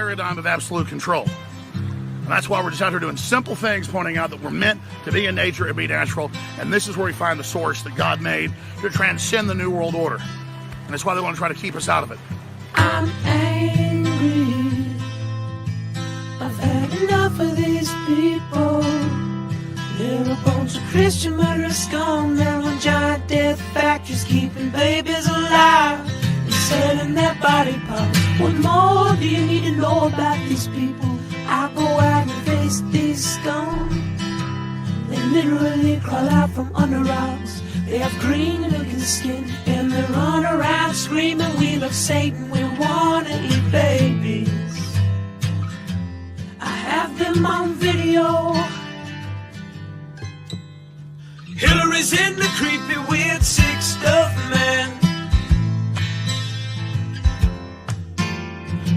paradigm of absolute control. And that's why we're just out here doing simple things, pointing out that we're meant to be in nature and be natural. And this is where we find the source that God made to transcend the New World Order. And that's why they want to try to keep us out of it. I'm angry. I've had enough of these people. They're a bunch of Christian murderers, scum. They're on giant death factories, keeping babies alive and selling their body parts. What more do you need to know about these people? I go out and face these scum. They literally crawl out from under rocks. They have green looking skin and they run around screaming, we love Satan, we wanna eat babies. I have them on video. Hillary's in the creepy weird sick stuff, man.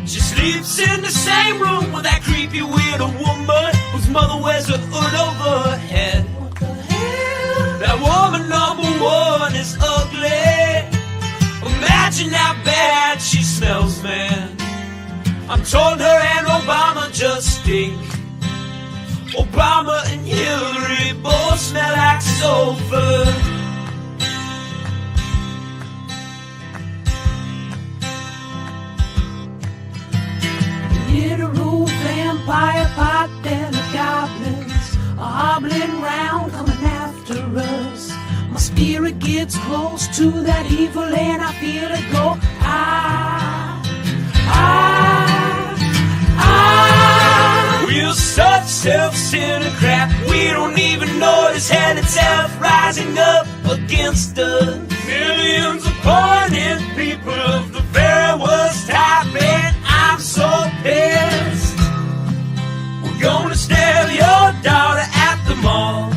She sleeps in the same room with that creepy weirdo woman whose mother wears a hood over her head. What the hell? That woman number one is ugly. Imagine how bad she smells, man. I'm told her and Obama just stink. Obama and Hillary both smell like sulfur. Literal vampire pot and the goblins are hobbling round coming after us. My spirit gets close to that evil and I feel it go. We're such self-centered crap. We don't even notice hell itself rising up against us. Millions of pointed people of the very worst type, and I'm so pissed. We're gonna stab your daughter at the mall.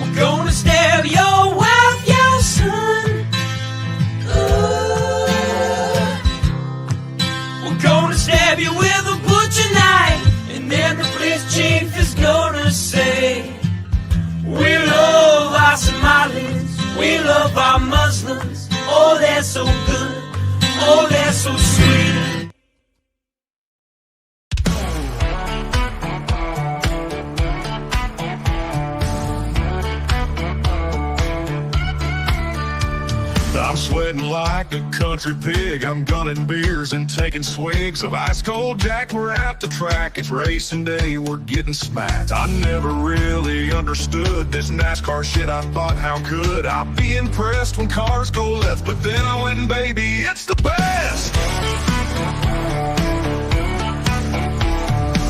We're gonna stab your wife, your son. We're gonna stab you with a butcher knife, and then the police chief is gonna say, we love our Somalis, we love our Muslims. Oh, they're so good, oh, they're so sweet. I'm sweating like a country pig. I'm gunning beers and taking swigs of ice cold Jack. We're at the track, it's racing day, we're getting smacked. I never really understood this NASCAR shit. I thought, how could I be impressed when cars go left? But then I went and baby, it's the best.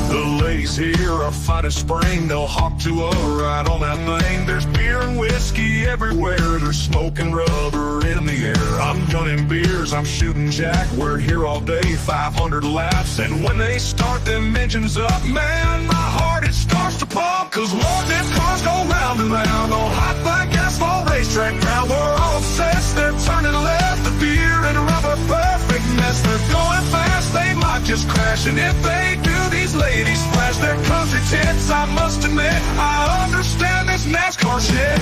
The ladies here are fighting spring. They'll hop to a ride on that thing. There's beer and whiskey everywhere. There's smoking rubber in the air. I'm gunning beers, I'm shooting Jack. We're here all day, 500 laps. And when they start them engines up, man, my heart, it starts to pump. Cause Lord, them cars go round and round on hot black asphalt racetrack ground. We're all obsessed, they're turning left. The beer and rubber, perfect mess. They're going fast, they might just crash. And if they do, these ladies flash their country tits. I must admit, I understand this NASCAR shit.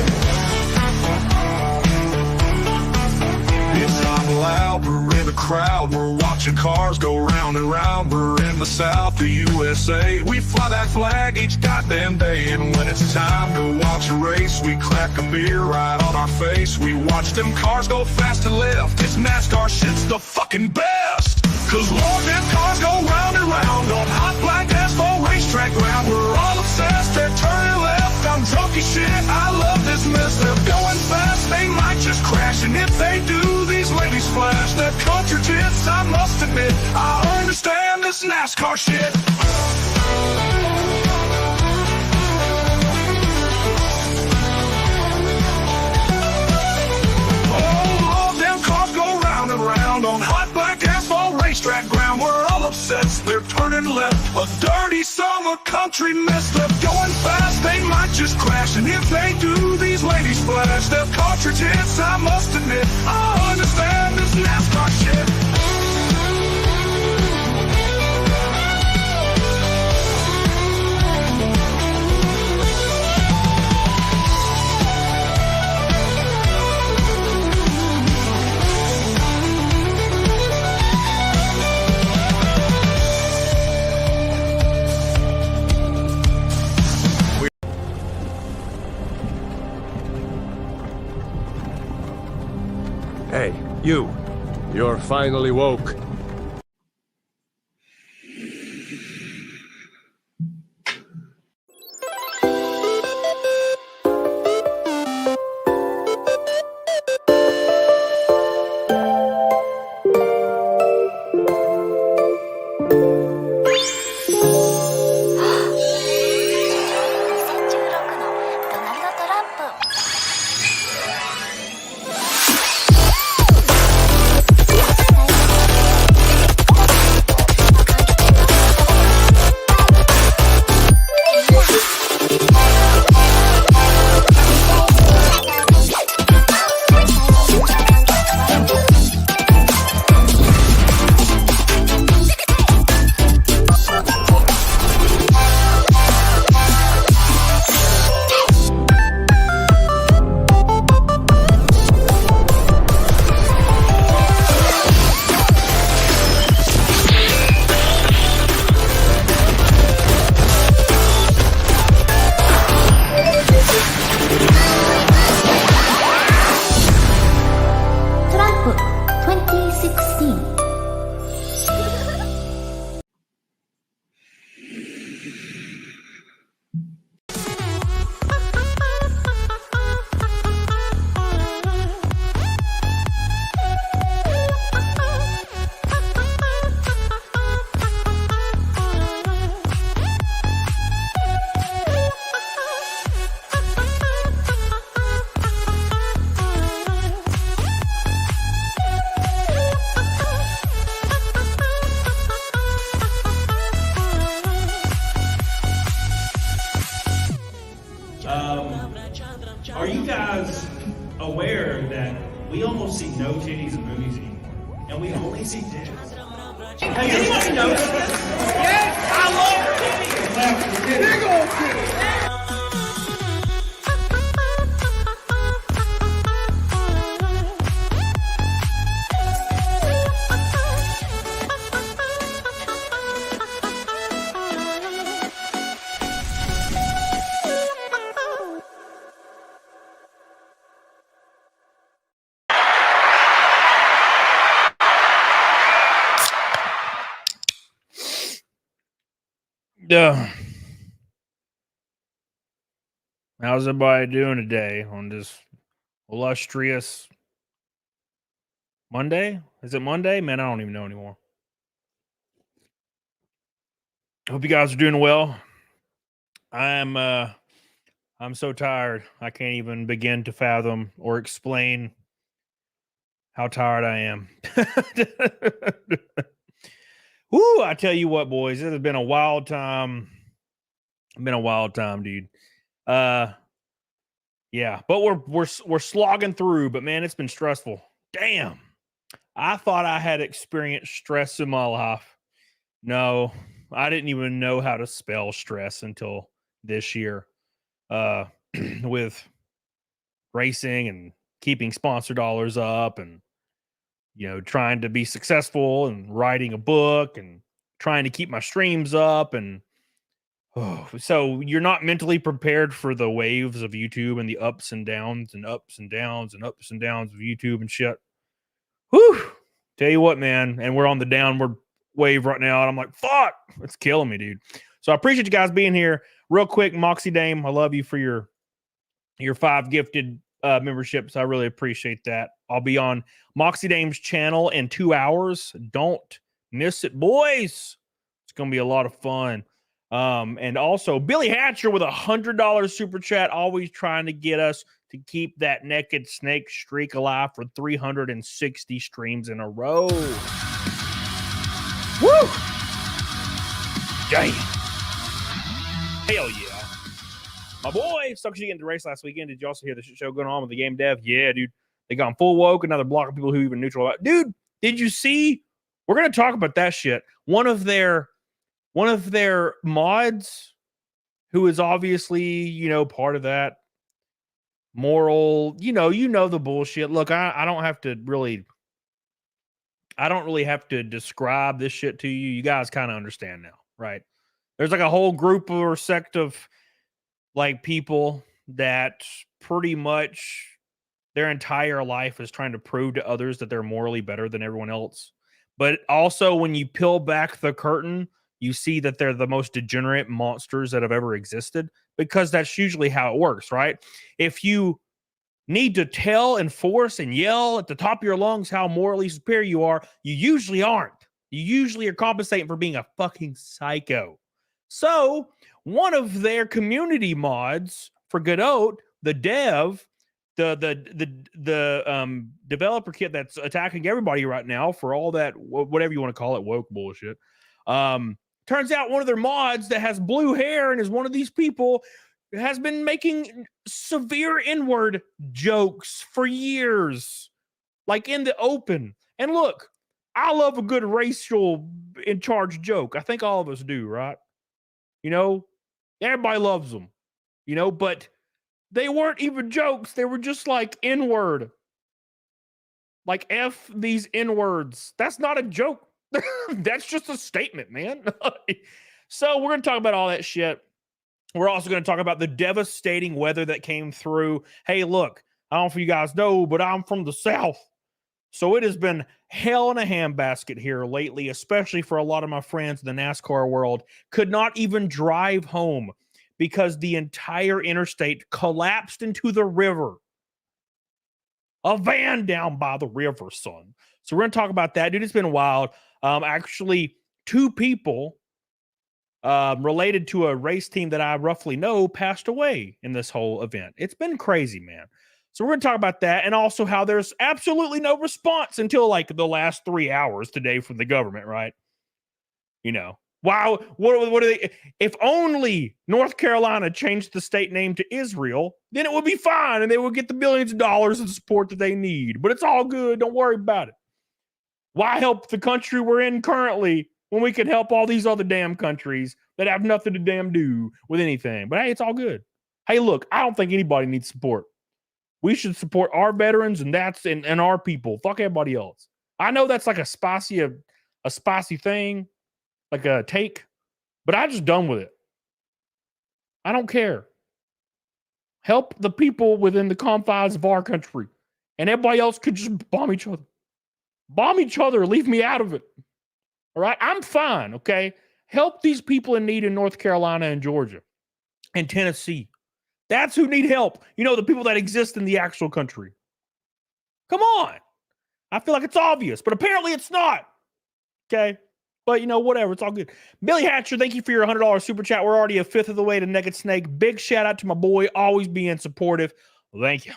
It's not loud, we're in the crowd. We're watching cars go round and round. We're in the South, the USA. We fly that flag each goddamn day. And when it's time to watch a race, we crack a beer right on our face. We watch them cars go fast and left. This NASCAR shit's the fucking best. Cause Lord, them cars go round and round on hot black asphalt racetrack ground. We're all obsessed, they're turning left. I'm drunk as shit, I love this mess. They're going fast, they might just crash. And if they do, these ladies flash their country tits. I must admit, I understand this NASCAR shit. On hot black asphalt racetrack ground, we're all obsessed, they're turning left. A dirty summer country mess. They're going fast, they might just crash. And if they do, these ladies flash their cartridge hits. I must admit, I understand this NASCAR shit. You're finally woke. Are you guys aware that we almost see no titties in movies anymore? And we only see dicks? Hey, anybody notice this? Yes, I love titties! Big old titties! How's everybody doing today on this illustrious Monday? Is it Monday? Man, I don't even know anymore. Hope you guys are doing well. I'm so tired. I can't even begin to fathom or explain how tired I am. Woo, I tell you what, boys, it has been a wild time. It's been a wild time, dude. Yeah, but we're slogging through, but man, it's been stressful. Damn. I thought I had experienced stress in my life. No, I didn't even know how to spell stress until this year. With racing and keeping sponsor dollars up and trying to be successful and writing a book and trying to keep my streams up and so you're not mentally prepared for the waves of YouTube and the ups and downs and ups and downs and ups and downs of YouTube and shit. Whew. Tell you what, man. And we're on the downward wave right now. And I'm like, fuck, it's killing me, dude. So I appreciate you guys being here. Real quick, Moxie Dame, I love you for your 5 gifted memberships. I really appreciate that. I'll be on Moxie Dame's channel in 2 hours. Don't miss it, boys. It's going to be a lot of fun. And also Billy Hatcher with $100 super chat, always trying to get us to keep that naked snake streak alive for 360 streams in a row. Woo! Damn. Hell yeah. My boy, sucks you getting the race last weekend. Did you also hear the shit show going on with the game dev? Yeah, dude. They got full woke, another block of people who even neutral about. Dude, did you see? We're going to talk about that shit. One of their mods, who is obviously, part of that moral, the bullshit. Look, I don't really have to describe this shit to you. You guys kind of understand now, right? There's like a whole group or sect of like people that pretty much their entire life is trying to prove to others that they're morally better than everyone else. But also, when you peel back the curtain, you see that they're the most degenerate monsters that have ever existed, because that's usually how it works, right? If you need to tell and force and yell at the top of your lungs how morally superior you are, you usually aren't. You usually are compensating for being a fucking psycho. So one of their community mods for Godot, the developer kit that's attacking everybody right now for all that, whatever you want to call it, woke bullshit. Turns out one of their mods that has blue hair and is one of these people has been making severe N-word jokes for years, like in the open. And look, I love a good racial in charge joke. I think all of us do, right? You know, everybody loves them, you know, but they weren't even jokes. They were just like N-word. Like F these N-words. That's not a joke. That's just a statement, man. So we're going to talk about all that shit. We're also going to talk about the devastating weather that came through. Hey, look, I don't know if you guys know, but I'm from the South. So it has been hell in a handbasket here lately, especially for a lot of my friends in the NASCAR world. Could not even drive home because the entire interstate collapsed into the river. A van down by the river, son. So we're going to talk about that. Dude, it's been wild. Actually, 2 people related to a race team that I roughly know passed away in this whole event. It's been crazy, man. So we're going to talk about that, and also how there's absolutely no response until like the last 3 hours today from the government, right? You know, wow. What are they? If only North Carolina changed the state name to Israel, then it would be fine, and they would get the billions of dollars of support that they need. But it's all good. Don't worry about it. Why help the country we're in currently when we can help all these other damn countries that have nothing to damn do with anything? But hey, it's all good. Hey, look, I don't think anybody needs support. We should support our veterans and and our people. Fuck everybody else. I know that's like a spicy thing, like a take, but I'm just done with it. I don't care. Help the people within the confines of our country, and everybody else could just bomb each other. Bomb each other. Leave me out of it. All right? I'm fine, okay? Help these people in need in North Carolina and Georgia and Tennessee. That's who need help. You know, the people that exist in the actual country. Come on. I feel like it's obvious, but apparently it's not. Okay? But, you know, whatever. It's all good. Billy Hatcher, thank you for your $100 super chat. We're already a fifth of the way to Naked Snake. Big shout out to my boy, always being supportive. Thank you.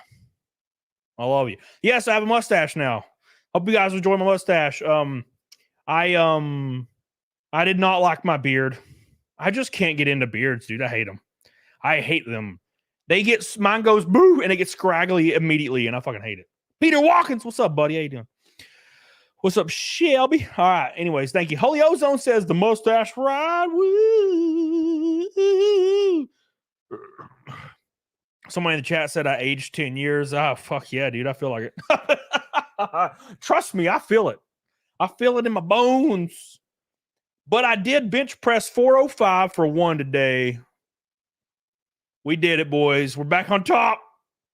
I love you. Yes, I have a mustache now. Hope you guys enjoy my mustache. I did not like my beard. I just can't get into beards, dude. I hate them. I hate them. Mine goes boo, and it gets scraggly immediately, and I fucking hate it. Peter Watkins, what's up, buddy? How you doing? What's up, Shelby? All right. Anyways, thank you. Holy Ozone says the mustache ride. Woo. Somebody in the chat said I aged 10 years. Ah, fuck yeah, dude. I feel like it. Trust me, I feel it. I feel it in my bones. But I did bench press 405 for 1 today. We did it, boys. We're back on top.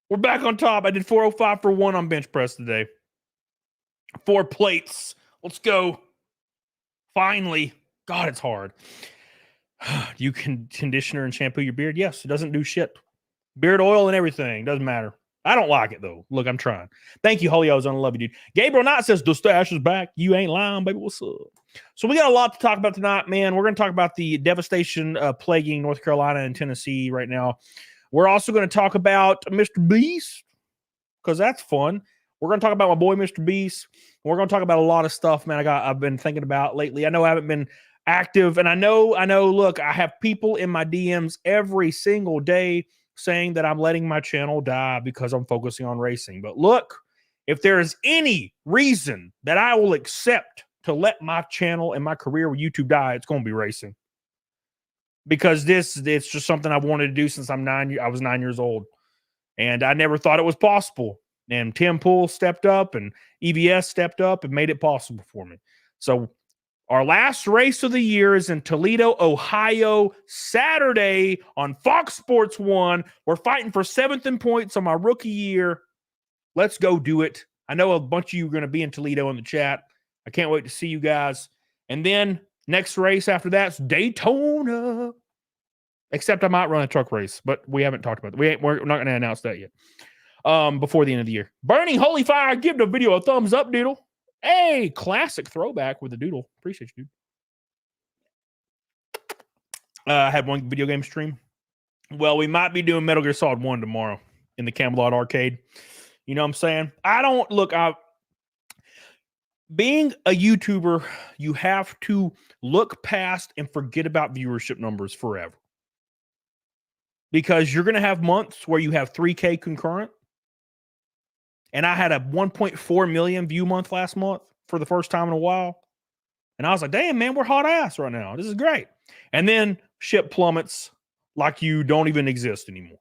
We're back on top. I did 405 for 1 on bench press today. 4 plates. Let's go. Finally. God, it's hard. You can conditioner and shampoo your beard? Yes, it doesn't do shit. Beard oil and everything. Doesn't matter. I don't like it, though. Look, I'm trying. Thank you, Holy Ozone. I love you, dude. Gabriel Knott says, the stash is back. You ain't lying, baby. What's up? So we got a lot to talk about tonight, man. We're going to talk about the devastation plaguing North Carolina and Tennessee right now. We're also going to talk about MrBeast, because that's fun. We're going to talk about my boy, MrBeast. We're going to talk about a lot of stuff, man, I've been thinking about lately. I know I haven't been active, and I know, look, I have people in my DMs every single day saying that I'm letting my channel die because I'm focusing on racing. But look, if there is any reason that I will accept to let my channel and my career with YouTube die, it's going to be racing. Because it's just something I've wanted to do since I was 9 years old. And I never thought it was possible. And Tim Pool stepped up and EVS stepped up and made it possible for me. So our last race of the year is in Toledo, Ohio, Saturday on Fox Sports 1. We're fighting for 7th in points on my rookie year. Let's go do it. I know a bunch of you are going to be in Toledo in the chat. I can't wait to see you guys. And then next race after that's Daytona. Except I might run a truck race, but we haven't talked about it. We're not going to announce that yet. Before the end of the year. Burning Holy Fire, give the video a thumbs up, doodle. Hey, classic throwback with the doodle. Appreciate you, dude. I had one video game stream. Well, we might be doing Metal Gear Solid 1 tomorrow in the Camelot Arcade. You know what I'm saying? Being a YouTuber, you have to look past and forget about viewership numbers forever. Because you're going to have months where you have 3K concurrent. And I had a 1.4 million view month last month for the first time in a while. And I was like, damn, man, we're hot ass right now. This is great. And then shit plummets like you don't even exist anymore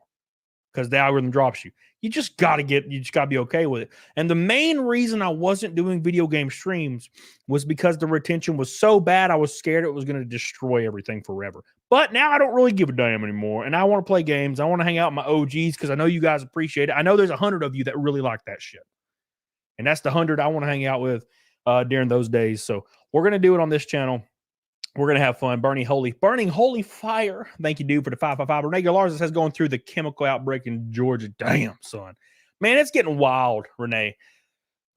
because the algorithm drops you. You just got to be okay with it. And the main reason I wasn't doing video game streams was because the retention was so bad. I was scared it was going to destroy everything forever. But now I don't really give a damn anymore. And I want to play games. I want to hang out with my OGs because I know you guys appreciate it. I know there's 100 of you that really like that shit. And that's the 100 I want to hang out with during those days. So we're going to do it on this channel. We're going to have fun. Burning Holy Fire. Thank you, dude, for the 555. Renee Galarza says going through the chemical outbreak in Georgia. Damn, son. Man, it's getting wild, Renee.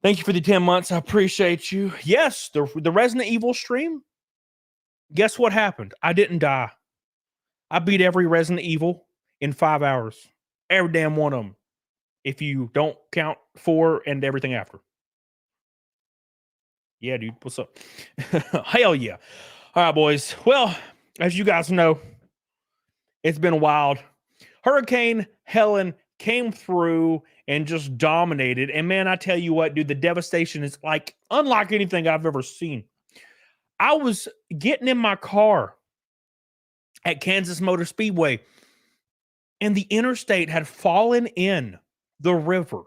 Thank you for the 10 months. I appreciate you. Yes, the Resident Evil stream. Guess what happened? I didn't die. I beat every Resident Evil in 5 hours. Every damn one of them. If you don't count 4 and everything after. Yeah, dude. What's up? Hell yeah. All right, boys. Well, as you guys know, it's been wild. Hurricane Helen came through and just dominated. And man, I tell you what, dude, the devastation is like unlike anything I've ever seen. I was getting in my car at Kansas Motor Speedway, and the interstate had fallen in the river.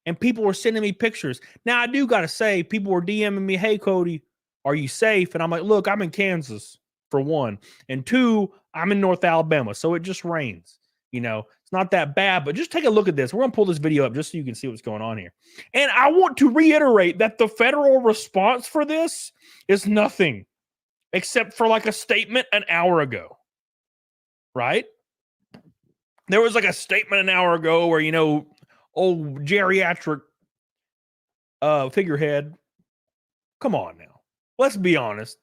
And people were sending me pictures. Now, I do got to say, people were DMing me, hey, Cody, are you safe? And I'm like, look, I'm in Kansas, for one. And 2, I'm in North Alabama, so it just rains. You know, it's not that bad, but just take a look at this. We're going to pull this video up just so you can see what's going on here. And I want to reiterate that the federal response for this is nothing except for like a statement an hour ago, right? There was like a statement an hour ago where, you know, old geriatric figurehead. Come on now. Let's be honest.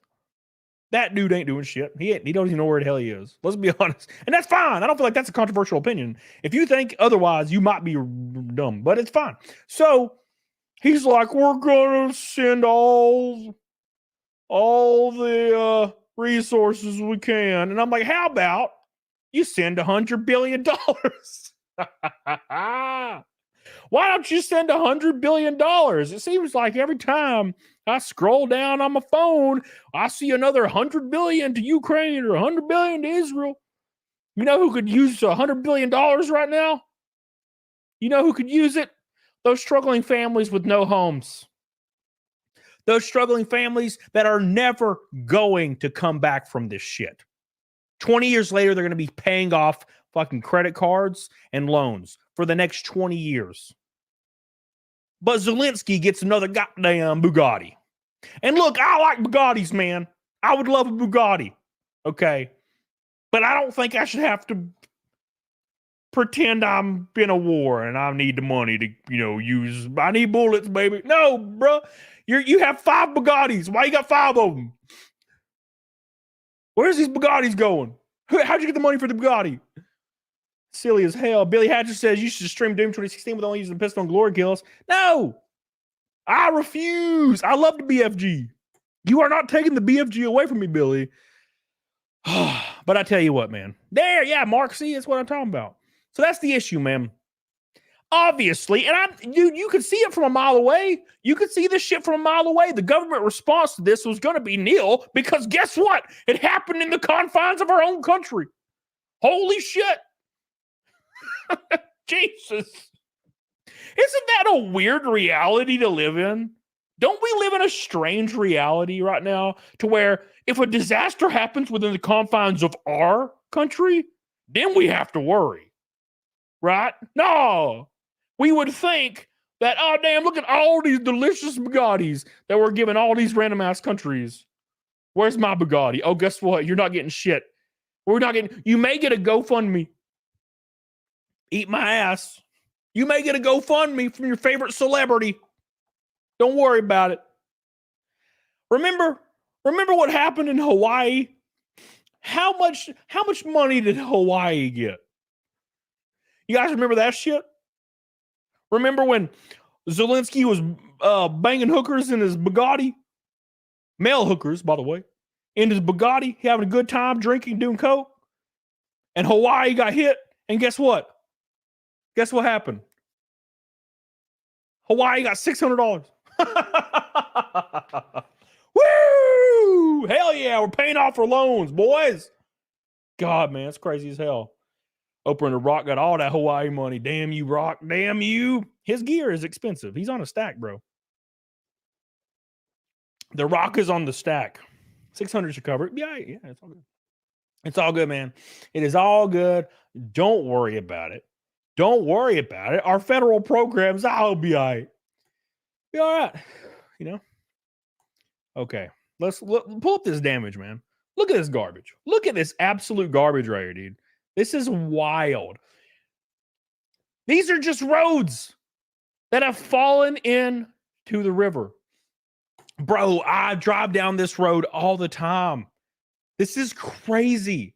That dude ain't doing shit. He don't even know where the hell he is. Let's be honest. And that's fine. I don't feel like that's a controversial opinion. If you think otherwise, you might be dumb, but it's fine. So he's like, we're going to send all the resources we can. And I'm like, how about you send $100 billion? Why don't you send $100 billion? It seems like every time I scroll down on my phone, I see another 100 billion to Ukraine or 100 billion to Israel. You know who could use $100 billion right now? You know who could use it? Those struggling families with no homes. Those struggling families that are never going to come back from this shit. 20 years later, they're going to be paying off fucking credit cards and loans for the next 20 years. But Zelensky gets another goddamn Bugatti. And look, I like Bugattis, man. I would love a Bugatti. Okay. But I don't think I should have to pretend I'm in a war and I need the money to, you know, use. I need bullets, baby. No, bro. You have 5 Bugattis. Why you got 5 of them? Where's these Bugattis going? How'd you get the money for the Bugatti? Silly as hell. Billy Hatcher says you should stream Doom 2016 with only using pistol and glory kills. No, I refuse. I love the BFG. You are not taking the BFG away from me, Billy. But I tell you what, man. There, yeah, Mark, see, that's what I'm talking about. So that's the issue, man. Obviously, and you could see it from a mile away. You could see this shit from a mile away. The government response to this was going to be nil because guess what? It happened in the confines of our own country. Holy shit. Jesus. Isn't that a weird reality to live in? Don't we live in a strange reality right now to where if a disaster happens within the confines of our country, then we have to worry, right? No, we would think That, oh, damn, look at all these delicious Bugattis that we're giving all these random ass countries. Where's my Bugatti? Oh, guess what? You're not getting shit. We're not getting, you may get a GoFundMe. Eat my ass. You may get a GoFundMe from your favorite celebrity. Don't worry about it. Remember what happened in Hawaii? How much money did Hawaii get? You guys remember that shit? Remember when Zelensky was banging hookers in his Bugatti? Male hookers, by the way. In his Bugatti, having a good time, drinking, doing coke. And Hawaii got hit. And guess what? Guess what happened? Hawaii got $600. Woo! Hell yeah, we're paying off our loans, boys. God, man, it's crazy as hell. Oprah and The Rock got all that Hawaii money. Damn you, Rock. Damn you. His gear is expensive. He's on a stack, bro. The Rock is on the stack. 600 should cover it. Yeah, it's all good. It's all good, man. It is all good. Don't worry about it. Don't worry about it. Our federal programs, I'll be all right. Be all right. You know? Okay. Let's pull up this damage, man. Look at this garbage. Look at this absolute garbage right here, dude. This is wild. These are just roads that have fallen into the river. Bro, I drive down this road all the time. This is crazy.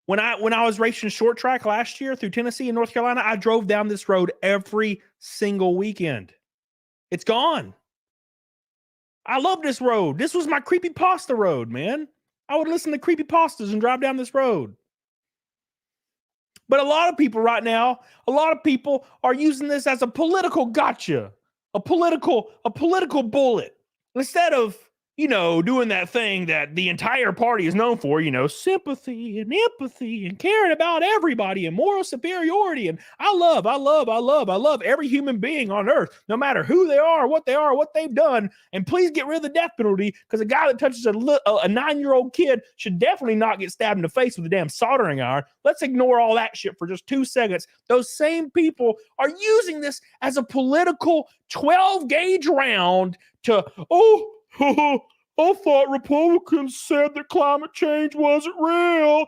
When I was racing short track last year through Tennessee and North Carolina, I drove down this road every single weekend. It's gone. I love this road. This was my creepypasta road, man. I would listen to creepypastas and drive down this road. But a lot of people right now, a lot of people are using this as a political gotcha, a political bullet. Instead of, you know, doing that thing that the entire party is known for, you know, sympathy and empathy and caring about everybody and moral superiority. And I love every human being on earth, no matter who they are, what they've done. And please get rid of the death penalty, because a guy that touches a 9-year-old kid should definitely not get stabbed in the face with a damn soldering iron. Let's ignore all that shit for just 2 seconds. Those same people are using this as a political 12-gauge round to, I thought Republicans said that climate change wasn't real.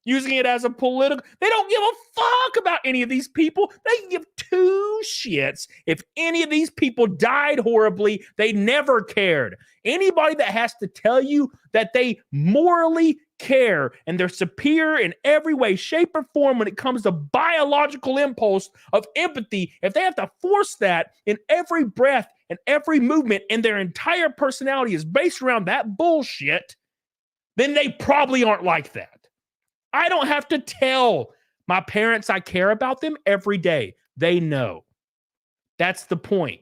Using it as a political. They don't give a fuck about any of these people. They give 2 shits if any of these people died horribly. They never cared. Anybody that has to tell you that they morally care and they're superior in every way, shape, or form when it comes to biological impulse of empathy, if they have to force that in every breath and every movement and their entire personality is based around that bullshit, then they probably aren't like that. I don't have to tell my parents I care about them every day. They know. That's the point.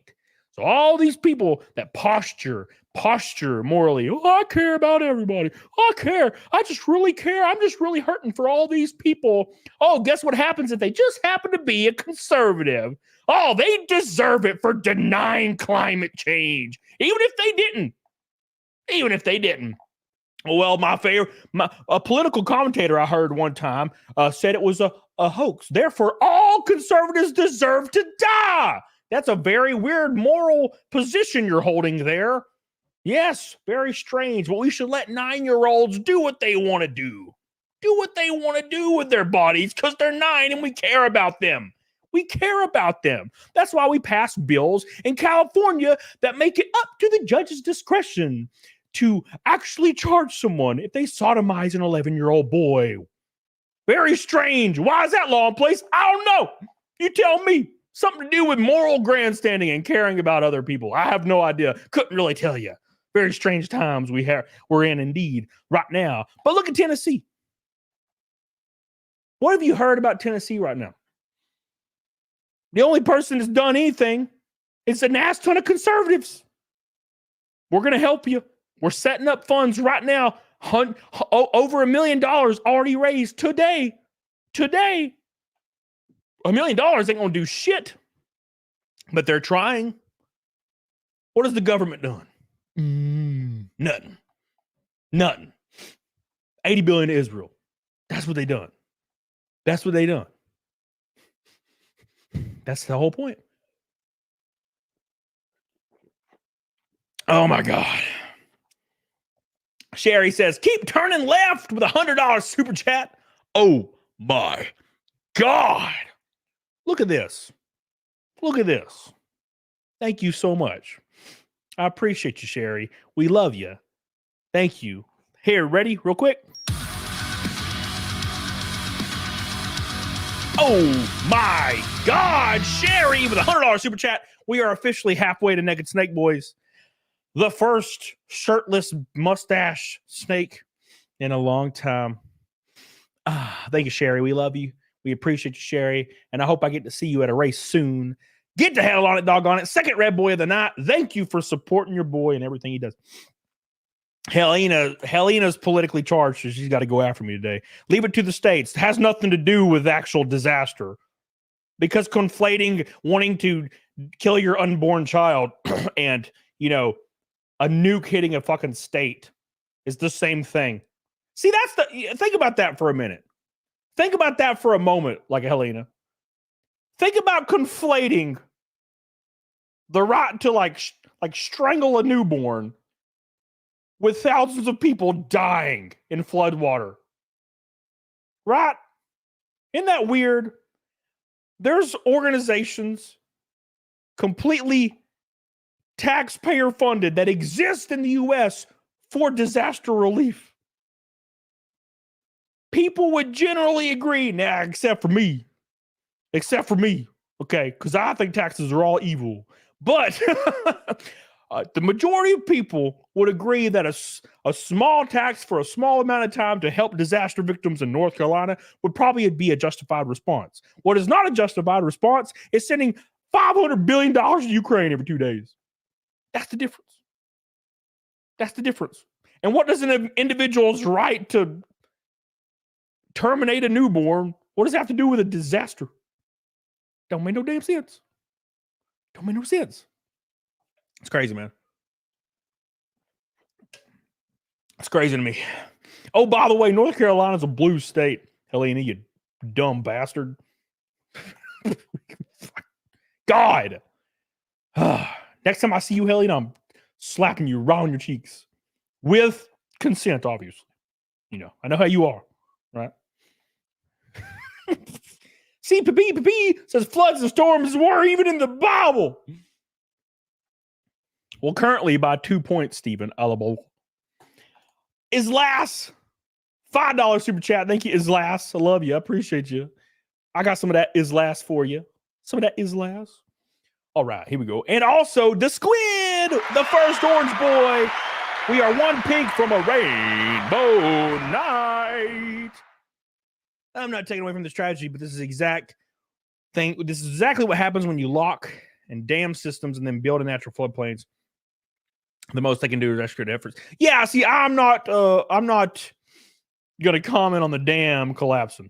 So all these people that posture morally, oh, I care about everybody. I care. I just really care. I'm just really hurting for all these people. Oh, guess what happens if they just happen to be a conservative? Oh, they deserve it for denying climate change. Even if they didn't. Well, a political commentator I heard one time said it was a hoax. Therefore, all conservatives deserve to die. That's a very weird moral position you're holding there. Yes, very strange. But we should let 9-year-olds do what they want to do. Do what they want to do with their bodies because they're 9 and we care about them. We care about them. That's why we pass bills in California that make it up to the judge's discretion to actually charge someone if they sodomize an 11-year-old boy. Very strange. Why is that law in place? I don't know. You tell me. Something to do with moral grandstanding and caring about other people. I have no idea. Couldn't really tell you. Very strange times we're in indeed right now. But look at Tennessee. What have you heard about Tennessee right now? The only person that's done anything is an ass ton of conservatives. We're going to help you. We're setting up funds right now. Over $1 million already raised today. Today. $1 million ain't going to do shit. But they're trying. What has the government done? Nothing. 80 billion to Israel. That's what they done. That's the whole point. Oh my God. Sherry says, keep turning left with $100 super chat. Oh my God. Look at this. Look at this. Thank you so much. I appreciate you, Sherry. We love you. Thank you. Here, ready? Real quick. Oh my God, Sherry with $100 super chat. We are officially halfway to Naked Snake Boys. The first shirtless mustache snake in a long time. Thank you, Sherry. We love you. We appreciate you, Sherry. And I hope I get to see you at a race soon. Get the hell on it, doggone it. Second Red Boy of the night. Thank you for supporting your boy and everything he does. Helena's politically charged, so she's got to go after me today. Leave it to the states. It has nothing to do with actual disaster. Because conflating wanting to kill your unborn child and, you know, a nuke hitting a fucking state is the same thing. See, think about that for a minute. Think about that for a moment, like Helena. Think about conflating the right to like strangle a newborn with thousands of people dying in floodwater. Right? Isn't that weird? There's organizations completely taxpayer funded that exist in the US for disaster relief. People would generally agree, except for me. Except for me. Okay, because I think taxes are all evil. But the majority of people would agree that a small tax for a small amount of time to help disaster victims in North Carolina would probably be a justified response. What is not a justified response is sending $500 billion to Ukraine every 2 days. That's the difference. That's the difference. And what does an individual's right to terminate a newborn, what does that have to do with a disaster? Don't make no damn sense. Don't make no sense. It's crazy, man. It's crazy to me. Oh, by the way, North Carolina's a blue state. Helena, you dumb bastard. God. Next time I see you, Helena, I'm slapping you right on your cheeks. With consent, obviously. You know, I know how you are, right? See, Papi says floods and storms were even in the Bible. Well, currently by 2 points, Stephen. Islas, $5 super chat. Thank you, Islas. I love you. I appreciate you. I got some of that Islas for you. Some of that Islas. All right, here we go. And also, the Squid, the first orange boy. We are one pink from a rainbow night. I'm not taking away from the strategy, but this is exact thing. This is exactly what happens when you lock and dam systems and then build in natural floodplains. The most they can do is extra efforts. Yeah, see, I'm not gonna comment on the dam collapsing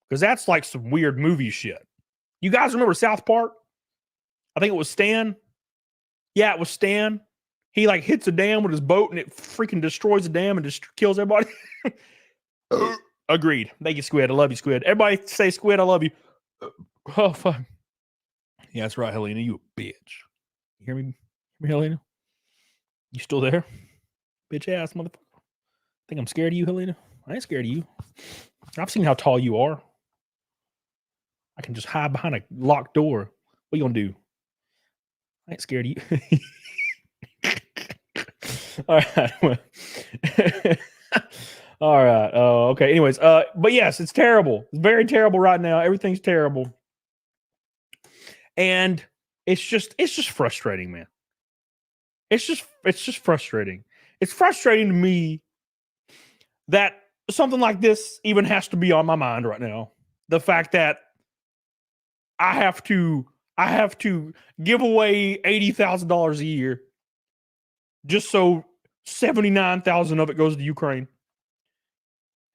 because that's like some weird movie shit. You guys remember South Park? I think it was Stan. Yeah, it was Stan. He like hits a dam with his boat and it freaking destroys the dam and just kills everybody. Agreed. Thank you, Squid. I love you, Squid. Everybody say, Squid, I love you. Oh, fuck. Yeah, that's right, Helena. You a bitch. You hear me, Helena? You still there? Bitch ass motherfucker. Think I'm scared of you, Helena? I ain't scared of you. I've seen how tall you are. I can just hide behind a locked door. What you gonna do? I ain't scared of you. All right. All right. Okay. Anyways, but yes, it's terrible. It's very terrible right now. Everything's terrible. And it's just frustrating, man. It's just frustrating. It's frustrating to me that something like this even has to be on my mind right now. The fact that I have to give away $80,000 a year just so 79,000 of it goes to Ukraine.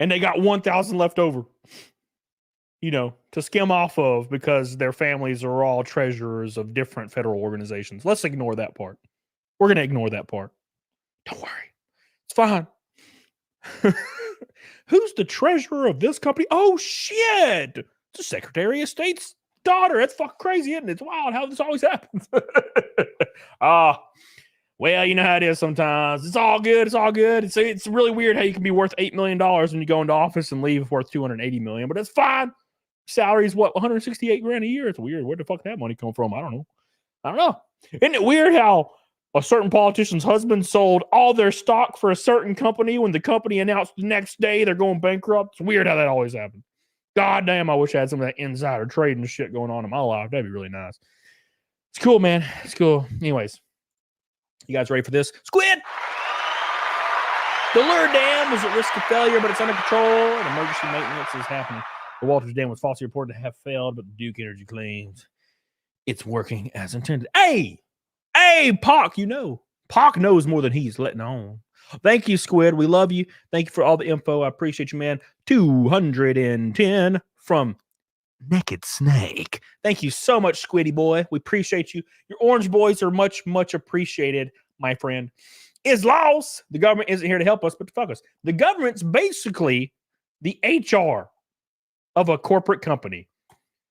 And they got 1,000 left over, you know, to skim off of because their families are all treasurers of different federal organizations. Let's ignore that part. We're going to ignore that part. Don't worry. It's fine. Who's the treasurer of this company? Oh, shit. It's the Secretary of State's daughter. That's fucking crazy, isn't it? It's wild how this always happens. Well, you know how it is sometimes. It's all good. It's all good. It's really weird how you can be worth $8 million when you go into office and leave worth $280 million, but it's fine. Salary is what, $168,000 a year? It's weird. Where the fuck that money come from? I don't know. Isn't it weird how a certain politician's husband sold all their stock for a certain company when the company announced the next day they're going bankrupt? It's weird how that always happens. God damn, I wish I had some of that insider trading shit going on in my life. That'd be really nice. It's cool, man. It's cool. Anyways, you guys ready for this? Squid! The Lure Dam was at risk of failure, but it's under control, and emergency maintenance is happening. The Walters Dam was falsely reported to have failed, but Duke Energy claims it's working as intended. Hey, Pac, Pac knows more than he's letting on. Thank you, Squid. We love you. Thank you for all the info. I appreciate you, man. 210 from Naked Snake. Thank you so much, Squiddy boy. We appreciate you. Your orange boys are much, much appreciated, my friend. Is lost. The government isn't here to help us, but to fuck us. The government's basically the HR of a corporate company.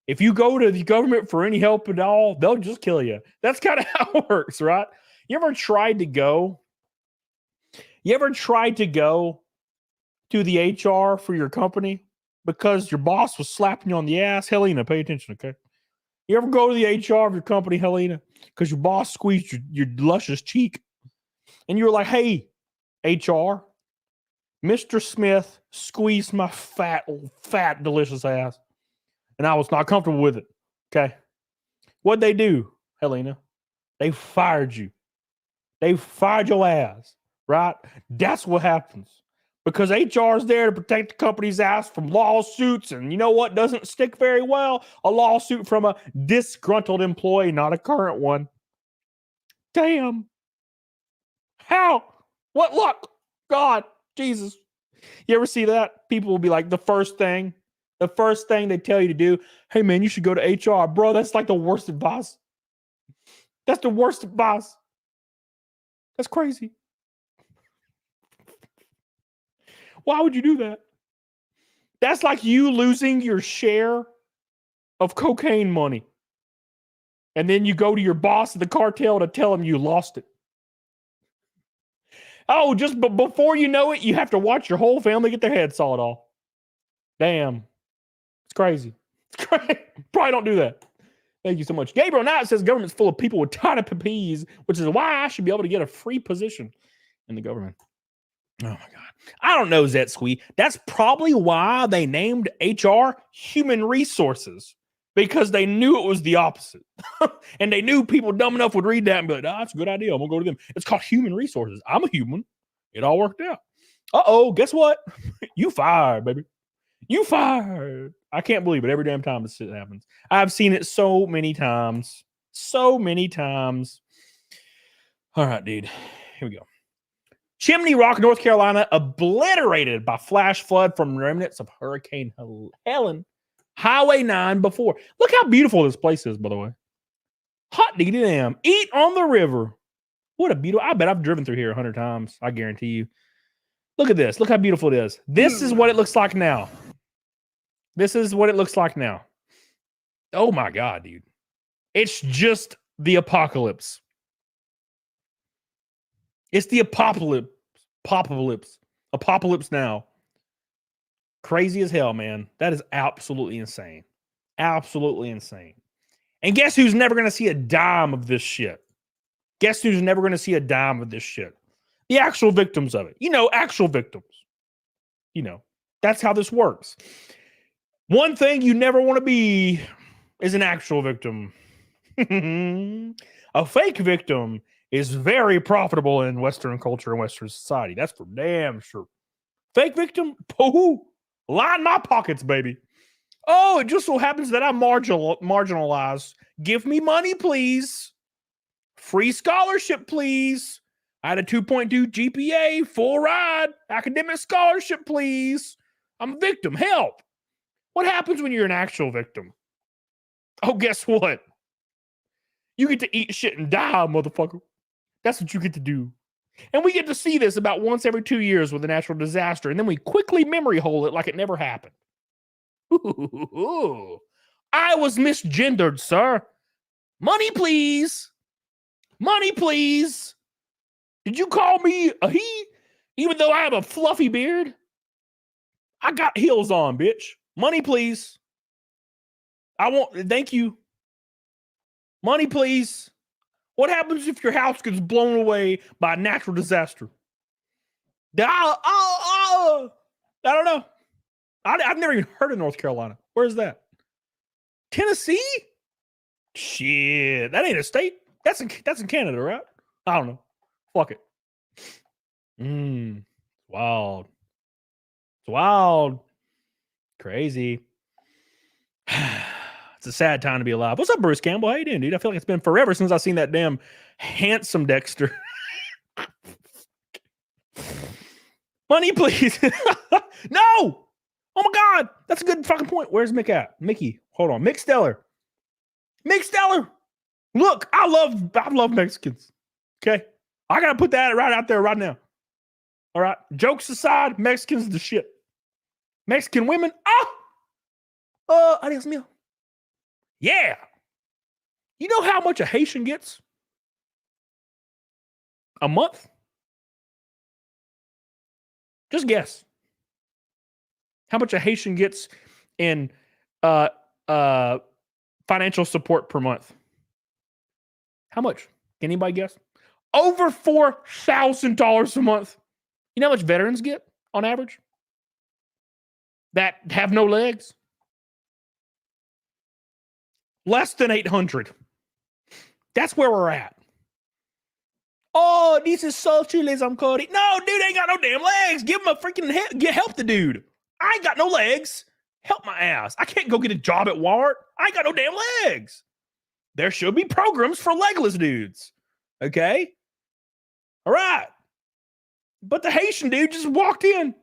If you go to the government for any help at all, they'll just kill you. That's kind of how it works, right? You ever tried to go to the HR for your company because your boss was slapping you on the ass? Helena, pay attention, okay? You ever go to the HR of your company, Helena, because your boss squeezed your luscious cheek? And you were like, hey, HR, Mr. Smith squeezed my fat, delicious ass. And I was not comfortable with it. Okay. What'd they do, Helena? They fired you. They fired your ass, right? That's what happens. Because HR is there to protect the company's ass from lawsuits. And you know what doesn't stick very well? A lawsuit from a disgruntled employee, not a current one. Damn. How? What luck? God, Jesus. You ever see that? People will be like, the first thing they tell you to do, hey man, you should go to HR. Bro, that's like the worst advice. That's the worst advice. That's crazy. Why would you do that? That's like you losing your share of cocaine money. And then you go to your boss at the cartel to tell him you lost it. Oh, just before you know it, you have to watch your whole family get their head sawed off. Damn. It's crazy. It's crazy. Probably don't do that. Thank you so much. Gabriel now says government's full of people with tiny pippies, which is why I should be able to get a free position in the government. Oh my God. I don't know, Zetsui. That's probably why they named HR Human Resources, because they knew it was the opposite. And they knew people dumb enough would read that and be like, that's a good idea. I'm going to go to them. It's called Human Resources. I'm a human. It all worked out. Uh-oh, guess what? You fired, baby. You fired. I can't believe it. Every damn time this shit happens. I've seen it so many times. So many times. All right, dude. Here we go. Chimney Rock, North Carolina, obliterated by flash flood from remnants of Hurricane Helen. Highway 9 before. Look how beautiful this place is, by the way. Hot diggity damn. Eat on the river. What a beautiful. I bet I've driven through here 100 times. I guarantee you. Look at this. Look how beautiful it is. This is what it looks like now. This is what it looks like now. Oh my God, dude. It's just the apocalypse. It's the apocalypse. Apocalypse now. Crazy as hell, man. That is absolutely insane. Absolutely insane. And guess who's never going to see a dime of this shit? Guess who's never going to see a dime of this shit? The actual victims of it. You know, actual victims. You know, that's how this works. One thing you never want to be is an actual victim. A fake victim is very profitable in Western culture and Western society. That's for damn sure. Fake victim? Pooh. Line my pockets, baby. Oh, it just so happens that I'm marginalized. Give me money, please. Free scholarship, please. I had a 2.2 GPA, full ride, academic scholarship, please. I'm a victim. Help. What happens when you're an actual victim? Oh, guess what? You get to eat shit and die, motherfucker. That's what you get to do. And we get to see this about once every 2 years with a natural disaster, and then we quickly memory hole it like it never happened. Ooh, I was misgendered, sir. Money, please. Money, please. Did you call me a he? Even though I have a fluffy beard? I got heels on, bitch. Money, please. Thank you. Money, please. What happens if your house gets blown away by a natural disaster? I don't know. I've never even heard of North Carolina. Where's that? Tennessee? Shit, that ain't a state. That's in Canada, right? I don't know. Fuck it. Wild. It's wild. Crazy. It's a sad time to be alive. What's up, Bruce Campbell? How you doing, dude? I feel like it's been forever since I've seen that damn handsome Dexter. Money, please. No! Oh my God. That's a good fucking point. Where's Mick at? Mickey. Hold on. Mick Stellar. Mick Stellar. Look, I love Mexicans. Okay. I gotta put that right out there right now. All right. Jokes aside, Mexicans the shit. Mexican women. Adios mío. Yeah. You know how much a Haitian gets a month? Just guess. How much a Haitian gets in financial support per month? How much? Anybody guess? Over $4,000 a month. You know how much veterans get on average? That have no legs? Less than 800. That's where we're at. Oh, this is socialism, Cody. No, dude ain't got no damn legs. Give him a freaking help the dude. I ain't got no legs. Help my ass. I can't go get a job at Walmart. I ain't got no damn legs. There should be programs for legless dudes. Okay? All right. But the Haitian dude just walked in.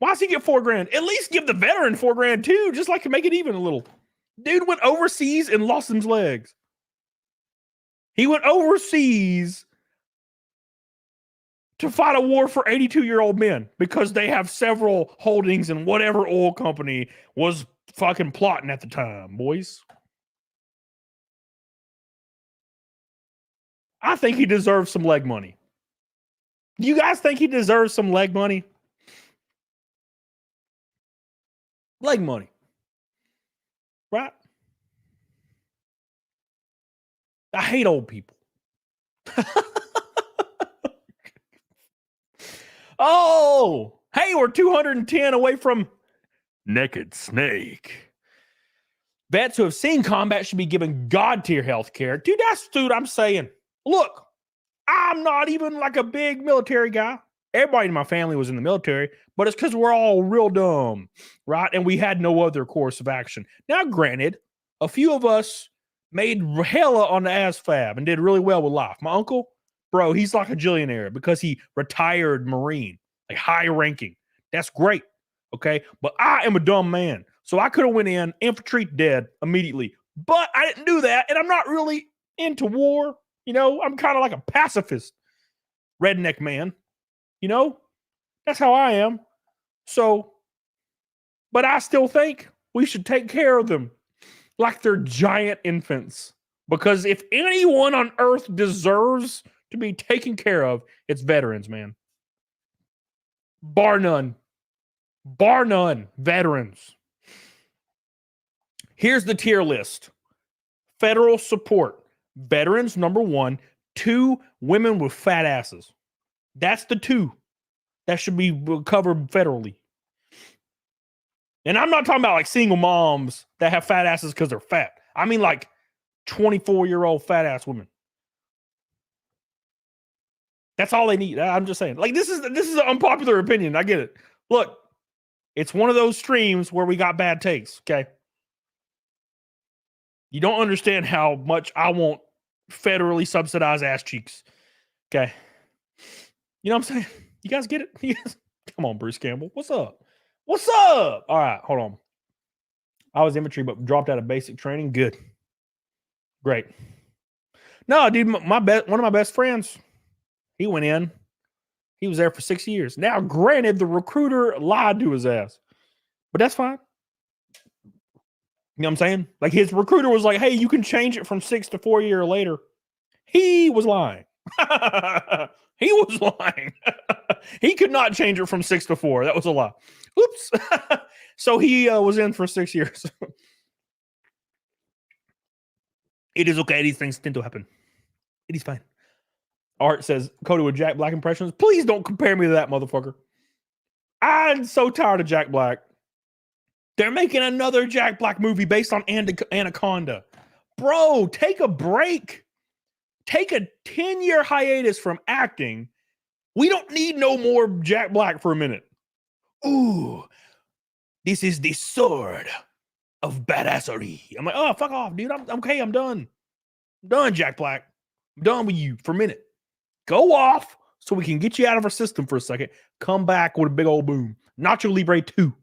Why does he get $4,000? At least give the veteran $4,000 too, just like to make it even a little. Dude went overseas and lost his legs. He went overseas to fight a war for 82-year-old men because they have several holdings in whatever oil company was fucking plotting at the time, boys. I think he deserves some leg money. Do you guys think he deserves some leg money? Leg money. Right? I hate old people. Oh, hey, we're 210 away from Naked Snake. Vets who have seen combat should be given God tier health care. Dude, I'm saying. Look, I'm not even like a big military guy. Everybody in my family was in the military, but it's because we're all real dumb, right? And we had no other course of action. Now, granted, a few of us made hella on the ASFAB and did really well with life. My uncle, bro, he's like a gillionaire because he retired Marine, like high ranking. That's great, okay? But I am a dumb man. So I could have went in, infantry, dead immediately. But I didn't do that, and I'm not really into war. You know, I'm kind of like a pacifist redneck man. You know, that's how I am. So, but I still think we should take care of them like they're giant infants. Because if anyone on earth deserves to be taken care of, it's veterans, man. Bar none. Bar none. Veterans. Here's the tier list. Federal support. Veterans, number 1. 2, women with fat asses. That's the 2 that should be covered federally. And I'm not talking about like single moms that have fat asses because they're fat. I mean like 24-year-old fat ass women. That's all they need. I'm just saying. Like this is an unpopular opinion. I get it. Look, it's one of those streams where we got bad takes. Okay. You don't understand how much I want federally subsidized ass cheeks. Okay. You know what I'm saying? You guys get it? Come on, Bruce Campbell. What's up? What's up? All right, hold on. I was infantry, but dropped out of basic training. Good. Great. No, dude, one of my best friends, he went in. He was there for 6 years. Now, granted, the recruiter lied to his ass. But that's fine. You know what I'm saying? Like his recruiter was like, hey, you can change it from 6 to 4 years later. He was lying. He was lying. He could not change it from 6 to 4. That was a lie. Oops. So he was in for 6 years. It is okay. These things tend to happen. It is fine. Art says, Cody with Jack Black impressions. Please don't compare me to that motherfucker. I'm so tired of Jack Black. They're making another Jack Black movie based on Anaconda. Bro, take a break. Take a 10-year hiatus from acting. We don't need no more Jack Black for a minute. Ooh, this is the sword of badassery. I'm like, oh, fuck off, dude. I'm okay. I'm done. I'm done, Jack Black. I'm done with you for a minute. Go off so we can get you out of our system for a second. Come back with a big old boom. Nacho Libre 2.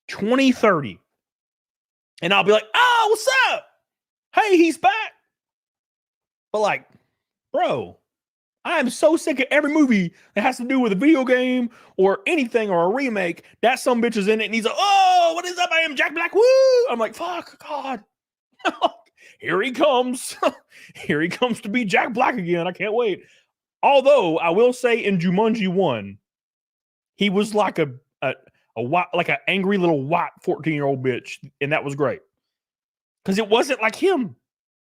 2030. And I'll be like, oh, what's up? Hey, he's back. But like, bro, I am so sick of every movie that has to do with a video game or anything or a remake. That some bitch is in it and he's like, oh, what is up? I am Jack Black. Woo! I'm like, fuck, God. Here he comes. Here he comes to be Jack Black again. I can't wait. Although I will say in Jumanji 1, he was like a white, like an angry little white 14-year-old bitch, and that was great. Because it wasn't like him,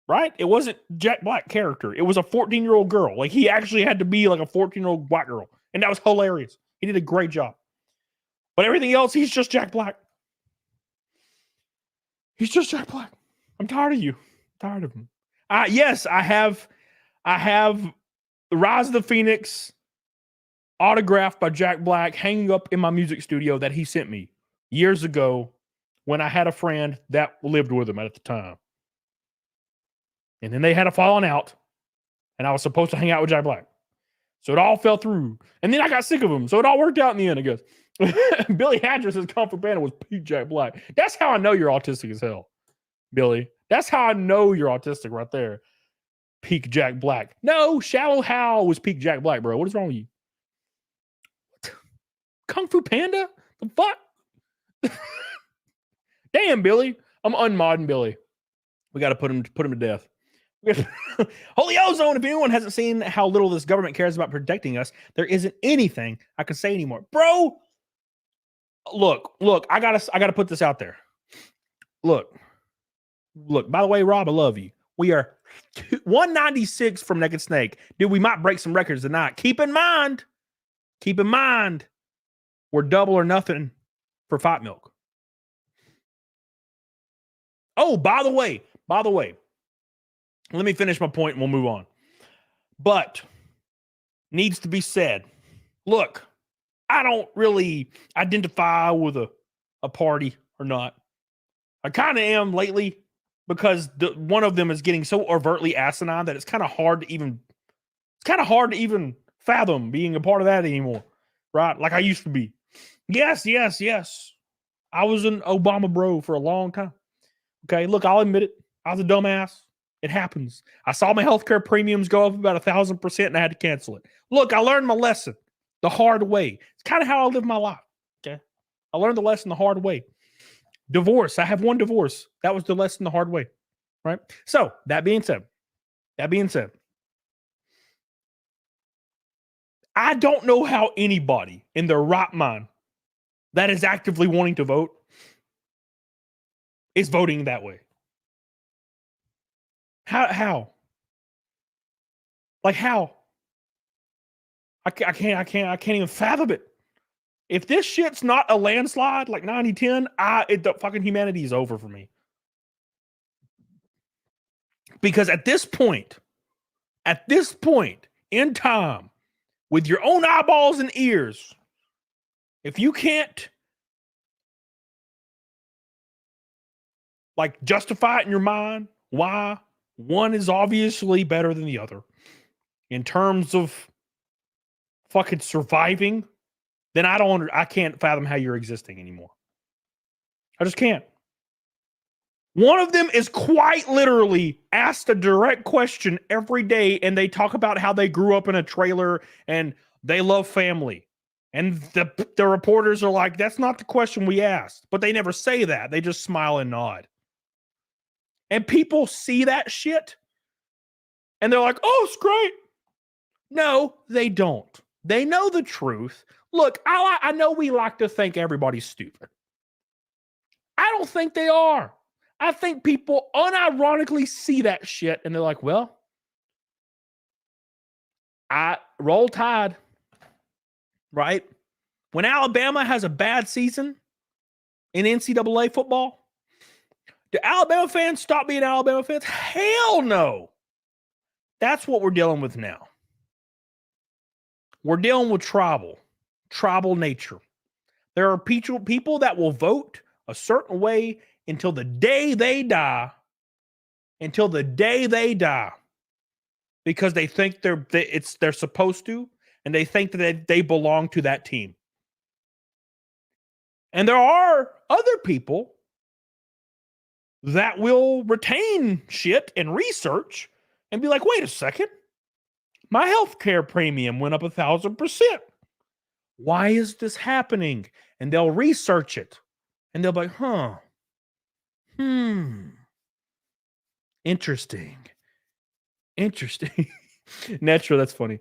right? It wasn't Jack Black character. It was a 14-year-old girl. Like he actually had to be like a 14-year-old white girl. And that was hilarious. He did a great job. But everything else, he's just Jack Black. He's just Jack Black. I'm tired of you. I'm tired of him. Yes, I have the Rise of the Phoenix autographed by Jack Black hanging up in my music studio that he sent me years ago when I had a friend that lived with him at the time. And then they had a falling out, and I was supposed to hang out with Jack Black. So it all fell through. And then I got sick of him. So it all worked out in the end, I guess. Billy Hatcher says Kung Fu Panda was peak Jack Black. That's how I know you're autistic as hell, Billy. That's how I know you're autistic right there. Peak Jack Black. No, Shallow Hal was peak Jack Black, bro. What is wrong with you? What? Kung Fu Panda? The fuck? Damn, Billy. I'm unmodding Billy. We got to put him to death. Holy ozone, if anyone hasn't seen how little this government cares about protecting us, there isn't anything I can say anymore. Bro, look, I gotta put this out there. Look, by the way, Rob, I love you. We are 196 from Naked Snake. Dude, we might break some records tonight. Keep in mind, we're double or nothing for Fight Milk. Oh, by the way, let me finish my point and we'll move on. But needs to be said. Look, I don't really identify with a party or not. I kind of am lately because one of them is getting so overtly asinine that it's kind of hard to even fathom being a part of that anymore. Right? Like I used to be. Yes. I was an Obama bro for a long time. Okay, look, I'll admit it. I was a dumbass. It happens. I saw my healthcare premiums go up about 1,000% and I had to cancel it. Look, I learned my lesson the hard way. It's kind of how I live my life. Okay. I learned the lesson the hard way. Divorce. I have one divorce. That was the lesson the hard way. Right. So that being said, I don't know how anybody in their right mind that is actively wanting to vote is voting that way. How? Like how? I can't even fathom it. If this shit's not a landslide like 90-10, the fucking humanity is over for me. Because at this point in time, with your own eyeballs and ears, if you can't like justify it in your mind, why one is obviously better than the other in terms of fucking surviving, then I can't fathom how you're existing anymore. I just can't. One of them is quite literally asked a direct question every day, and they talk about how they grew up in a trailer and they love family. And the reporters are like, that's not the question we asked. But they never say that. They just smile and nod. And people see that shit. And they're like, oh, it's great. No, they don't. They know the truth. Look, I know we like to think everybody's stupid. I don't think they are. I think people unironically see that shit and they're like, well, I roll tide, right? When Alabama has a bad season in NCAA football, do Alabama fans stop being Alabama fans? Hell no. That's what we're dealing with now. We're dealing with tribal nature. There are people that will vote a certain way until the day they die. Until the day they die. Because they think they're supposed to, and they think that they belong to that team. And there are other people that will retain shit and research and be like, wait a second, my healthcare premium went up 1,000%. Why is this happening? And they'll research it. And they'll be like, interesting. Natural, that's funny.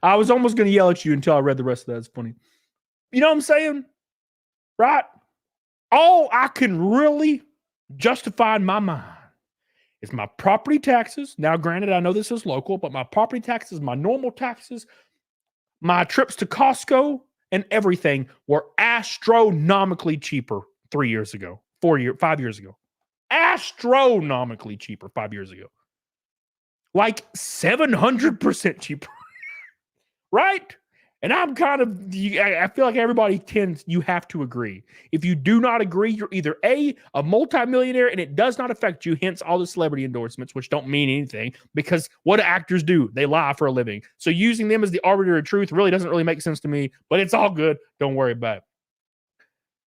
I was almost going to yell at you until I read the rest of that. It's funny. You know what I'm saying? Right? All I can really justify in my mind is my property taxes. Now, granted, I know this is local, but my property taxes, my normal taxes, my trips to Costco and everything were astronomically cheaper 5 years ago. Astronomically cheaper 5 years ago. Like 700% cheaper. Right? And I'm kind of, I feel like everybody you have to agree. If you do not agree, you're either a multimillionaire and it does not affect you, hence all the celebrity endorsements, which don't mean anything because what do actors do? They lie for a living. So using them as the arbiter of truth really doesn't really make sense to me, but it's all good. Don't worry about it.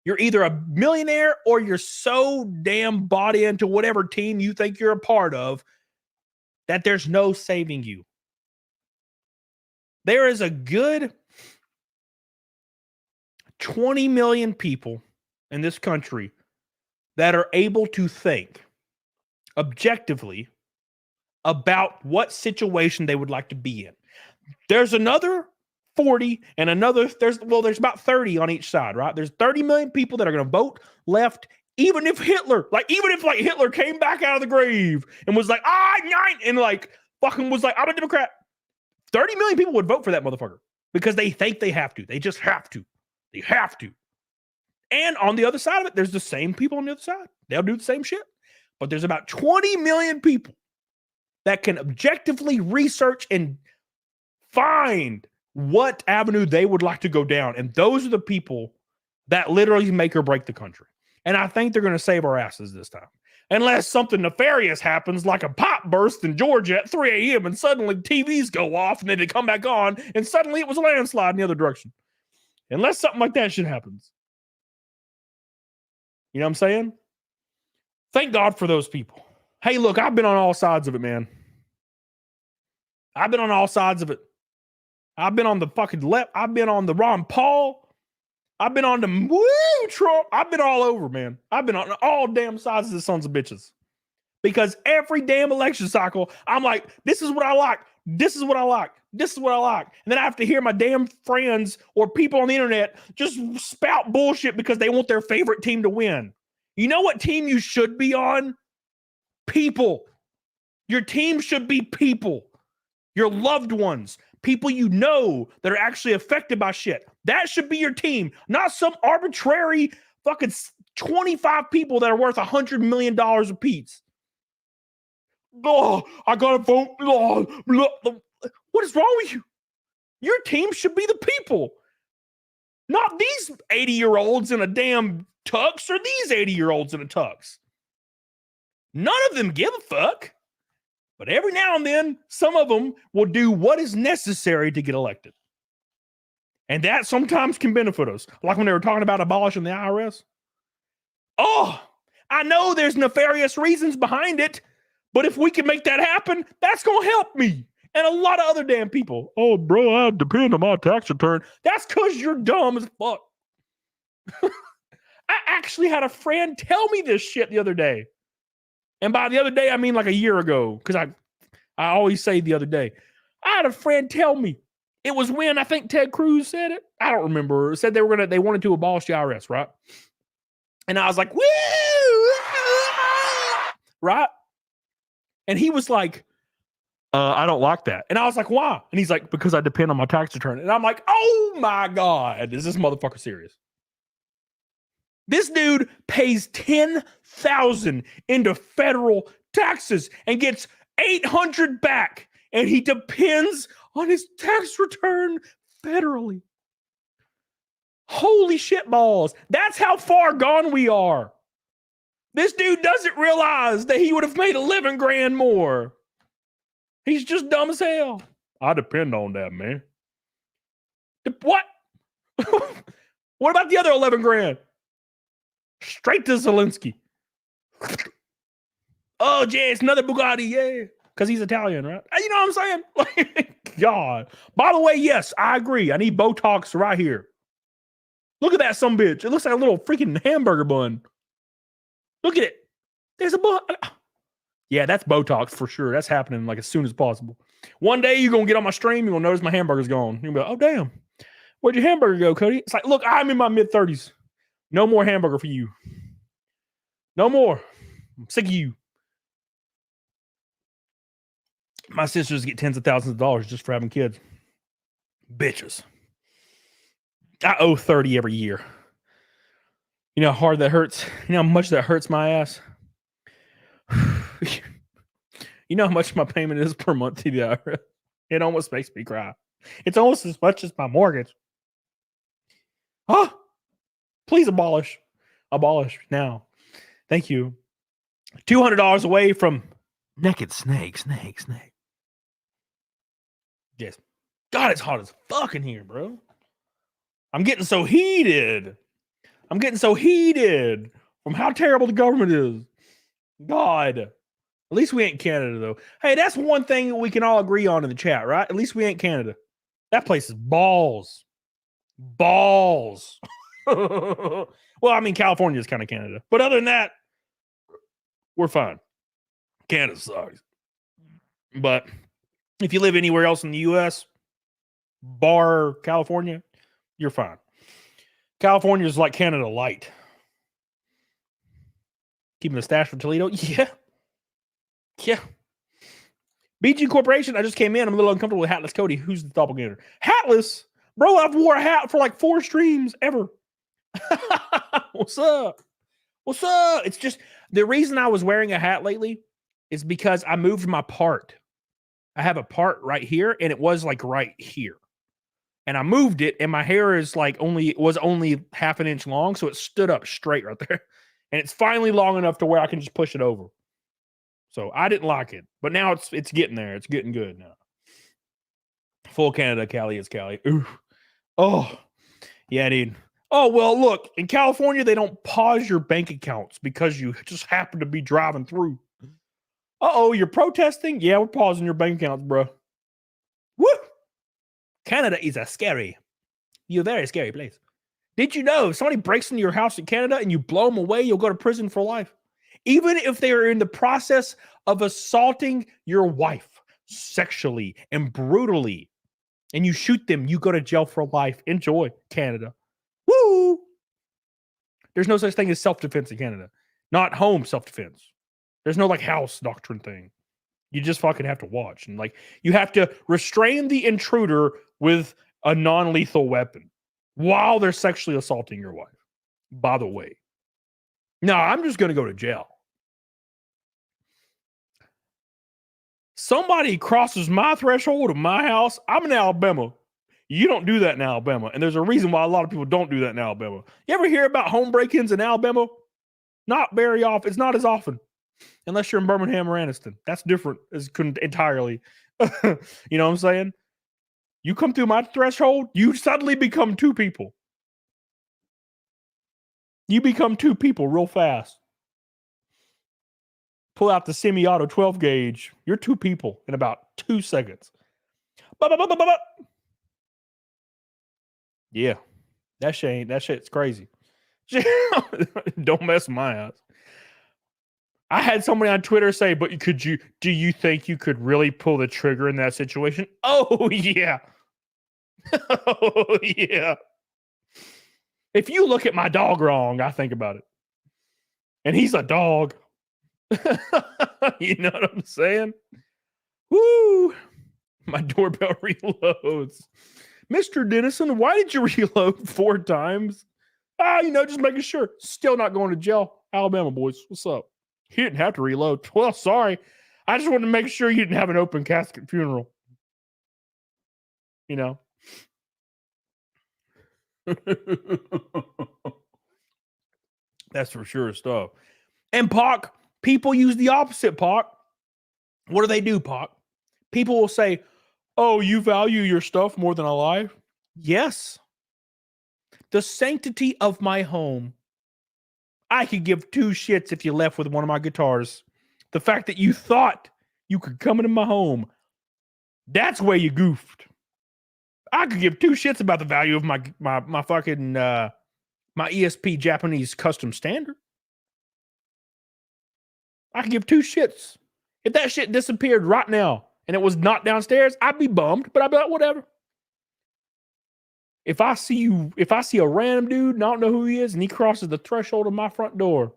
You're either a millionaire or you're so damn bought into whatever team you think you're a part of that there's no saving you. There is a good 20 million people in this country that are able to think objectively about what situation they would like to be in. There's another 40 and there's about 30 on each side, right? There's 30 million people that are going to vote left, even if Hitler came back out of the grave and was like, and like fucking was like, I'm a Democrat. 30 million people would vote for that motherfucker because they think they have to. They just have to. They have to. And on the other side of it, there's the same people on the other side. They'll do the same shit. But there's about 20 million people that can objectively research and find what avenue they would like to go down. And those are the people that literally make or break the country. And I think they're going to save our asses this time. Unless something nefarious happens, like a pop burst in Georgia at 3 a.m. and suddenly TVs go off and then they come back on and suddenly it was a landslide in the other direction. Unless something like that shit happens. You know what I'm saying? Thank God for those people. Hey, look, I've been on all sides of it, man. I've been on all sides of it. I've been on the fucking left. I've been on the Ron Paul. I've been on the Trump. I've been all over, man. I've been on all damn sides of the sons of bitches. Because every damn election cycle, I'm like, this is what I like. This is what I like. This is what I like. And then I have to hear my damn friends or people on the internet just spout bullshit because they want their favorite team to win. You know what team you should be on? People. Your team should be people. Your loved ones. People you know that are actually affected by shit. That should be your team, not some arbitrary fucking 25 people that are worth $100 million apiece. Oh, I gotta vote. Oh, what is wrong with you? Your team should be the people, not these 80-year-olds in a damn tux or these 80-year-olds in a tux. None of them give a fuck. But every now and then, some of them will do what is necessary to get elected. And that sometimes can benefit us. Like when they were talking about abolishing the IRS. Oh, I know there's nefarious reasons behind it, but if we can make that happen, that's going to help me. And a lot of other damn people. Oh, bro, I depend on my tax return. That's because you're dumb as fuck. I actually had a friend tell me this shit the other day. And by the other day, I mean like a year ago. Because I always say the other day. I had a friend tell me. It was when I think Ted Cruz said it. I don't remember. It said they wanted to abolish the IRS, right? And I was like, woo! Right? And he was like, I don't like that. And I was like, why? And he's like, because I depend on my tax return. And I'm like, oh my God, is this motherfucker serious? This dude pays $10,000 into federal taxes and gets $800 back. And he depends on his tax return federally. Holy shit balls. That's how far gone we are. This dude doesn't realize that he would have made 11 grand more. He's just dumb as hell. I depend on that, man. What? What about the other 11 grand? Straight to Zelensky. Oh, yeah, it's another Bugatti, yeah. Because he's Italian, right? You know what I'm saying? God. By the way, yes, I agree. I need Botox right here. Look at that sumbitch. It looks like a little freaking hamburger bun. Look at it. There's a bun. Yeah, that's Botox for sure. That's happening like as soon as possible. One day you're going to get on my stream. You're going to notice my hamburger's gone. You're going to be like, oh, damn. Where'd your hamburger go, Cody? It's like, look, I'm in my mid-30s. No more hamburger for you. No more. I'm sick of you. My sisters get tens of thousands of dollars just for having kids. Bitches. I owe 30 every year. You know how hard that hurts? You know how much that hurts my ass? You know how much my payment is per month to the IRS? It almost makes me cry. It's almost as much as my mortgage. Huh? Please abolish. Abolish now. Thank you. $200 away from naked snake. Yes. God, it's hot as fuck in here, bro. I'm getting so heated. From how terrible the government is. God. At least we ain't Canada, though. Hey, that's one thing that we can all agree on in the chat, right? At least we ain't Canada. That place is balls. Balls. Well, I mean, California is kind of Canada. But other than that, we're fine. Canada sucks. But if you live anywhere else in the U.S., bar California, you're fine. California is like Canada light. Keeping the stash for Toledo? Yeah. BG Corporation, I just came in. I'm a little uncomfortable with Hatless Cody. Who's the doppelganger? Hatless? Bro, I've wore a hat for like 4 streams ever. What's up? It's just, the reason I was wearing a hat lately is because I moved my part. I have a part right here, and it was like right here. And I moved it, and my hair is like was only half an inch long, so it stood up straight right there. And it's finally long enough to where I can just push it over. So I didn't like it, but now it's getting there. It's getting good now. Full Canada, Cali is Cali. Ooh. Oh, yeah, dude. Oh, well, look, in California, they don't pause your bank accounts because you just happen to be driving through. Uh-oh, you're protesting? Yeah, we're pausing your bank accounts, bro. Woo! Canada is a very scary place. Did you know if somebody breaks into your house in Canada and you blow them away, you'll go to prison for life? Even if they are in the process of assaulting your wife sexually and brutally, and you shoot them, you go to jail for life. Enjoy, Canada. Woo! There's no such thing as self-defense in Canada. Not home self-defense. There's no like house doctrine thing. You just fucking have to watch. And like, you have to restrain the intruder with a non-lethal weapon while they're sexually assaulting your wife. By the way. No, I'm just going to go to jail. Somebody crosses my threshold of my house, I'm in Alabama. You don't do that in Alabama. And there's a reason why a lot of people don't do that in Alabama. You ever hear about home break-ins in Alabama? Not very often. It's not as often. Unless you're in Birmingham or Anniston. That's different. It's entirely. You know what I'm saying? You come through my threshold, you suddenly become 2 people. You become 2 people real fast. Pull out the semi-auto 12 gauge. You're 2 people in about 2 seconds. Yeah, that shit's crazy. Don't mess with my ass. I had somebody on Twitter say, "But do you think you could really pull the trigger in that situation?" Oh yeah. Oh yeah. If you look at my dog wrong, I think about it. And he's a dog. You know what I'm saying? Woo! My doorbell reloads. Mr. Dennison, why did you reload 4 times? Just making sure. Still not going to jail. Alabama boys, what's up? He didn't have to reload. Well, sorry. I just wanted to make sure you didn't have an open casket funeral. You know? That's for sure stuff. And Pac, people use the opposite, Pac. What do they do, Pac? People will say, "Oh, you value your stuff more than a life?" Yes. The sanctity of my home. I could give 2 shits if you left with one of my guitars. The fact that you thought you could come into my home, that's where you goofed. I could give 2 shits about the value of my fucking my ESP Japanese custom standard. I could give 2 shits. If that shit disappeared right now and it was not downstairs, I'd be bummed, but I'd be like, whatever. If I see a random dude and I don't know who he is and he crosses the threshold of my front door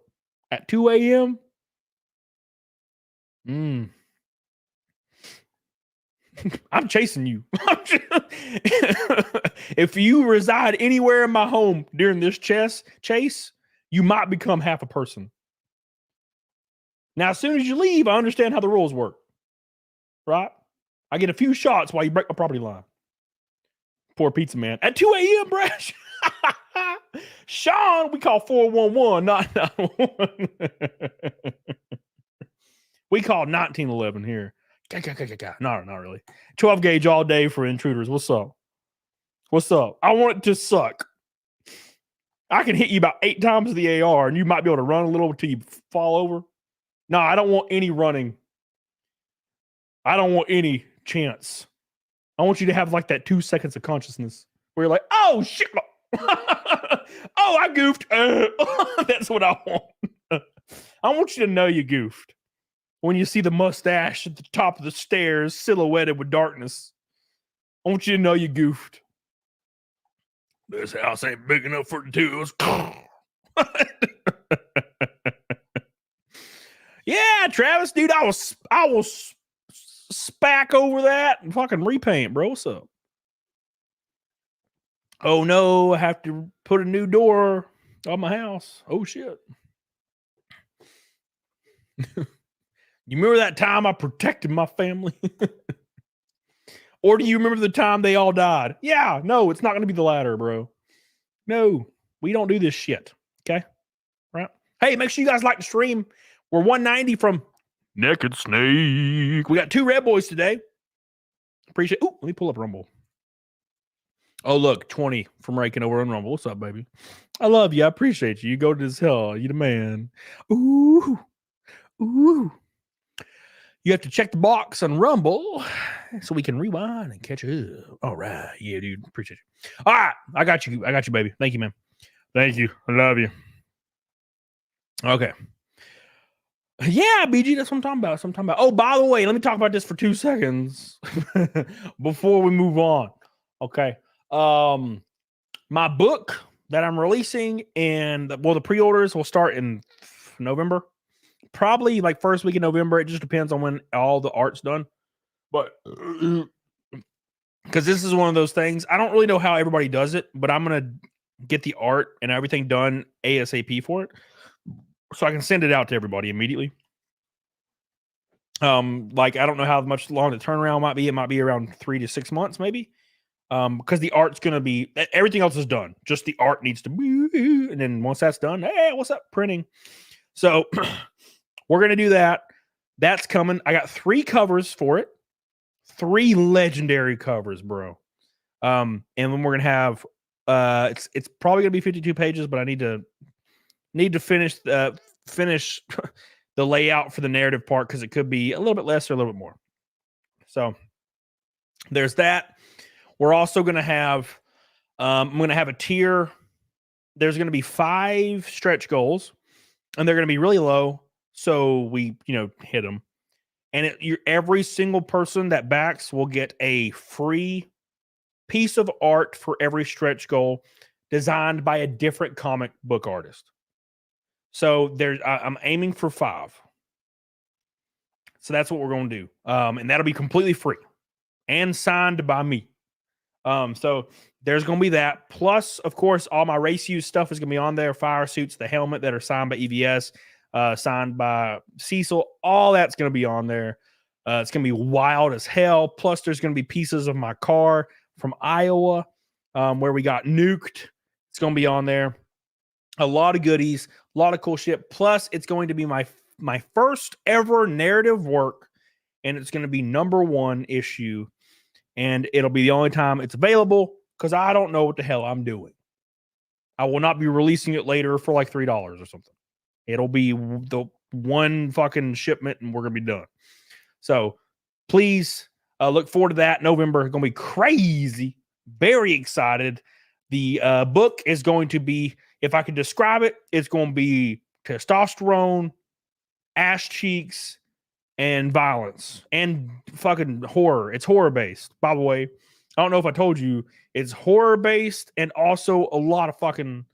at 2 a.m., I'm chasing you. If you reside anywhere in my home during this chase, you might become half a person. Now, as soon as you leave, I understand how the rules work. Right? I get a few shots while you break my property line. Poor pizza man. At 2 a.m., Brash. Sean, we call 411, not 911. We call 1911 here. No, not really. 12 gauge all day for intruders. What's up? What's up? I want it to suck. I can hit you about 8 times with the AR and you might be able to run a little until you fall over. No, I don't want any running. I don't want any chance. I want you to have like that 2 seconds of consciousness where you're like, oh shit. Oh, I goofed. That's what I want. I want you to know you goofed. When you see the mustache at the top of the stairs silhouetted with darkness, I want you to know you goofed. This house ain't big enough for the 2s. Yeah, Travis, dude, I was spack over that and fucking repaint, bro. What's up? Oh no, I have to put a new door on my house. Oh shit. You remember that time I protected my family? Or do you remember the time they all died? Yeah, no, it's not going to be the latter, bro. No, we don't do this shit. Okay? Right? Hey, make sure you guys like the stream. We're 190 from Naked Snake. We got 2 red boys today. Appreciate. Ooh, let me pull up Rumble. Oh, look, 20 from Raking over on Rumble. What's up, baby? I love you. I appreciate you. You go to this hell. You the man. Ooh. Ooh. You have to check the box on Rumble so we can rewind and catch up. All right. Yeah, dude. Appreciate you. All right. I got you, baby. Thank you, man. Thank you. I love you. Okay. Yeah, BG, that's what I'm talking about. Oh, by the way, let me talk about this for 2 seconds before we move on. Okay. My book that I'm releasing and the pre-orders will start in November. Probably like first week in November. It just depends on when all the art's done. But because this is one of those things, I don't really know how everybody does it, but I'm going to get the art and everything done ASAP for it, so I can send it out to everybody immediately. Like I don't know how much long the turnaround might be. It might be around 3 to 6 months, maybe. Because the art's going to be, everything else is done. Just the art needs to be, and then once that's done, hey, what's up, printing? So we're going to do that. That's coming. I got 3 covers for it. 3 legendary covers, bro. And then we're going to have, it's probably going to be 52 pages, but I need to finish the layout for the narrative part, because it could be a little bit less or a little bit more. So There's that. We're also going to have, I'm going to have a tier. There's going to be 5 stretch goals, and they're going to be really low. So we, hit them. And every single person that backs will get a free piece of art for every stretch goal designed by a different comic book artist. So I'm aiming for 5. So that's what we're going to do. And that'll be completely free and signed by me. So there's going to be that. Plus, of course, all my race use stuff is going to be on there. Fire suits, the helmet that are signed by EVS, signed by Cecil. All that's going to be on there. It's going to be wild as hell. Plus, there's going to be pieces of my car from Iowa where we got nuked. It's going to be on there. A lot of goodies, a lot of cool shit. Plus, it's going to be my first ever narrative work, and it's going to be #1 issue, and it'll be the only time it's available because I don't know what the hell I'm doing. I will not be releasing it later for like $3 or something. It'll be the one fucking shipment, and we're going to be done. So please look forward to that. November is going to be crazy. Very excited. The book is going to be, if I could describe it, it's going to be testosterone, ass cheeks, and violence, and fucking horror. It's horror based, by the way. I don't know if I told you, it's horror based and also a lot of fucking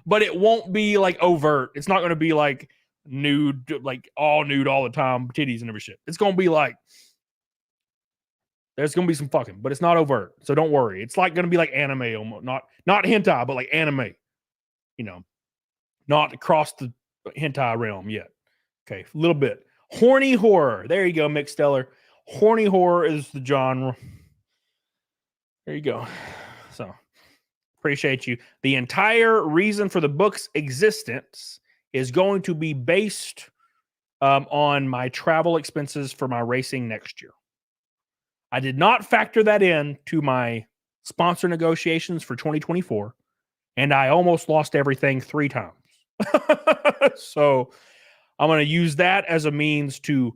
but it won't be like overt. It's not going to be like nude, like all nude all the time, titties and every shit. It's going to be like, there's going to be some fucking, but it's not overt. So don't worry. It's like going to be like anime, almost. Not hentai, but like anime, not across the hentai realm yet. Okay. A little bit. Horny horror. There you go, Mick Stellar. Horny horror is the genre. There you go. So appreciate you. The entire reason for the book's existence is going to be based on my travel expenses for my racing next year. I did not factor that in to my sponsor negotiations for 2024, and I almost lost everything 3 times. So I'm going to use that as a means to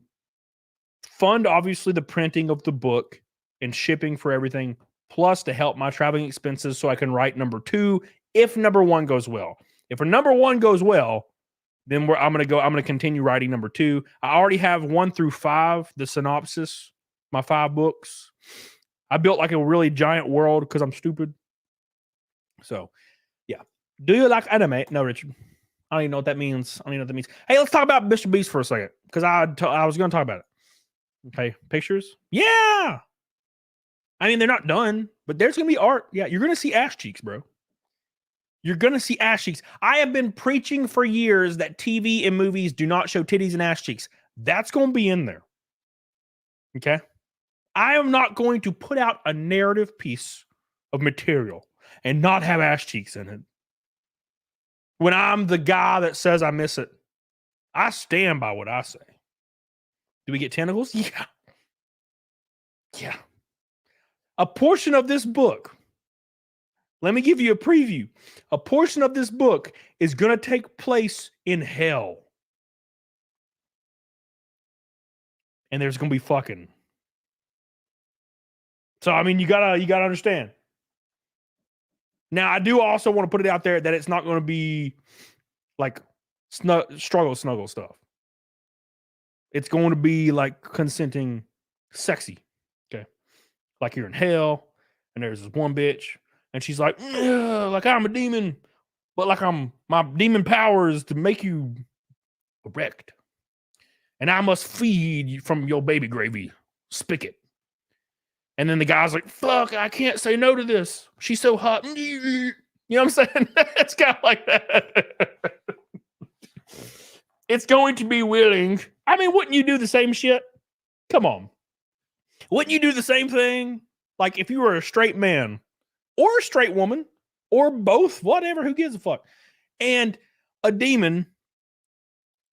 fund, obviously, the printing of the book and shipping for everything, plus to help my traveling expenses so I can write #2 if #1 goes well. If a #1 goes well, then I'm going to continue writing #2. I already have 1 through 5, the synopsis, my 5 books. I built like a really giant world because I'm stupid. So, yeah. Do you like anime? No, Richard. I don't even know what that means. Hey, let's talk about MrBeast for a second because I was going to talk about it. Okay, pictures? Yeah! I mean, they're not done, but there's going to be art. Yeah, you're going to see ass cheeks, bro. You're going to see ass cheeks. I have been preaching for years that TV and movies do not show titties and ass cheeks. That's going to be in there. Okay? I am not going to put out a narrative piece of material and not have ass cheeks in it. When I'm the guy that says I miss it, I stand by what I say. Do we get tentacles? Yeah. Yeah. A portion of this book, let me give you a preview. A portion of this book is going to take place in hell. And there's going to be fucking. So, I mean, you gotta understand. Now, I do also want to put it out there that it's not going to be like struggle snuggle stuff. It's going to be like consenting sexy. Okay. Like you're in hell and there's this one bitch and she's like I'm a demon, but like my demon power is to make you erect. And I must feed you from your baby gravy spigot. And then the guy's like, fuck, I can't say no to this. She's so hot. You know what I'm saying? It's kind of like that. It's going to be willing. I mean, wouldn't you do the same shit? Come on. Wouldn't you do the same thing? Like if you were a straight man or a straight woman or both, whatever, who gives a fuck? And a demon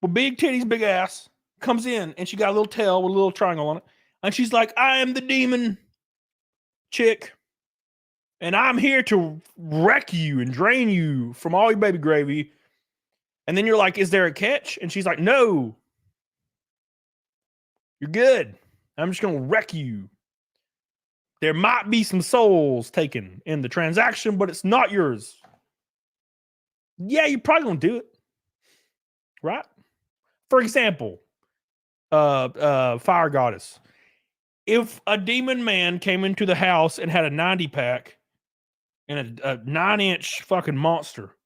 with big titties, big ass comes in and she got a little tail with a little triangle on it. And she's like, I am the demon chick, and I'm here to wreck you and drain you from all your baby gravy. And then you're like, is there a catch? And she's like, no. You're good. I'm just gonna wreck you. There might be some souls taken in the transaction, but it's not yours. Yeah, you're probably gonna do it, right? For example, Fire Goddess. If a demon man came into the house and had a 90 pack and a 9-inch fucking monster,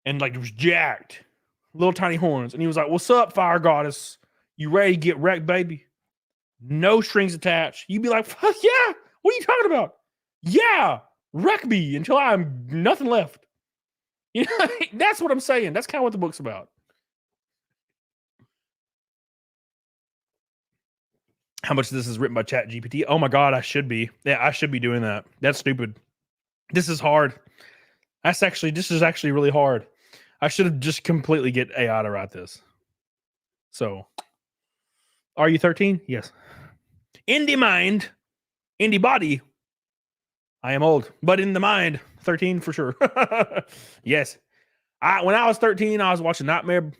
and like it was jacked, little tiny horns, and he was like, "What's up, Fire Goddess? You ready to get wrecked, baby? No strings attached." You'd be like, "Fuck yeah! What are you talking about? Yeah, wreck me until I'm nothing left." You know, that's what I'm saying. That's kind of what the book's about. How much of this is written by Chat GPT? Oh my God, I should be. Yeah, I should be doing that. That's stupid. This is hard. This is actually really hard. I should have just completely get AI to write this. So, are you 13? Yes. In the mind, in the body, I am old, but in the mind, 13 for sure. Yes. When I was 13, I was watching Nightmare,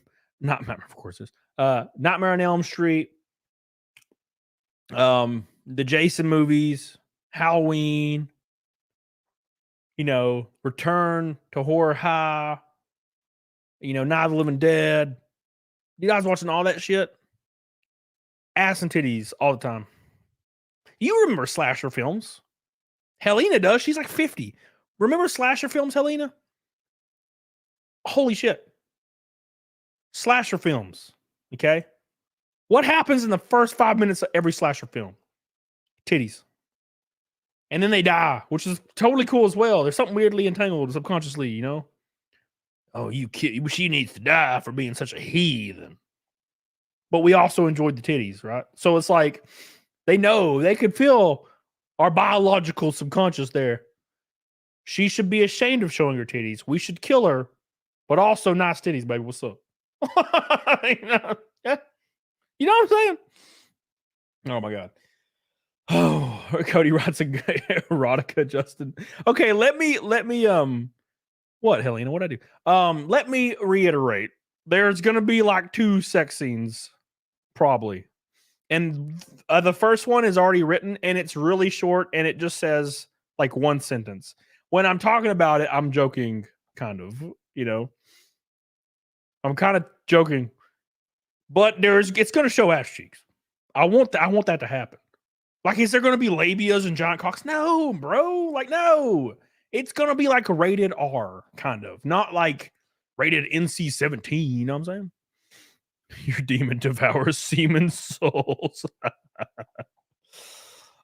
of course, Nightmare on Elm Street, the Jason movies, Halloween, Return to Horror High, Night of the Living Dead. You guys watching all that shit? Ass and titties all the time. You remember slasher films? Helena does. She's like 50. Remember slasher films, Helena? Holy shit. Slasher films. Okay? What happens in the first 5 minutes of every slasher film? Titties. And then they die, which is totally cool as well. There's something weirdly entangled subconsciously, Oh, you kid, she needs to die for being such a heathen. But we also enjoyed the titties, right? So it's like they know, they could feel our biological subconscious there. She should be ashamed of showing her titties. We should kill her, but also nice titties, baby. What's up? Yeah. You know what I'm saying? Oh my God. Oh, Cody writes a erotica, Justin. Okay, let me what, Helena? What'd I do? Let me reiterate. There's gonna be like 2 sex scenes, probably. And the first one is already written and it's really short and it just says like 1 sentence. When I'm talking about it, I'm joking, kind of, I'm kind of joking. But it's gonna show ass cheeks. I want that to happen. Like, is there gonna be labias and giant cocks? No, bro. Like, no. It's gonna be like a rated R, kind of. Not like rated NC-17, you know what I'm saying? Your demon devours semen souls.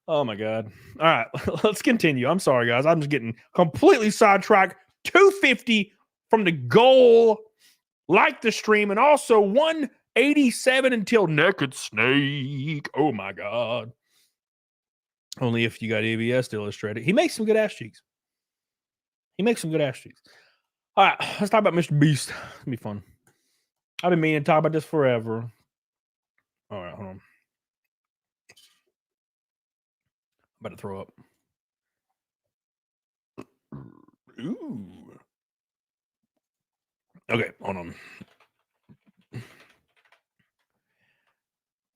Oh my God. All right, let's continue. I'm sorry, guys. I'm just getting completely sidetracked. 250 from the goal. Like the stream, and also 187 until Naked Snake. Oh my God. Only if you got ABS to illustrate it. He makes some good ass cheeks. All right, let's talk about MrBeast. It'll be fun. I've been meaning to talk about this forever. All right, hold on. I'm about to throw up. Ooh. Okay, hold on.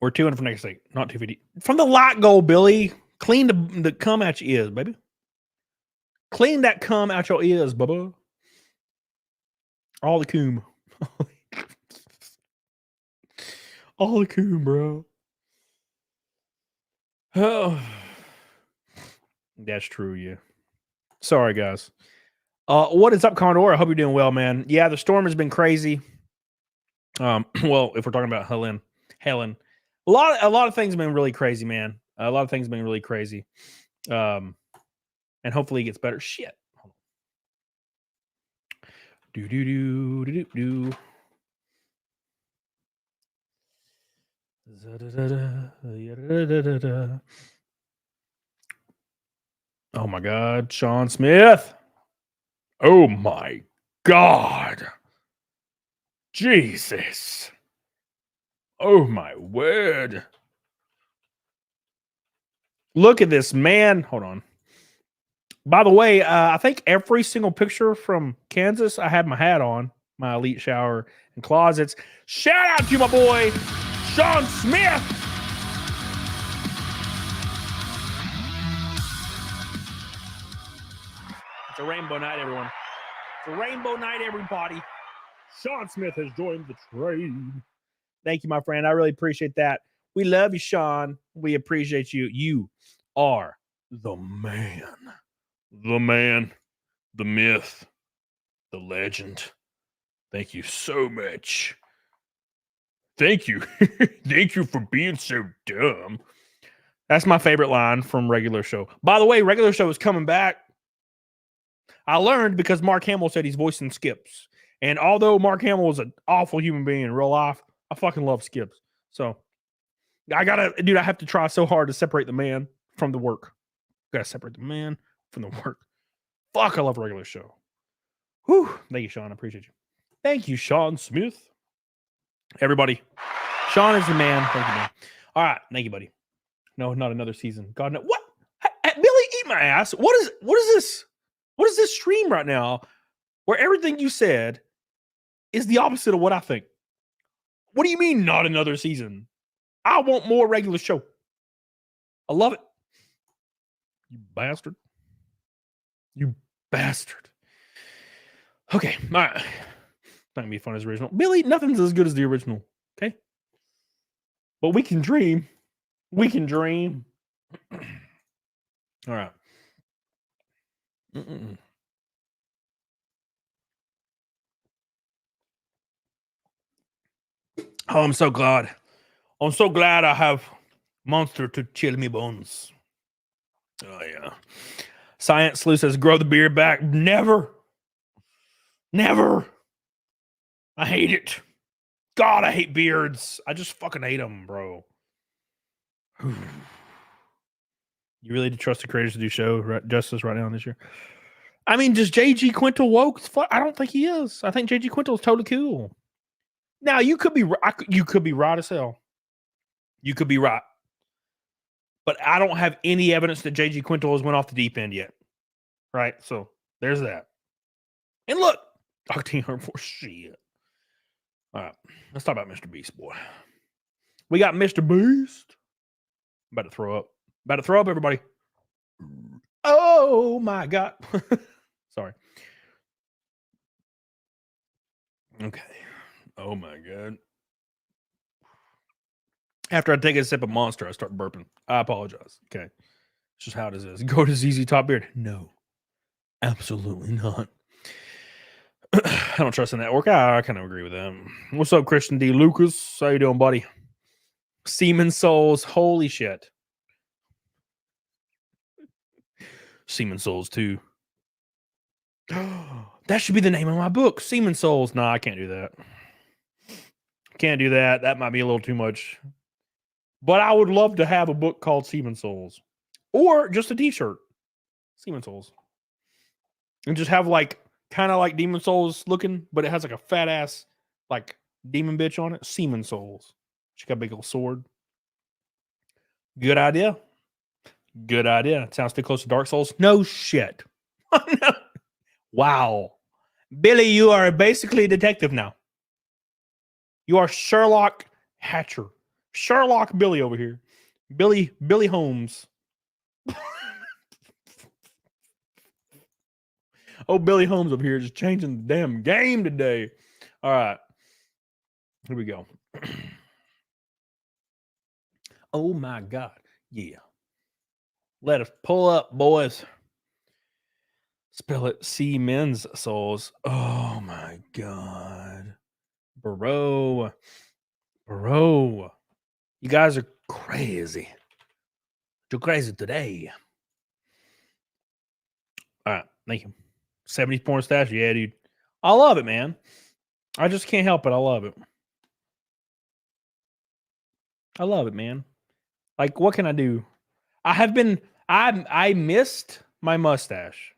We're 200 for next week, not 250. From the light goal, Billy. Clean the cum out your ears, baby. Clean that cum out your ears, bubba. All the cum. All the cum, bro. Oh. That's true, yeah. Sorry, guys. What is up, Condor? I hope you're doing well, man. Yeah, the storm has been crazy. Well, if we're talking about Helen, a lot of things have been really crazy, man. A lot of things have been really crazy. And hopefully it gets better. Shit. Do. Oh my God, Sean Smith. Oh my God. Jesus. Oh my word. Look at this, man. Hold on. By the way, I think every single picture from Kansas, I had my hat on, my elite shower and closets. Shout out to my boy, Sean Smith. It's a rainbow night, everyone. It's a rainbow night, everybody. Sean Smith has joined the trade. Thank you, my friend. I really appreciate that. We love you, Sean. We appreciate you. You are the man. The man. The myth. The legend. Thank you so much. Thank you. Thank you for being so dumb. That's my favorite line from Regular Show. By the way, Regular Show is coming back. I learned because Mark Hamill said he's voicing Skips. And although Mark Hamill is an awful human being in real life, I fucking love Skips. So I have to try so hard to separate the man from the work. Gotta separate the man from the work. Fuck, I love Regular Show. Whew. Thank you, Sean. I appreciate you. Thank you, Sean Smith. Everybody. Sean is the man. Thank you, man. All right. Thank you, buddy. No, not another season. God, no. What? Billy, eat my ass. What is this? What is this stream right now where everything you said is the opposite of what I think? What do you mean, not another season? I want more Regular Show. I love it. You bastard. You bastard. Okay. All right. Not going to be fun as original. Billy, nothing's as good as the original. Okay. But we can dream. We can dream. All right. Mm-mm. Oh, I'm so glad. I'm so glad I have Monster to chill me bones. Oh, yeah. Science Sleuth says, grow the beard back. Never. Never. I hate it. God, I hate beards. I just fucking hate them, bro. You really trust the creators to do show justice right now this year? I mean, does J.G. Quintal woke? I don't think he is. I think J.G. Quintal is totally cool. Now, you could be right as hell. You could be right. But I don't have any evidence that J.G. Quintal has went off the deep end yet. Right? So, there's that. And look, Octane Air Force shit. All right. Let's talk about MrBeast, boy. We got MrBeast. About to throw up. About to throw up, everybody. Oh, my God. Sorry. Okay. Oh, my God. After I take a sip of Monster, I start burping. I apologize. Okay. It's just how it is. Go to ZZ Top Beard. No. Absolutely not. I don't trust the network. I kind of agree with them. What's up, Christian D. Lucas? How you doing, buddy? Seaman Souls. Holy shit. Seaman Souls 2. That should be the name of my book. Seaman Souls. No, I can't do that. Can't do that. That might be a little too much. But I would love to have a book called Seaman Souls. Or just a t-shirt. Seaman Souls. And just have like kind of like Demon Souls looking, but it has like a fat ass like demon bitch on it. Seaman Souls. She got a big old sword. Good idea. Good idea. It sounds too close to Dark Souls. No shit. No. Wow. Billy, you are basically a detective now. You are Sherlock Hatcher. Sherlock Billy over here. Billy Holmes. Oh, Billy Holmes up here just changing the damn game today. All right. Here we go. Oh, my God. Yeah. Let us pull up, boys. Spell it Seaman's Souls. Oh, my God. Bro. You guys are crazy. You're crazy today. All right. Thank you. 70 porn stash. Yeah, dude. I love it, man. I just can't help it. I love it. I love it, man. Like, what can I do? I missed my mustache.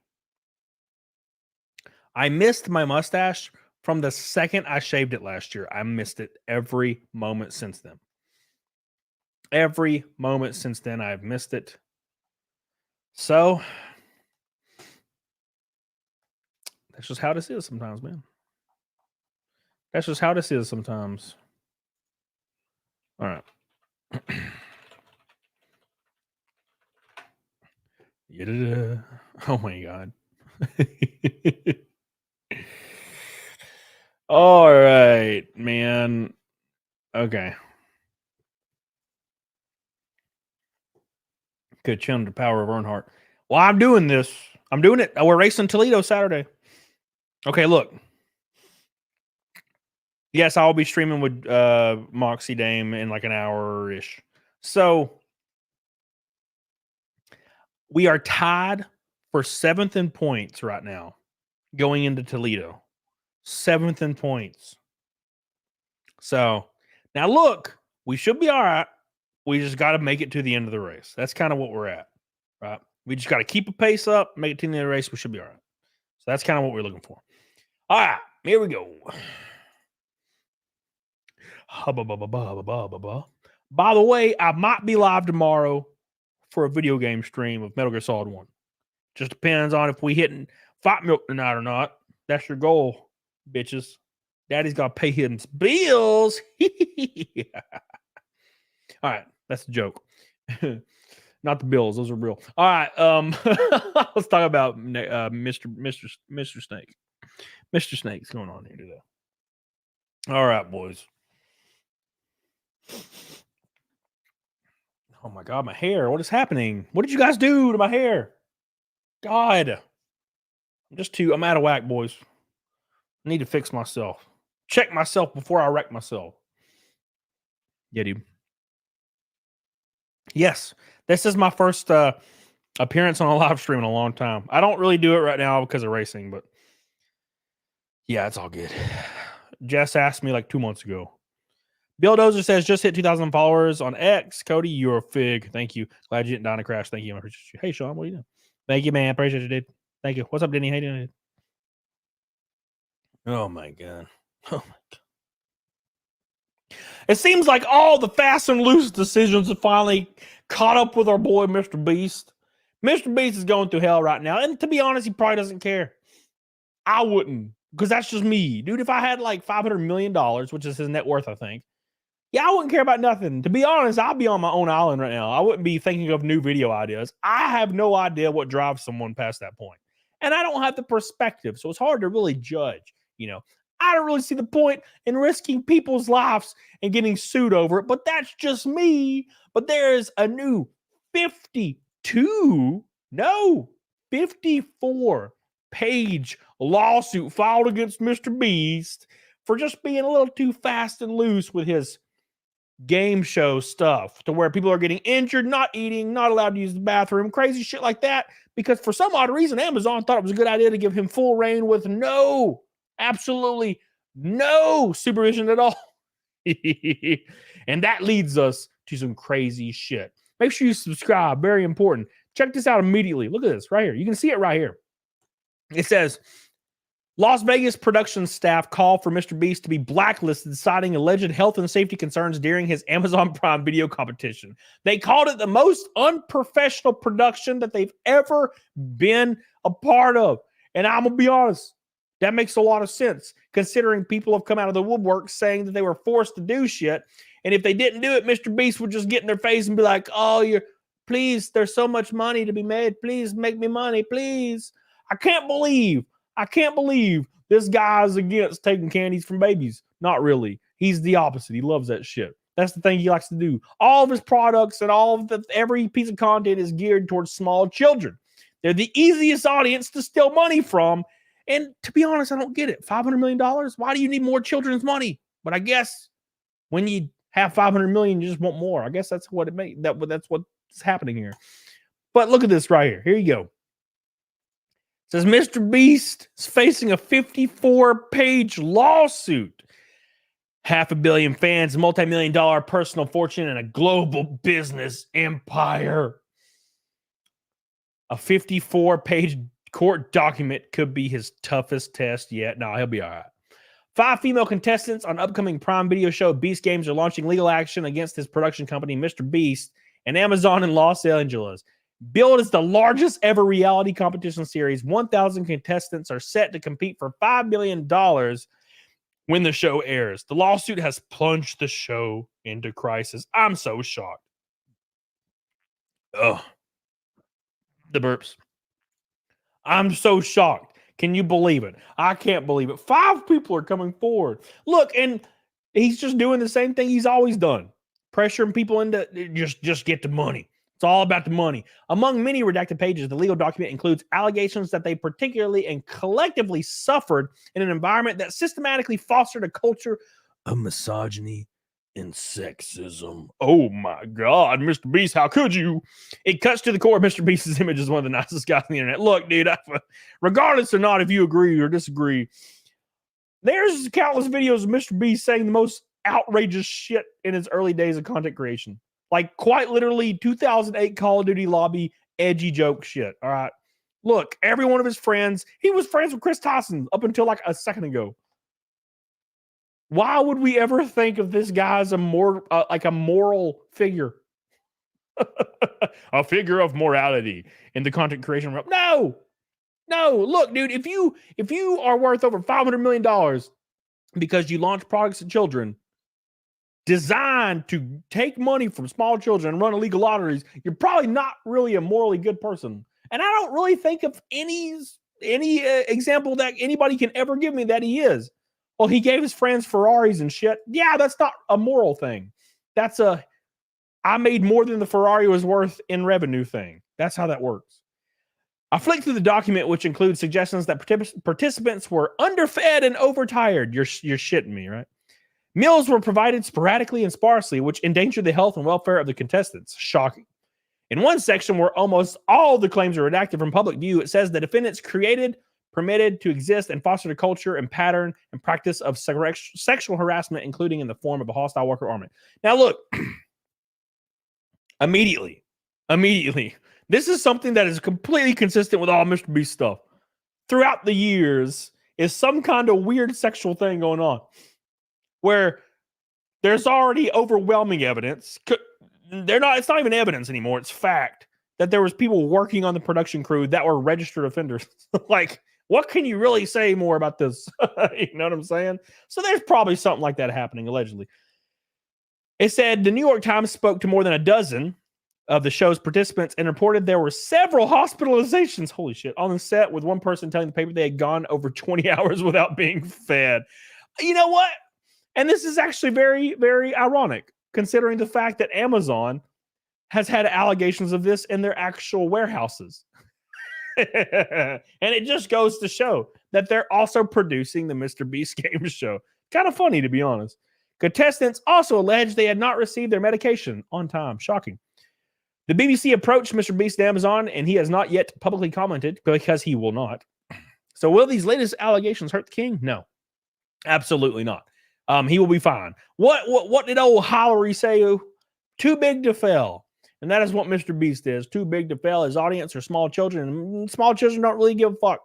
I missed my mustache from the second I shaved it last year. I missed it every moment since then. Every moment since then, I've missed it. So, that's just how this is sometimes, man. That's just how this is sometimes. All right. Yeah. Oh my God. All right, man. Okay. Good channel the power of Earnhardt. Well, I'm doing this. I'm doing it. We're racing Toledo Saturday. Okay, look. Yes, I'll be streaming with Moxie Dame in like an hour-ish. So we are tied for 7th in points right now going into Toledo. 7th in points. So now look, we should be all right. We just got to make it to the end of the race. That's kind of what we're at, right? We just got to keep a pace up, make it to the end of the race. We should be all right. So that's kind of what we're looking for. All right, here we go. By the way, I might be live tomorrow for a video game stream of Metal Gear Solid 1. Just depends on if we hitting Fight Milk tonight or not. That's your goal, bitches. Daddy's got to pay his bills. All right, that's a joke. Not the bills; those are real. All right, let's talk about Mr. Snake. Mr. Snake's going on here today. All right, boys. Oh my God, my hair! What is happening? What did you guys do to my hair? God, I'm out of whack, boys. I need to fix myself. Check myself before I wreck myself. Yeah, dude. Yes, this is my first appearance on a live stream in a long time. I don't really do it right now because of racing, but yeah, it's all good. Jess asked me like 2 months ago. Bill Dozer says, just hit 2,000 followers on X. Cody, you're a fig. Thank you. Glad you didn't die in a crash. Thank you. I appreciate you. Hey, Sean, what are you doing? Thank you, man. Appreciate you, dude. Thank you. What's up, Denny? How you doing? Oh, my God. Oh, my God. It seems like all the fast and loose decisions have finally caught up with our boy, MrBeast. MrBeast is going through hell right now. And to be honest, he probably doesn't care. I wouldn't, because that's just me. Dude, if I had like $500 million, which is his net worth, I think, yeah, I wouldn't care about nothing. To be honest, I'd be on my own island right now. I wouldn't be thinking of new video ideas. I have no idea what drives someone past that point. And I don't have the perspective, so it's hard to really judge, you know. I don't really see the point in risking people's lives and getting sued over it, but that's just me. But there's a new 54-page lawsuit filed against MrBeast for just being a little too fast and loose with his game show stuff, to where people are getting injured, not eating, not allowed to use the bathroom, crazy shit like that, because for some odd reason, Amazon thought it was a good idea to give him full reign with absolutely no supervision at all. And that leads us to some crazy shit. Make sure you subscribe. Very important. Check this out immediately. Look at this right here. You can see it right here. It says, Las Vegas production staff call for MrBeast to be blacklisted, citing alleged health and safety concerns during his Amazon Prime Video competition. They called it the most unprofessional production that they've ever been a part of. And I'm going to be honest, that makes a lot of sense, considering people have come out of the woodwork saying that they were forced to do shit. And if they didn't do it, MrBeast would just get in their face and be like, oh, please, there's so much money to be made. Please make me money, please. I can't believe this guy's against taking candies from babies. Not really. He's the opposite. He loves that shit. That's the thing he likes to do. All of his products and every piece of content is geared towards small children. They're the easiest audience to steal money from. And to be honest, I don't get it. $500 million? Why do you need more children's money? But I guess when you have $500 million, you just want more. I guess that's what it makes. That's what's happening here. But look at this right here. Here you go. It says MrBeast is facing a 54-page lawsuit. 500 million fans, multi-million-dollar personal fortune, and a global business empire. A 54-page court document could be his toughest test yet. No, he'll be all right. 5 female contestants on upcoming Prime Video show Beast Games are launching legal action against his production company, MrBeast, and Amazon in Los Angeles. Billed as the largest ever reality competition series, 1,000 contestants are set to compete for $5 million when the show airs. The lawsuit has plunged the show into crisis. I'm so shocked. Ugh. The burps. I'm so shocked. Can you believe it? I can't believe it. 5 people are coming forward. Look, and he's just doing the same thing he's always done. Pressuring people into just get the money. It's all about the money. Among many redacted pages, the legal document includes allegations that they particularly and collectively suffered in an environment that systematically fostered a culture of misogyny and sexism. Oh my God, MrBeast, how could you? It cuts to the core. MrBeast's image is one of the nicest guys on the internet. Look, dude, regardless or not if you agree or disagree, there's countless videos of MrBeast saying the most outrageous shit in his early days of content creation. Like quite literally 2008 Call of Duty lobby edgy joke shit. All right. Look, every one of his friends, he was friends with Chris Tyson up until like a second ago. Why would we ever think of this guy as a moral figure? A figure of morality in the content creation realm? No. Look, dude, if you are worth over $500 million because you launch products to children designed to take money from small children and run illegal lotteries, you're probably not really a morally good person. And I don't really think of any example that anybody can ever give me that he is. Well, he gave his friends Ferraris and shit. Yeah, that's not a moral thing. That's I made more than the Ferrari was worth in revenue thing. That's how that works. I flicked through the document, which includes suggestions that participants were underfed and overtired. You're shitting me, right? Meals were provided sporadically and sparsely, which endangered the health and welfare of the contestants. Shocking. In one section where almost all the claims are redacted from public view, it says the defendants created, permitted to exist, and fostered a culture and pattern and practice of sexual harassment, including in the form of a hostile work environment. Now, look, immediately, this is something that is completely consistent with all MrBeast stuff. Throughout the years, is some kind of weird sexual thing going on where there's already overwhelming evidence. It's not even evidence anymore. It's fact that there was people working on the production crew that were registered offenders. Like, what can you really say more about this? You know what I'm saying? So there's probably something like that happening, allegedly. It said the New York Times spoke to more than a dozen of the show's participants and reported there were several hospitalizations, holy shit, on the set, with one person telling the paper they had gone over 20 hours without being fed. You know what? And this is actually very, very ironic, considering the fact that Amazon has had allegations of this in their actual warehouses. And it just goes to show that they're also producing the MrBeast game show. Kind of funny, to be honest. Contestants also alleged they had not received their medication on time. Shocking. The BBC approached MrBeast and Amazon, and he has not yet publicly commented because he will not. So will these latest allegations hurt the king? No, absolutely not. He will be fine. What did old Hollery say? Too big to fail. And that is what MrBeast is. Too big to fail. His audience are small children, and small children don't really give a fuck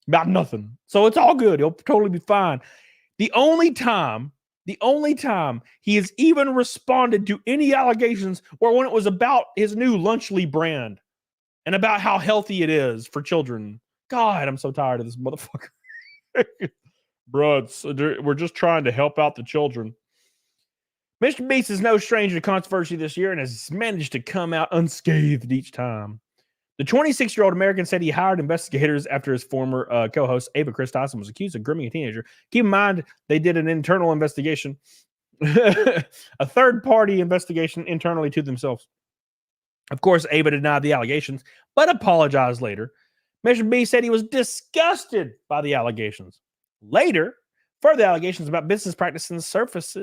about nothing. So it's all good. He'll totally be fine. The only time he has even responded to any allegations were when it was about his new Lunchly brand and about how healthy it is for children. God, I'm so tired of this motherfucker. Bro, we're just trying to help out the children. MrBeast is no stranger to controversy this year and has managed to come out unscathed each time. The 26-year-old American said he hired investigators after his former co-host, Ava Chris Tyson, was accused of grooming a teenager. Keep in mind, they did an internal investigation, a third-party investigation internally to themselves. Of course, Ava denied the allegations, but apologized later. MrBeast said he was disgusted by the allegations. Later, further allegations about business practices surfaced.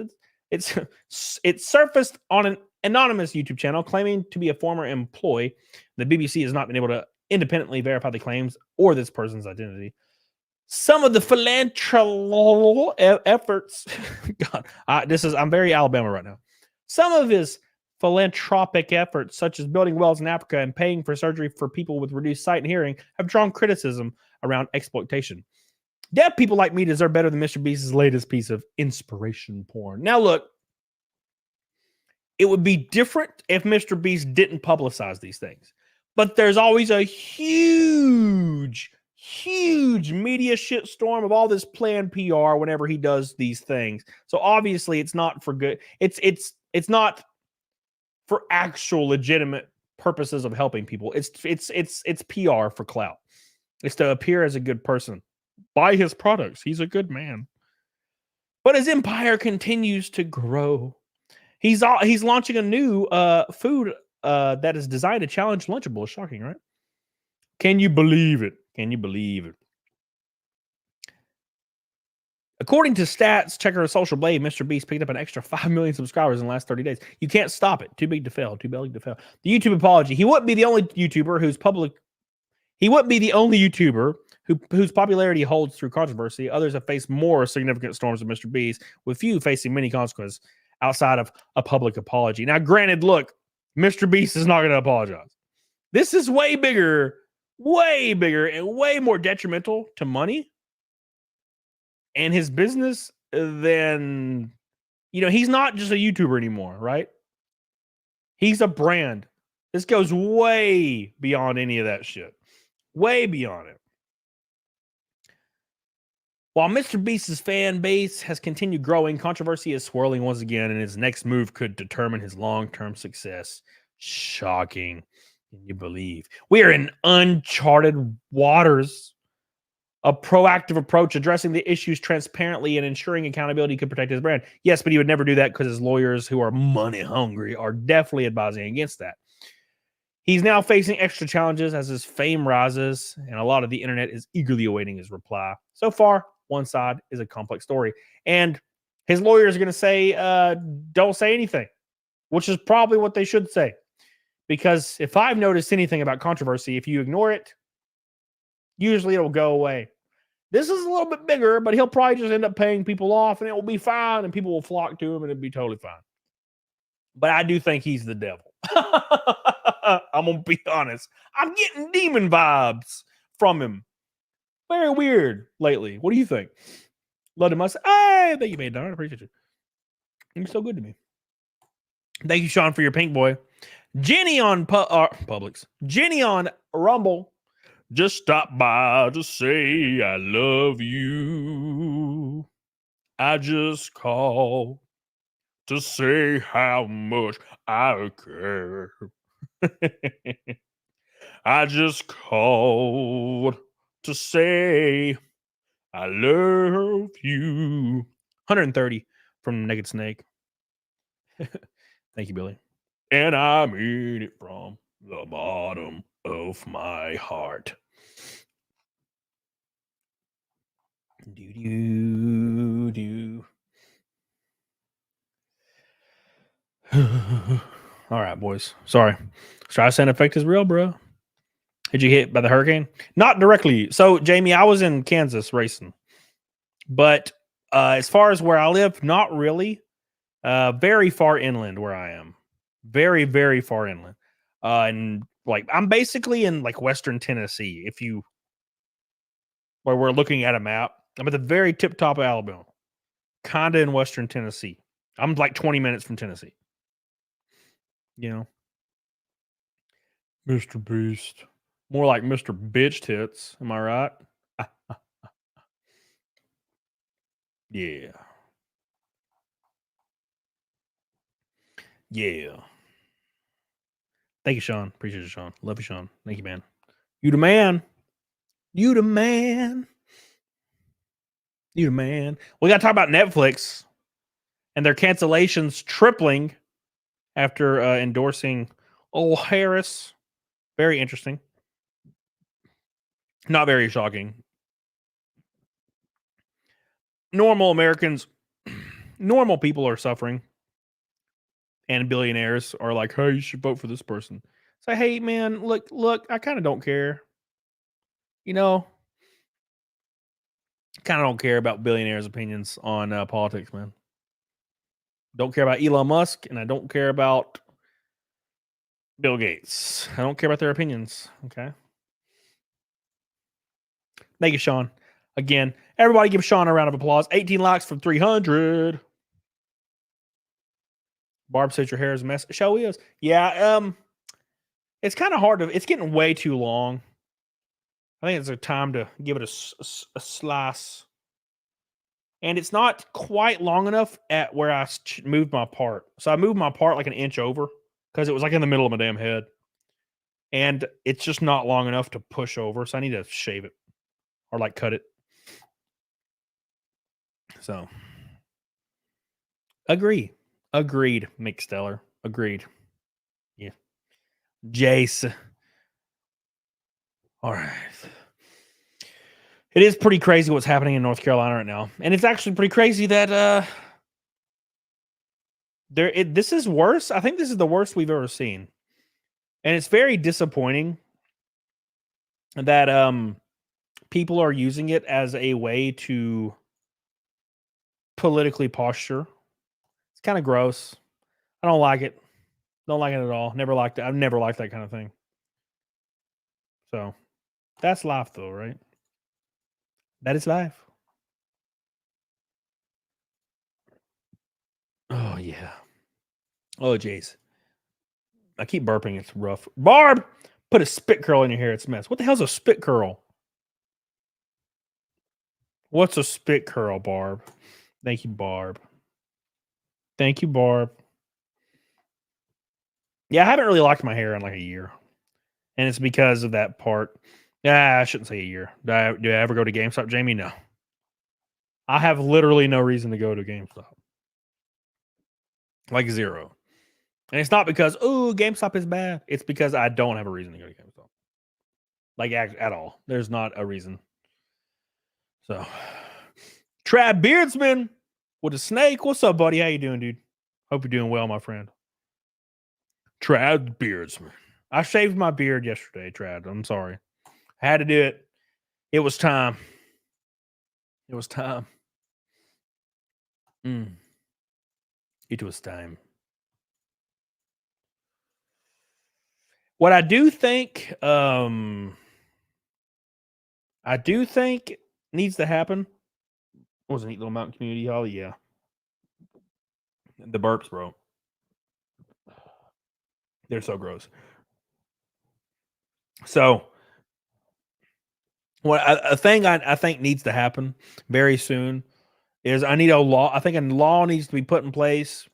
It surfaced on an anonymous YouTube channel claiming to be a former employee. The BBC has not been able to independently verify the claims or this person's identity. Some of the philanthropic efforts, God, I'm very Alabama right now. Some of his philanthropic efforts, such as building wells in Africa and paying for surgery for people with reduced sight and hearing, have drawn criticism around exploitation. Deaf people like me deserve better than MrBeast's latest piece of inspiration porn. Now, look, it would be different if MrBeast didn't publicize these things. But there's always a huge huge media shitstorm of all this planned PR whenever he does these things. So obviously it's not for good. It's not for actual legitimate purposes of helping people. It's PR for clout. It's to appear as a good person. Buy his products. He's a good man. But his empire continues to grow. He's launching a new food that is designed to challenge Lunchables. Shocking, right? Can you believe it? Can you believe it? According to stats checker Social Blade, MrBeast picked up an extra 5 million subscribers in the last 30 days. You can't stop it. Too big to fail. Too big to fail. The YouTube apology. He wouldn't be the only YouTuber whose public. He wouldn't be the only YouTuber whose popularity holds through controversy. Others have faced more significant storms than MrBeast, with few facing many consequences outside of a public apology. Now, granted, look, MrBeast is not going to apologize. This is way bigger, and way more detrimental to money and his business than, he's not just a YouTuber anymore, right? He's a brand. This goes way beyond any of that shit. Way beyond it. While MrBeast's fan base has continued growing, controversy is swirling once again, and his next move could determine his long-term success. Shocking. Can you believe? We are in uncharted waters. A proactive approach addressing the issues transparently and ensuring accountability could protect his brand. Yes, but he would never do that because his lawyers, who are money hungry, are definitely advising against that. He's now facing extra challenges as his fame rises, and a lot of the internet is eagerly awaiting his reply. So far, one side is a complex story, and his lawyers are going to say, don't say anything, which is probably what they should say. Because if I've noticed anything about controversy, if you ignore it, usually it'll go away. This is a little bit bigger, but he'll probably just end up paying people off, and it will be fine, and people will flock to him, and it'll be totally fine. But I do think he's the devil. I'm going to be honest. I'm getting demon vibes from him. Very weird lately. What do you think? Love him. I say, hey, thank you, man. I appreciate you. You're so good to me. Thank you, Sean, for your pink boy. Jenny on Publix. Jenny on Rumble. Just stop by to say I love you. I just call to say how much I care. I just called to say I love you. 130 from Naked Snake. Thank you, Billy. And I mean it from the bottom of my heart. Do. All right, boys. Sorry. Streisand effect is real, bro. Did you hit by the hurricane? Not directly. So, Jamie, I was in Kansas racing. But as far as where I live, not really. Very far inland where I am. Very, very far inland. And like I'm basically in like Western Tennessee. Where we're looking at a map. I'm at the very tip top of Alabama. Kinda in Western Tennessee. I'm like 20 minutes from Tennessee. MrBeast. More like Mr. Bitch Tits. Am I right? Yeah. Yeah. Thank you, Sean. Appreciate you, Sean. Love you, Sean. Thank you, man. You the man. You the man. You the man. We got to talk about Netflix and their cancellations tripling after endorsing old Harris. Very interesting. Not very shocking. Normal Americans, normal people are suffering. And billionaires are like, hey, you should vote for this person. Say, hey, man, look, I kind of don't care. Kind of don't care about billionaires' opinions on politics, man. Don't care about Elon Musk, and I don't care about Bill Gates. I don't care about their opinions, okay? Thank you, Sean. Again, everybody give Sean a round of applause. 18 likes from 300. Barb says your hair is a mess. Show is. Yeah, it's kind of hard to... It's getting way too long. I think it's a time to give it a slice. And it's not quite long enough at where I moved my part. So I moved my part like an inch over because it was like in the middle of my damn head. And it's just not long enough to push over. So I need to shave it or like cut it. So agreed, McSteller. Agreed. Yeah. Jace. All right. It is pretty crazy what's happening in North Carolina right now. And it's actually pretty crazy that this is worse. I think this is the worst we've ever seen. And it's very disappointing that people are using it as a way to politically posture. It's kind of gross. I don't like it. Don't like it at all. Never liked it. I've never liked that kind of thing. So that's life though, right? That is life. Oh, yeah. Oh, jeez. I keep burping. It's rough. Barb, put a spit curl in your hair. It's a mess. What the hell's a spit curl? What's a spit curl, Barb? Thank you, Barb. Thank you, Barb. Yeah, I haven't really liked my hair in like a year. And it's because of that part. I shouldn't say a year. Do I ever go to GameStop, Jamie? No. I have literally no reason to go to GameStop. Like zero. And it's not because, oh, GameStop is bad. It's because I don't have a reason to go to GameStop. Like at all. There's not a reason. So, Trad Beardsman with a snake. What's up, buddy? How you doing, dude? Hope you're doing well, my friend. Trad Beardsman. I shaved my beard yesterday, Trad. I'm sorry. I had to do it. It was time. It was time. It was time. What I do think needs to happen. What was a neat little mountain community hall? Yeah. The burps, bro. They're so gross. So, a thing I think needs to happen very soon is I need a law. I think a law needs to be put in place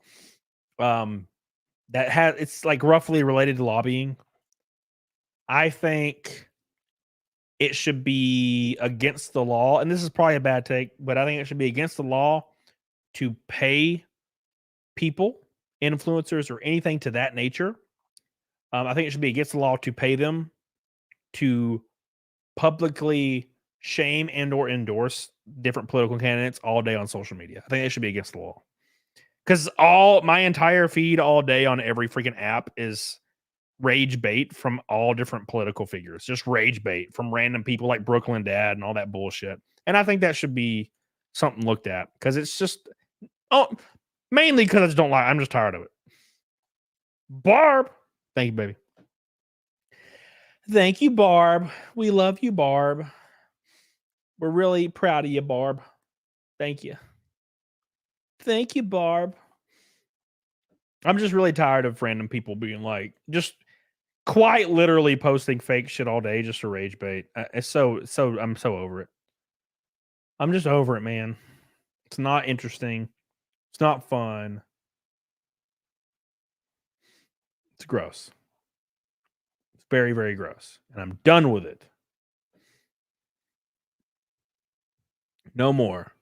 that it's like roughly related to lobbying. I think it should be against the law, and this is probably a bad take, but I think it should be against the law to pay people, influencers, or anything to that nature. I think it should be against the law to pay them to publicly shame and or endorse different political candidates all day on social media. I think it should be against the law. Because my entire feed all day on every freaking app is rage bait from all different political figures. Just rage bait from random people like Brooklyn Dad and all that bullshit. And I think that should be something looked at. Because it's just... mainly because I just don't like... I'm just tired of it. Barb! Thank you, baby. Thank you, Barb. We love you, Barb. We're really proud of you, Barb. Thank you. Thank you, Barb. I'm just really tired of random people being like, just quite literally posting fake shit all day just to rage bait. I'm so over it. I'm just over it, man. It's not interesting. It's not fun. It's gross. It's very, very gross. And I'm done with it. No more.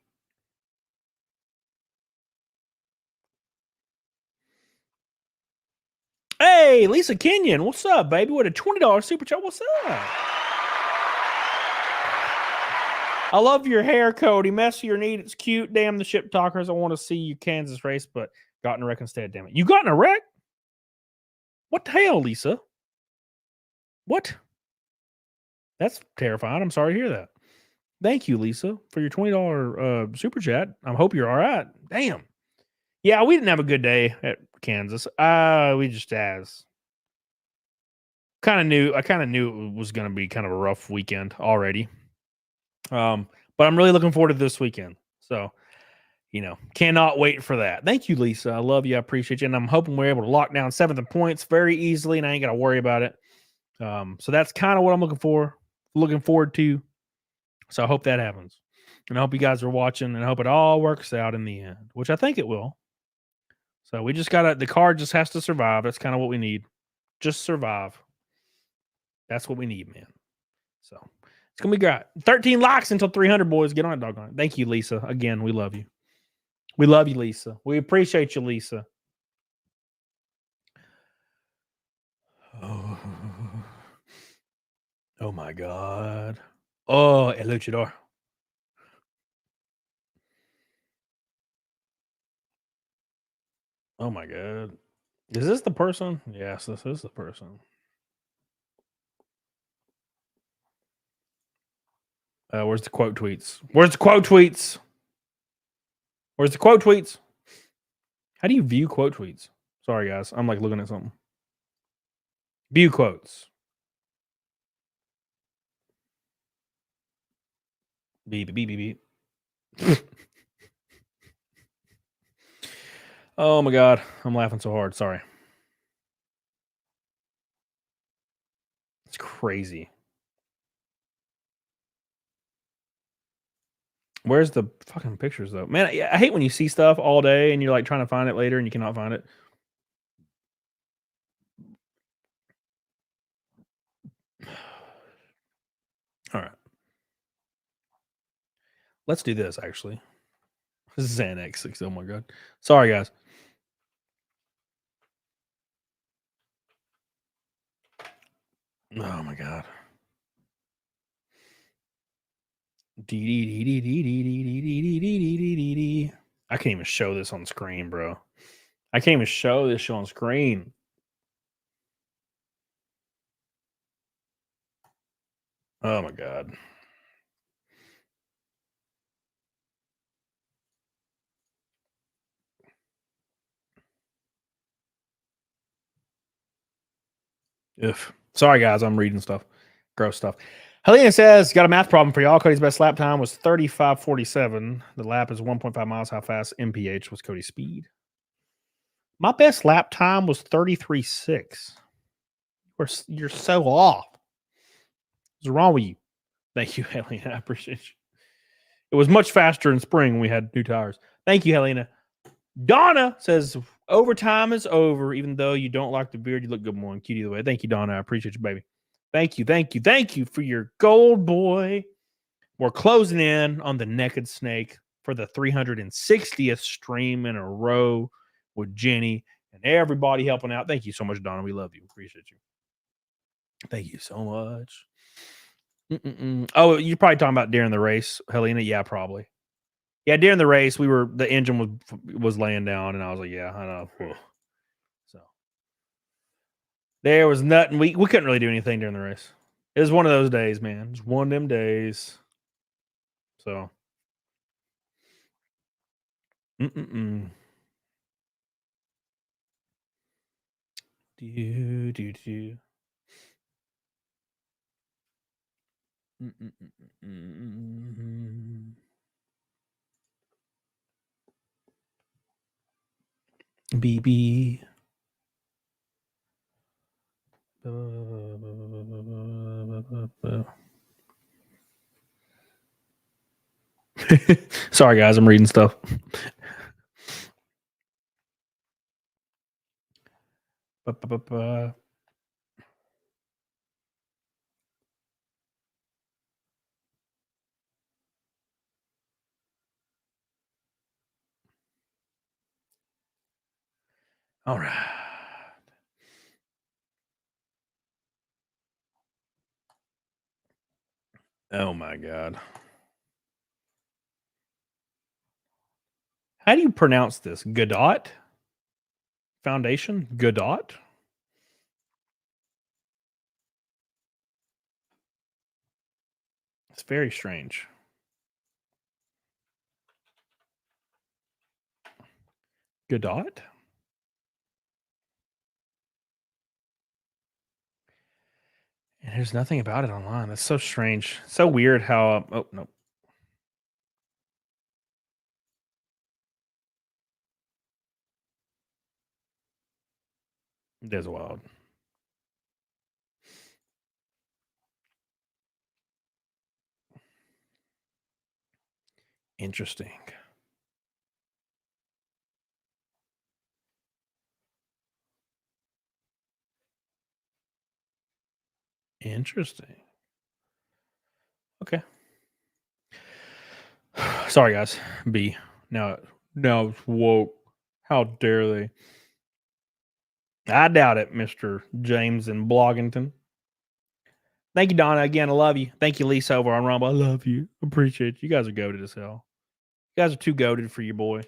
Hey, Lisa Kenyon, what's up, baby? With a $20 super chat, what's up? I love your hair, Cody. Messy or neat, it's cute. Damn the ship talkers. I want to see you Kansas race, but got in a wreck instead. Damn it. You got in a wreck? What the hell, Lisa? What? That's terrifying. I'm sorry to hear that. Thank you, Lisa, for your $20 super chat. I hope you're all right. Damn. Yeah, we didn't have a good day at Kansas. We just I kind of knew it was going to be kind of a rough weekend already. But I'm really looking forward to this weekend. So, cannot wait for that. Thank you, Lisa. I love you. I appreciate you. And I'm hoping we're able to lock down 7th points very easily, and I ain't got to worry about it. So that's kind of what I'm looking for. looking forward to. So I hope that happens. And I hope you guys are watching, and I hope it all works out in the end, which I think it will. So we just the card just has to survive. That's kind of what we need. Just survive. That's what we need, man. So it's going to be great. 13 likes until 300, boys. Get on it, doggone it. Thank you, Lisa. Again, we love you. We love you, Lisa. We appreciate you, Lisa. Oh, oh my God. Oh, El Luchador. Oh my God. Is this the person? Yes, this is the person. Where's the quote tweets? Where's the quote tweets? Where's the quote tweets? How do you view quote tweets? Sorry, guys. I'm like looking at something. View quotes. Beep, beep, beep, beep. Oh my God. I'm laughing so hard. Sorry. It's crazy. Where's the fucking pictures though? Man, I hate when you see stuff all day and you're like trying to find it later and you cannot find it. All right. Let's do this actually. Xanax 6. Oh my God. Sorry, guys. Oh my God. I can't even show this on screen, bro. I can't even show this on screen. Oh my God. If sorry, guys, I'm reading stuff. Gross stuff. Helena says, got a math problem for y'all. Cody's best lap time was 35:47. The lap is 1.5 miles. How fast MPH was Cody's speed? My best lap time was 33.6. You're so off. What's wrong with you? Thank you, Helena. I appreciate you. It was much faster in spring when we had new tires. Thank you, Helena. Donna says, overtime is over. Even though you don't like the beard, you look good more and cute either way. Thank you, Donna. I appreciate you, baby. Thank you, thank you, thank you for your gold, boy. We're closing in on the Naked Snake for the 360th stream in a row with Jenny and everybody helping out. Thank you so much, Donna. We love you. Appreciate you. Thank you so much. Oh, you're probably talking about during the race, Helena? Yeah, probably. Yeah, during the race, the engine was laying down, and I was like, yeah, I know. So there was nothing. We couldn't really do anything during the race. It was one of those days, man. It was one of them days. So Do. BB. Sorry, guys. I'm reading stuff. All right. Oh my God. How do you pronounce this? Godot? Foundation? Godot? It's very strange. Godot? And there's nothing about it online. That's so strange. So weird how. Oh, no. It is wild. Interesting. Interesting. Okay. Sorry, guys. B. Now it's woke. How dare they? I doubt it, Mr. James in Bloggington. Thank you, Donna. Again, I love you. Thank you, Lisa, over on Rumble. I love you. Appreciate you. You guys are goated as hell. You guys are too goated for your boy.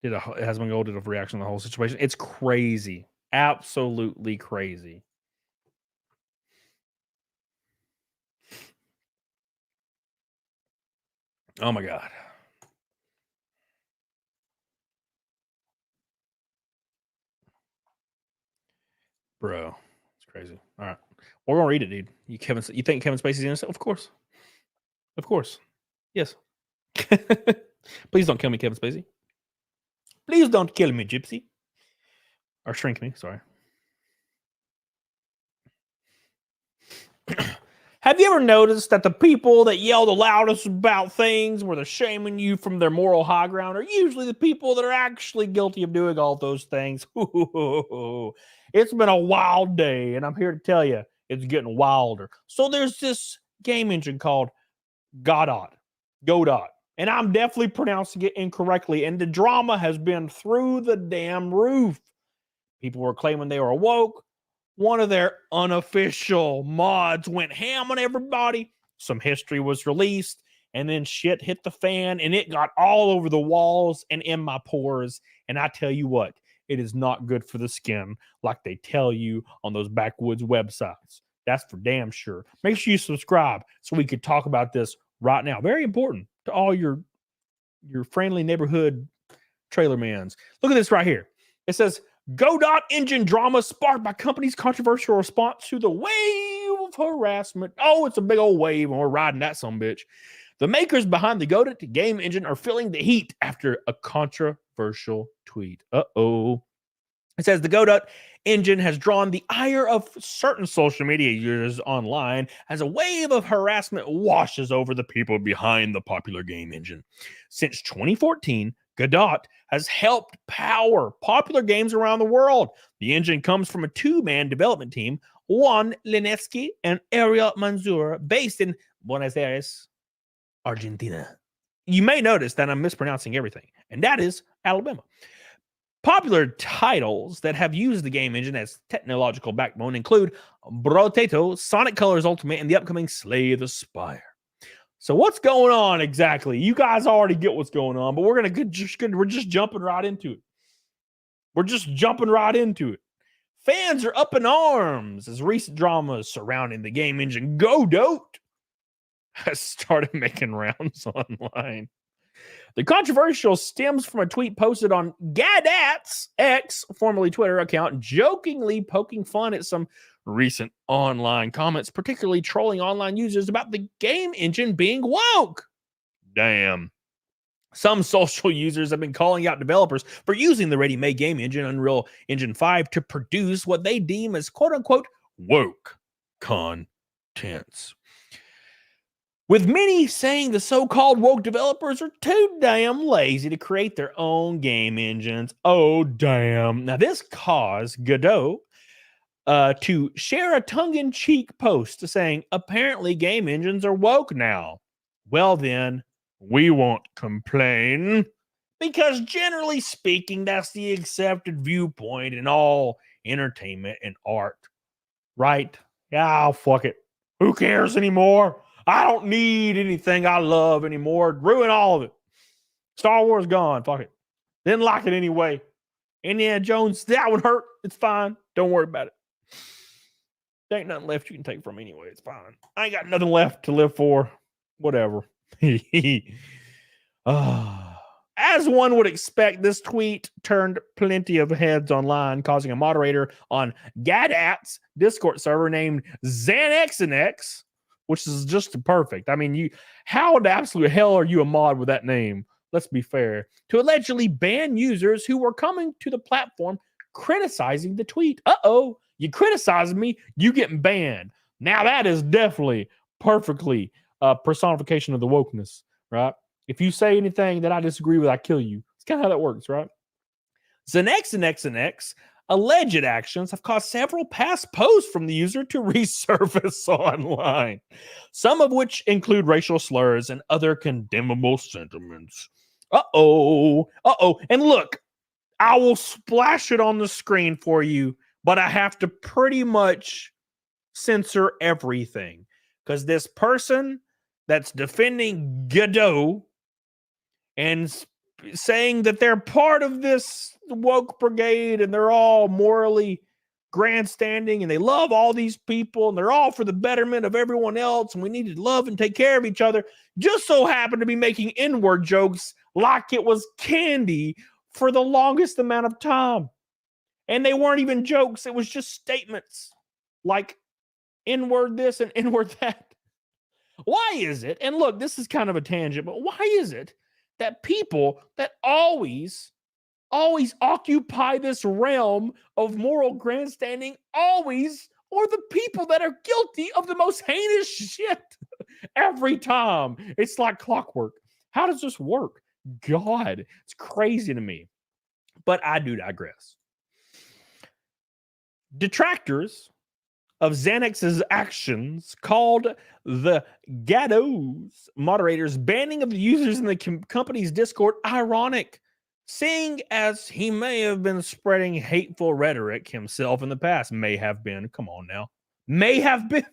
Husband Gold did a reaction to the whole situation. It's crazy. Absolutely crazy. Oh my God. Bro. It's crazy. All right. We're gonna read it, dude. You think Kevin Spacey's innocent? Of course. Of course. Yes. Please don't kill me, Kevin Spacey. Please don't kill me, Gypsy. Or shrink me, sorry. Have you ever noticed that the people that yell the loudest about things where they're shaming you from their moral high ground are usually the people that are actually guilty of doing all those things? It's been a wild day, and I'm here to tell you it's getting wilder. So there's this game engine called Godot. And I'm definitely pronouncing it incorrectly, and the drama has been through the damn roof. People were claiming they were woke. One of their unofficial mods went ham on everybody. Some history was released, and then shit hit the fan, and it got all over the walls and in my pores. And I tell you what, it is not good for the skin like they tell you on those backwoods websites. That's for damn sure. Make sure you subscribe so we could talk about this right now. Very important to all your friendly neighborhood trailer mans. Look at this right here. It says, Godot engine drama sparked by company's controversial response to the wave of harassment. Oh, it's a big old wave, and we're riding that sumbitch. The makers behind the Godot game engine are feeling the heat after a controversial tweet. Uh-oh. It says the Godot engine has drawn the ire of certain social media users online as a wave of harassment washes over the people behind the popular game engine. Since 2014, Godot has helped power popular games around the world. The engine comes from a two-man development team, Juan Lineski and Ariel Manzur, based in Buenos Aires, Argentina. You may notice that I'm mispronouncing everything, and that is Alabama. Popular titles that have used the game engine as technological backbone include Brotato, Sonic Colors Ultimate, and the upcoming Slay the Spire. So what's going on exactly? You guys already get what's going on, but we're just jumping right into it. We're just jumping right into it. Fans are up in arms as recent dramas surrounding the game engine Godot has started making rounds online. The controversial stems from a tweet posted on Godot's X, formerly Twitter account, jokingly poking fun at some recent online comments, particularly trolling online users about the game engine being woke. Damn. Some social users have been calling out developers for using the ready-made game engine, Unreal Engine 5, to produce what they deem as quote-unquote woke contents. With many saying the so-called woke developers are too damn lazy to create their own game engines. Oh, damn. Now, this caused Godot to share a tongue-in-cheek post saying, apparently game engines are woke now. Well, then, we won't complain, because generally speaking, that's the accepted viewpoint in all entertainment and art. Right? Yeah, fuck it. Who cares anymore? I don't need anything I love anymore. Ruin all of it. Star Wars gone. Fuck it. Didn't like it anyway. Indiana Jones, that one hurt. It's fine. Don't worry about it. There ain't nothing left you can take from me anyway. It's fine. I ain't got nothing left to live for. Whatever. As one would expect, this tweet turned plenty of heads online, causing a moderator on Godot's Discord server named XanXNX, which is just perfect. I mean, how in the absolute hell are you a mod with that name? Let's be fair. To allegedly ban users who were coming to the platform criticizing the tweet. Uh-oh, you criticizing me, you getting banned. Now that is definitely perfectly personification of the wokeness, right? If you say anything that I disagree with, I kill you. It's kind of how that works, right? Zenex alleged actions have caused several past posts from the user to resurface online, some of which include racial slurs and other condemnable sentiments. Uh-oh. And look, I will splash it on the screen for you, but I have to pretty much censor everything because this person that's defending Godot and saying that they're part of this woke brigade and they're all morally grandstanding and they love all these people and they're all for the betterment of everyone else and we need to love and take care of each other, just so happened to be making N-word jokes like it was candy for the longest amount of time. And they weren't even jokes. It was just statements like N-word this and N-word that. Why is it? And look, this is kind of a tangent, but why is it that people that always occupy this realm of moral grandstanding always are the people that are guilty of the most heinous shit every time? It's like clockwork. How does this work? God, it's crazy to me. But I do digress. Detractors of Xanax's actions called the Godot's moderators banning of the users in the company's Discord ironic, seeing as he may have been spreading hateful rhetoric himself in the past. May have been. Come on now. May have been.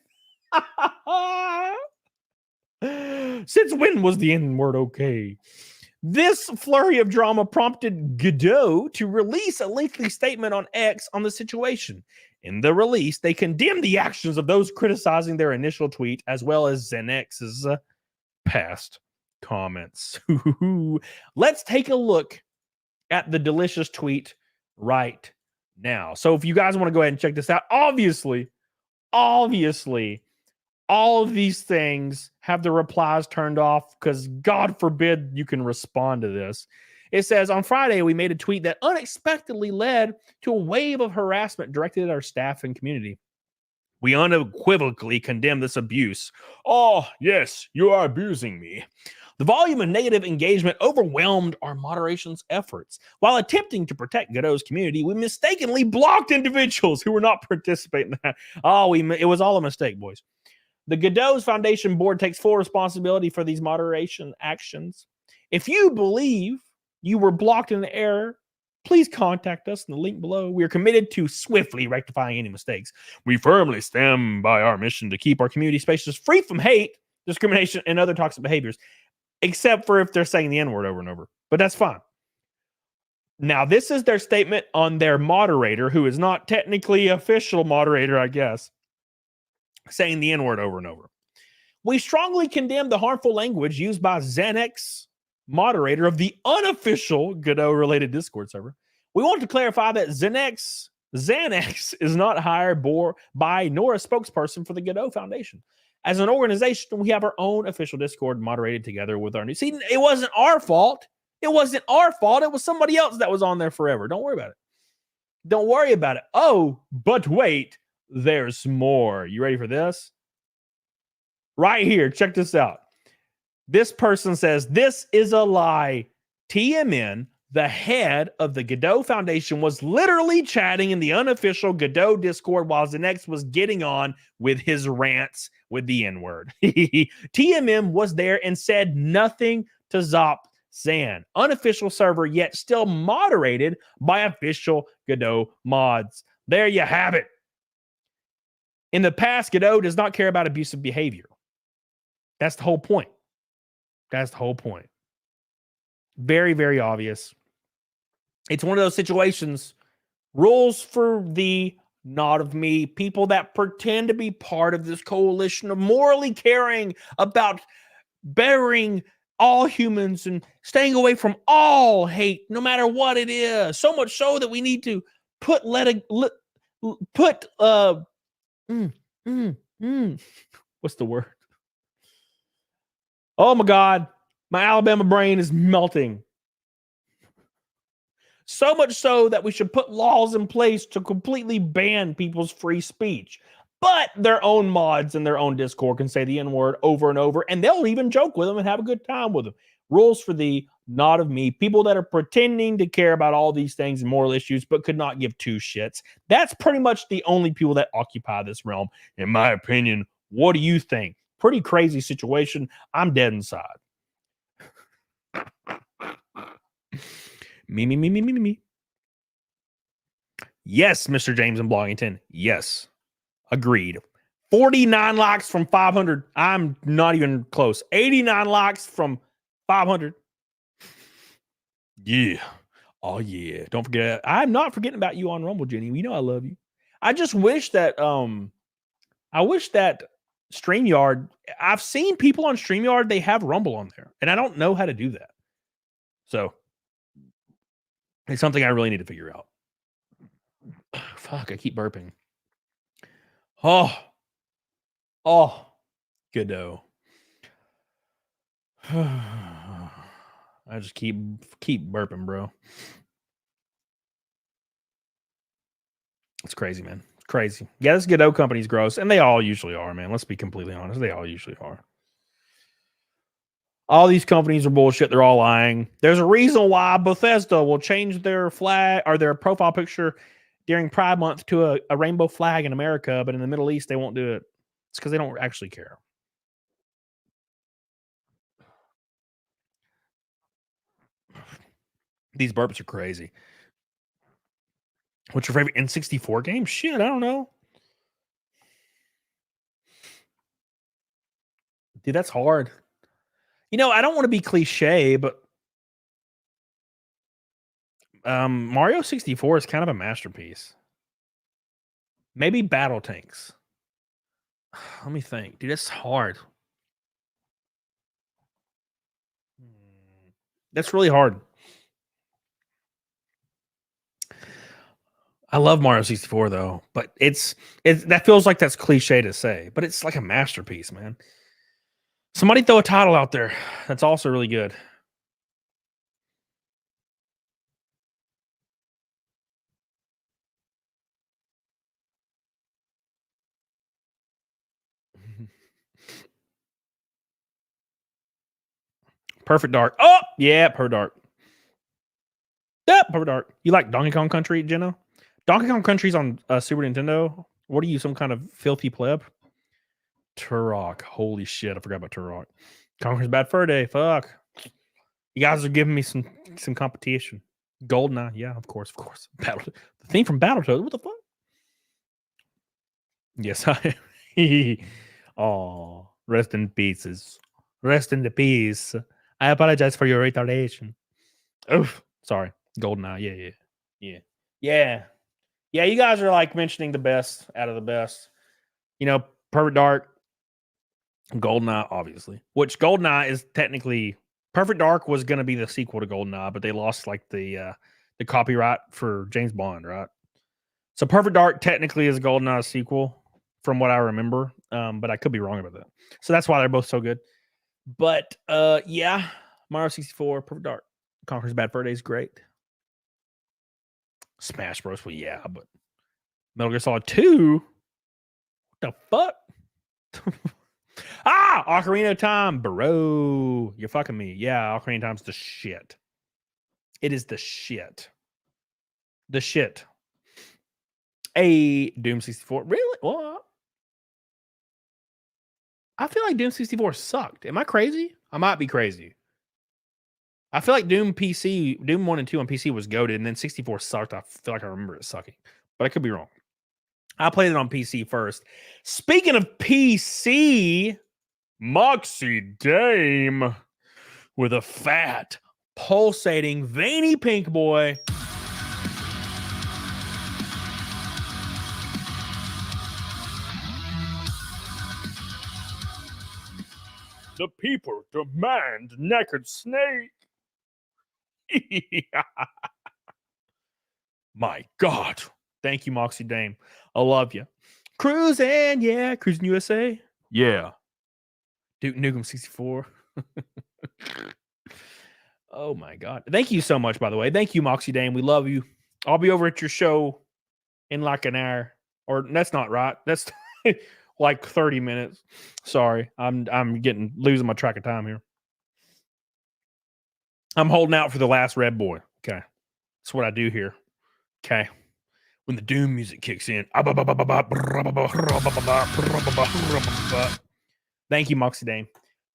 Since when was the N-word okay? This flurry of drama prompted Godot to release a lengthy statement on X on the situation. In the release, they condemned the actions of those criticizing their initial tweet, as well as Xanax's past comments. Let's take a look at the delicious tweet right now. So if you guys want to go ahead and check this out, obviously, all of these things have the replies turned off because God forbid you can respond to this. It says, on Friday, we made a tweet that unexpectedly led to a wave of harassment directed at our staff and community. We unequivocally condemn this abuse. Oh, yes, you are abusing me. The volume of negative engagement overwhelmed our moderation's efforts. While attempting to protect Godot's community, we mistakenly blocked individuals who were not participating in that. It was all a mistake, boys. The Godot's Foundation board takes full responsibility for these moderation actions. If you believe you were blocked in the error, please contact us in the link below. We are committed to swiftly rectifying any mistakes. We firmly stand by our mission to keep our community spaces free from hate, discrimination, and other toxic behaviors, except for if they're saying the N-word over and over. But that's fine. Now, this is their statement on their moderator, who is not technically official moderator, I guess, saying the N-word over and over. We strongly condemn the harmful language used by Xanax, moderator of the unofficial Godot-related Discord server. We want to clarify that Xanax is not hired by nor a spokesperson for the Godot Foundation. As an organization, we have our own official Discord moderated together with our new... See, it wasn't our fault. It wasn't our fault. It was somebody else that was on there forever. Don't worry about it. Don't worry about it. Oh, but wait, there's more. You ready for this? Right here. Check this out. This person says, this is a lie. TMN, the head of the Godot Foundation, was literally chatting in the unofficial Godot Discord while Xanax was getting on with his rants with the N-word. TMM was there and said nothing to Zop Zan. Unofficial server, yet still moderated by official Godot mods. There you have it. In the past, Godot does not care about abusive behavior. That's the whole point. That's the whole point. Very, very obvious. It's one of those situations, rules for thee, not of me. People that pretend to be part of this coalition of morally caring about bettering all humans and staying away from all hate, no matter what it is. So much so that we need to put what's the word? Oh my God, my Alabama brain is melting. So much so that we should put laws in place to completely ban people's free speech. But their own mods and their own Discord can say the N-word over and over, and they'll even joke with them and have a good time with them. Rules for thee, not of me. People that are pretending to care about all these things and moral issues, but could not give two shits. That's pretty much the only people that occupy this realm, in my opinion. What do you think? Pretty crazy situation. I'm dead inside. Me. Yes, Mr. James in Bloggington. Yes. Agreed. 49 likes from 500. I'm not even close. 89 likes from 500. Yeah. Oh, yeah. Don't forget. I'm not forgetting about you on Rumble, Jenny. You know I love you. I just wish that StreamYard, I've seen people on StreamYard, they have Rumble on there, and I don't know how to do that. So it's something I really need to figure out. Fuck, I keep burping. Oh, Godot. I just keep burping, bro. It's crazy, man. It's crazy. Yeah, this Godot company's gross, and they all usually are, man. Let's be completely honest. They all usually are. All these companies are bullshit. They're all lying. There's a reason why Bethesda will change their flag or their profile picture during Pride Month to a rainbow flag in America, but in the Middle East, they won't do it. It's because they don't actually care. These burps are crazy. What's your favorite N64 game? Shit, I don't know. Dude, that's hard. You know, I don't want to be cliche, but Mario 64 is kind of a masterpiece. Maybe Battle Tanks. Let me think. Dude, that's hard. That's really hard. I love Mario 64 though, but it's that feels like that's cliche to say, but it's like a masterpiece, man. Somebody throw a title out there that's also really good. Perfect Dark. Oh, yeah, Perfect Dark. Yeah, Perfect Dark. You like Donkey Kong Country, Jenna? Donkey Kong Country's on Super Nintendo. What are you, some kind of filthy pleb? Turok. Holy shit, I forgot about Turok. Conquer's Bad Fur Day. Fuck. You guys are giving me some competition. Goldeneye. Yeah, of course. The theme from Battletoads. What the fuck? Yes, I. Oh, rest in pieces. Rest in the peace. I apologize for your retardation. Oof. Sorry. Goldeneye. Yeah. You guys are like mentioning the best out of the best. You know, Perfect Dark, Goldeneye, obviously. Which Goldeneye is technically Perfect Dark was going to be the sequel to Goldeneye, but they lost like the copyright for James Bond, right? So Perfect Dark technically is a Goldeneye sequel, from what I remember, but I could be wrong about that. So that's why they're both so good. But yeah, Mario 64, Perfect Dark, Conquer's Bad Fur Day is great. Smash Bros. Well, yeah, but Metal Gear Solid 2. What the fuck? Ocarina of Time, bro. You're fucking me. Yeah, Ocarina of Time's the shit. It is the shit. The shit. A Doom 64. Really? What? I feel like Doom 64 sucked. Am I crazy? I might be crazy. I feel like Doom 1 and 2 on PC was goated, and then 64 sucked. I feel like I remember it sucking, but I could be wrong. I played it on PC first. Speaking of PC, Moxie Dame with a fat, pulsating, veiny pink boy. The people demand naked snake. My God. Thank you, Moxie Dame. I love you. Cruising USA. Yeah. Duke Nukem 64. Oh my God. Thank you so much, by the way. Thank you, Moxie Dame. We love you. I'll be over at your show in like an hour. Or that's not right. That's like 30 minutes. Sorry, I'm losing my track of time here. I'm holding out for the last red boy. Okay, that's what I do here. Okay, when the doom music kicks in. Thank you, Moxie Dame.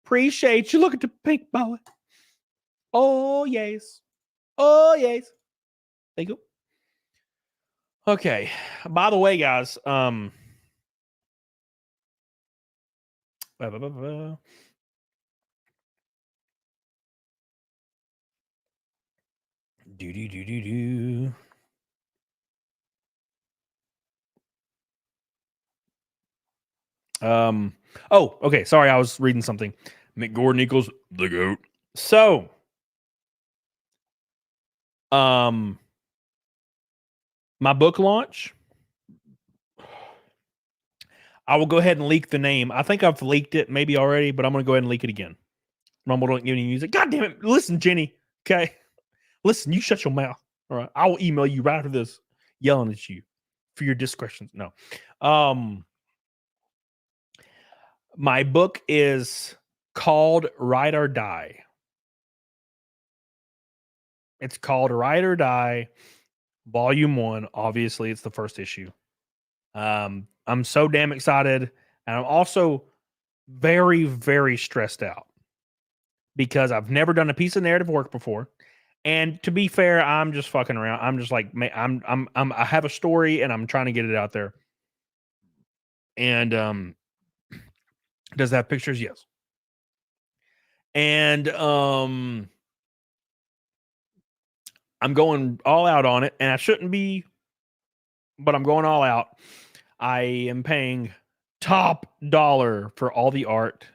Appreciate you. Look at the pink boy. Oh yes. Oh yes. Thank you. Okay. By the way, guys, oh, okay. Sorry, I was reading something. Mick Gordon equals the GOAT. So, my book launch, I will go ahead and leak the name. I think I've leaked it maybe already, but I'm going to go ahead and leak it again. Rumble don't give any music. God damn it. Listen, Jenny. Okay. Listen, you shut your mouth. All right. I will email you right after this yelling at you for your discretions. No. My book is called Ride or Die. It's called Ride or Die, Volume 1. Obviously, it's the first issue. I'm so damn excited. And I'm also very, very stressed out because I've never done a piece of narrative work before. And to be fair, I'm just fucking around. I'm just like, I have a story and I'm trying to get it out there. And does it have pictures? Yes. And I'm going all out on it, and I shouldn't be, but I'm going all out. I am paying top dollar for all the art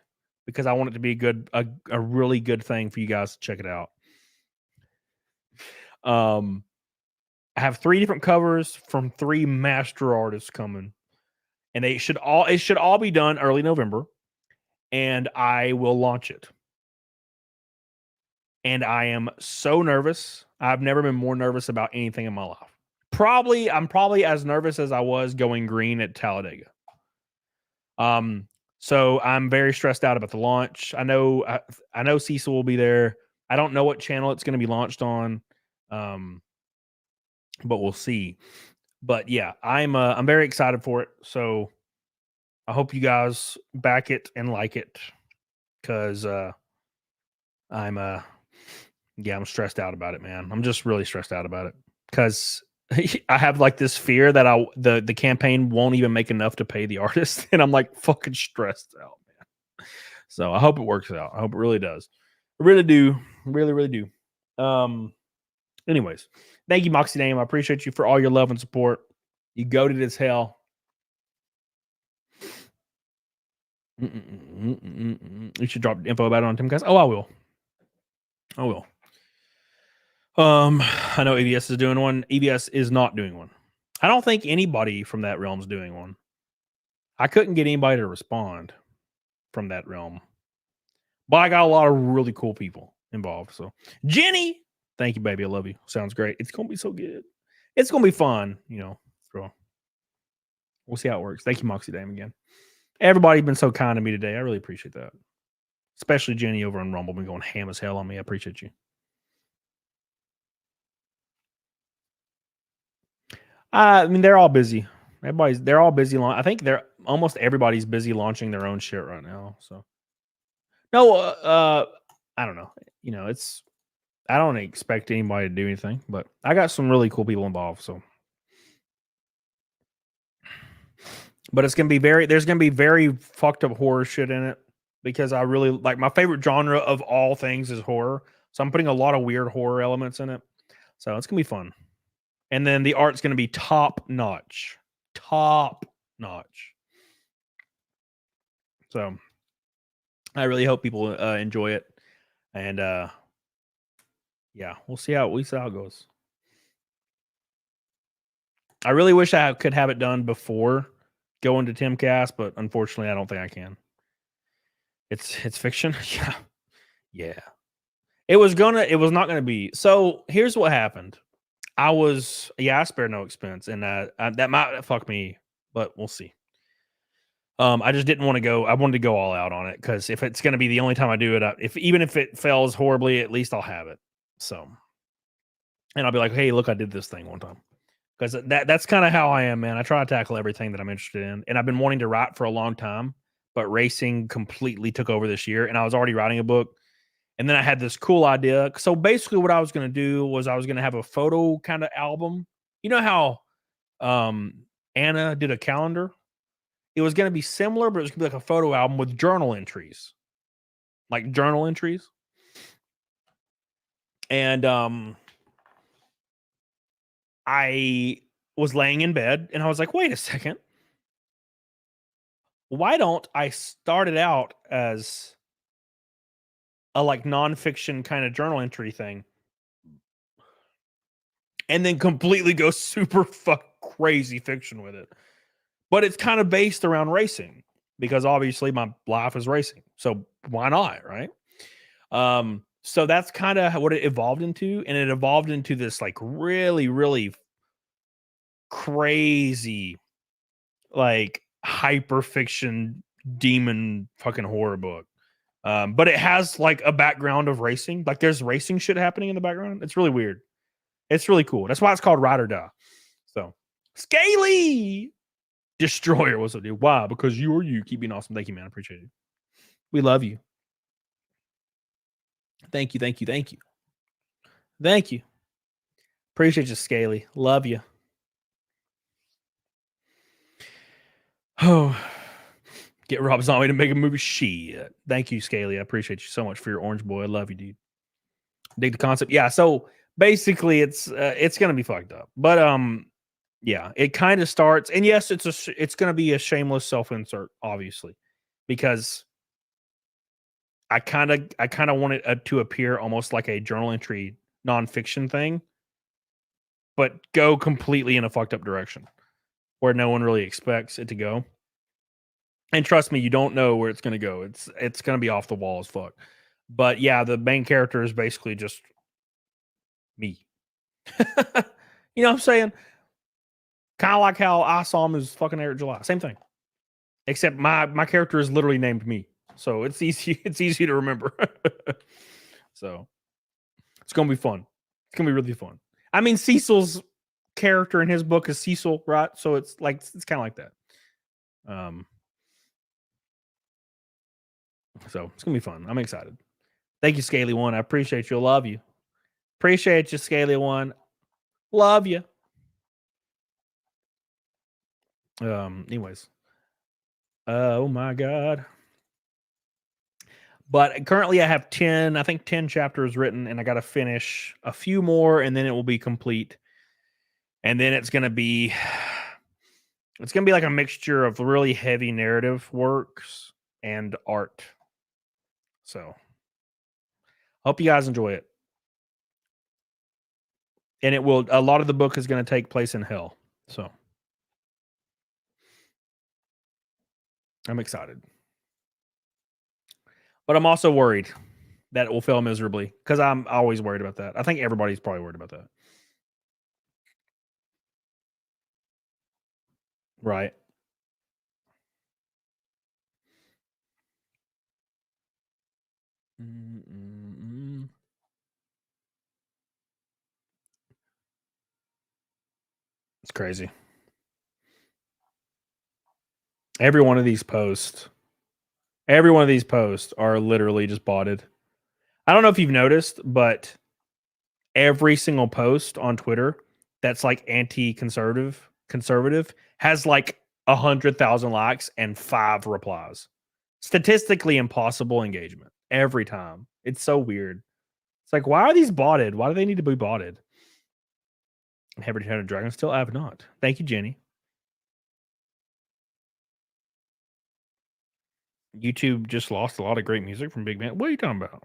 because I want it to be a really good thing for you guys to check it out. I have 3 different covers from 3 master artists coming, and it should all be done early November, and I will launch it. And I am so nervous. I've never been more nervous about anything in my life. I'm probably as nervous as I was going green at Talladega. So I'm very stressed out about the launch. I know Cecil will be there. I don't know what channel it's going to be launched on. But we'll see. But yeah, I'm very excited for it. So I hope you guys back it and like it, because I'm stressed out about it, man. I'm just really stressed out about it because I have like this fear that the campaign won't even make enough to pay the artist, and I'm like fucking stressed out, man. So I hope it works out. I hope it really does. I really do. Really, really do. Anyways, thank you, Moxie Dame. I appreciate you for all your love and support. You goated as hell. You should drop info about it on Timcast. Oh, I will. I know EBS is doing one. EBS is not doing one. I don't think anybody from that realm is doing one. I couldn't get anybody to respond from that realm. But I got a lot of really cool people involved. So, Jenny, thank you, baby. I love you. Sounds great. It's going to be so good. It's going to be fun, So we'll see how it works. Thank you, Moxie Dame, again. Everybody's been so kind to me today. I really appreciate that. Especially Jenny over on Rumble, been going ham as hell on me. I appreciate you. I mean, they're all busy. They're all busy. I think almost everybody's busy launching their own shit right now. So, no, I don't know. I don't expect anybody to do anything, but I got some really cool people involved. So, but there's gonna be very fucked up horror shit in it because I really like, my favorite genre of all things is horror. So I'm putting a lot of weird horror elements in it. So it's gonna be fun. And then the art's going to be top notch. So I really hope people enjoy it. And yeah, we'll see how it goes. I really wish I could have it done before going to Timcast, but unfortunately I don't think I can. It's fiction. Yeah. It was not going to be. So here's what happened. I spare no expense, and that might fuck me, but we'll see. I just didn't want to go. I wanted to go all out on it because if it's going to be the only time I do it, even if it fails horribly, at least I'll have it. So, and I'll be like, hey, look, I did this thing one time. Because that's kind of how I am, man. I try to tackle everything that I'm interested in, and I've been wanting to write for a long time, but racing completely took over this year, and I was already writing a book, and then I had this cool idea. So basically, what I was going to do was I was going to have a photo kind of album. You know how Anna did a calendar? It was going to be similar, but it was going to be like a photo album with journal entries, like journal entries. And I was laying in bed and I was like, wait a second. Why don't I start it out as a like nonfiction kind of journal entry thing and then completely go super crazy fiction with it? But it's kind of based around racing because obviously my life is racing. So why not, right? So that's kind of what it evolved into. And it evolved into this like really, really crazy, like hyper fiction demon fucking horror book. But it has like a background of racing. Like there's racing shit happening in the background. It's really weird. It's really cool. That's why it's called Ride or Die. So Scaly Destroyer, what's up, dude? Why? Because you keep being awesome. Thank you, man. I appreciate it. We love you. Thank you. Thank you. Appreciate you, Scaly. Love you. Oh, get Rob Zombie to make a movie. Shit. Thank you, Scaly. I appreciate you so much for your orange boy. I love you, dude. Dig the concept. Yeah. So basically, it's gonna be fucked up. But yeah, it kind of starts, and yes, it's gonna be a shameless self-insert, obviously, because I kind of want it to appear almost like a journal entry nonfiction thing, but go completely in a fucked up direction where no one really expects it to go. And trust me, you don't know where it's gonna go. It's gonna be off the wall as fuck. But yeah, the main character is basically just me. You know what I'm saying? Kind of like how I saw him as fucking Eric July. Same thing. Except my character is literally named me. So it's easy to remember. So it's gonna be fun. It's gonna be really fun. I mean, Cecil's character in his book is Cecil, right? So it's kind of like that. So it's gonna be fun. I'm excited. Thank you, Scaly One. I appreciate you. Love you. Appreciate you, Scaly One. Love you. Anyways. Oh my god. But currently I have 10 chapters written, and I got to finish a few more, and then it will be complete. And then it's going to be like a mixture of really heavy narrative works and art. So hope you guys enjoy it. And a lot of the book is going to take place in hell. So I'm excited. But I'm also worried that it will fail miserably because I'm always worried about that. I think everybody's probably worried about that. Right. It's crazy. Every one of these posts are literally just botted. I don't know if you've noticed, but every single post on Twitter that's like conservative has like 100,000 likes and 5 replies. Statistically impossible engagement every time. It's so weird. It's like, why are these botted? Why do they need to be botted? Have you had a dragon still? I have not. Thank you, Jenny. YouTube just lost a lot of great music from Big Man. What are you talking about?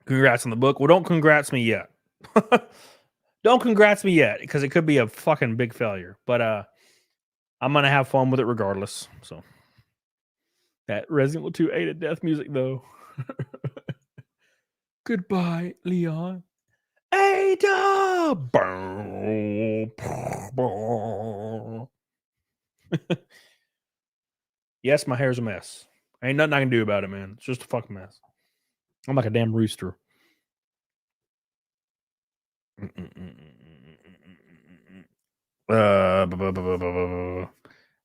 Congrats on the book. Well, don't congrats me yet. Don't congrats me yet, because it could be a fucking big failure. But I'm gonna have fun with it regardless. So that Resident Evil 2 8 at death music though. Goodbye, Leon. Ada. Yes, my hair's a mess. Ain't nothing I can do about it, man. It's just a fucking mess. I'm like a damn rooster.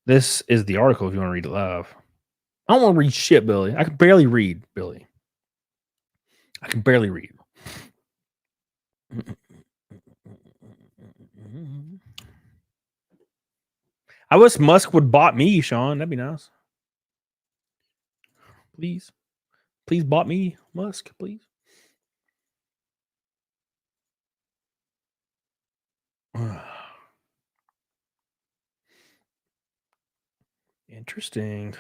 This is the article if you want to read it live. I don't want to read shit, Billy. I can barely read, Billy. I can barely read. I wish Musk would bought me, Sean. That'd be nice. Please. Please bought me, Musk, please. Interesting.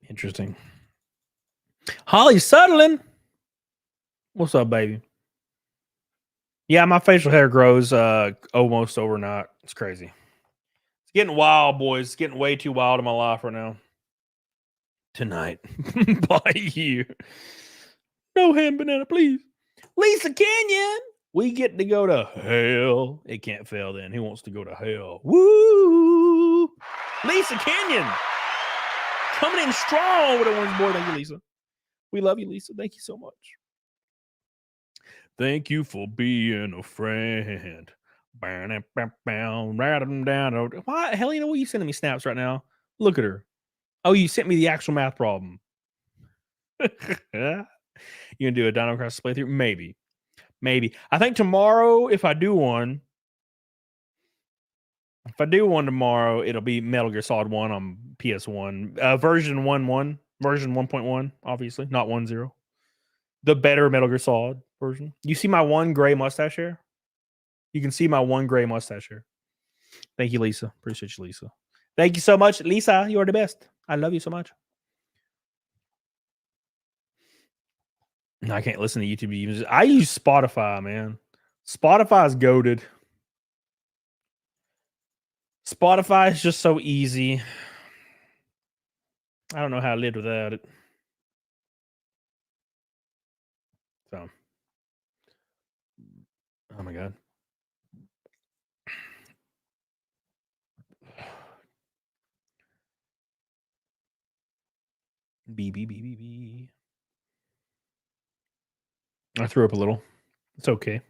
Interesting. Holly Sutherland. What's up, baby? Yeah, my facial hair grows almost overnight. It's crazy. It's getting wild, boys. It's getting way too wild in my life right now. Tonight. By you. No ham banana, please. Lisa Canyon. We get to go to hell. It can't fail then. Who wants to go to hell? Woo! Lisa Canyon. Coming in strong with a orange board. Thank you, Lisa. We love you, Lisa. Thank you so much. Thank you for being a friend. Why, Helena, what are you sending me snaps right now? Look at her. Oh, you sent me the actual math problem. You gonna do a Dino Crisis playthrough? Maybe. I think tomorrow, if I do one tomorrow, it'll be Metal Gear Solid 1 on PS1. Version 1.1, version 1.1, obviously, not 1.0. The better Metal Gear Solid version. You see my one gray mustache here? You can see my one gray mustache here. Thank you, Lisa. Appreciate you, Lisa. Thank you so much, Lisa. You are the best. I love you so much. I can't listen to YouTube music. I use Spotify, man. Spotify is goated. Spotify is just so easy. I don't know how to live without it. So, oh my God. B. I threw up a little. It's okay.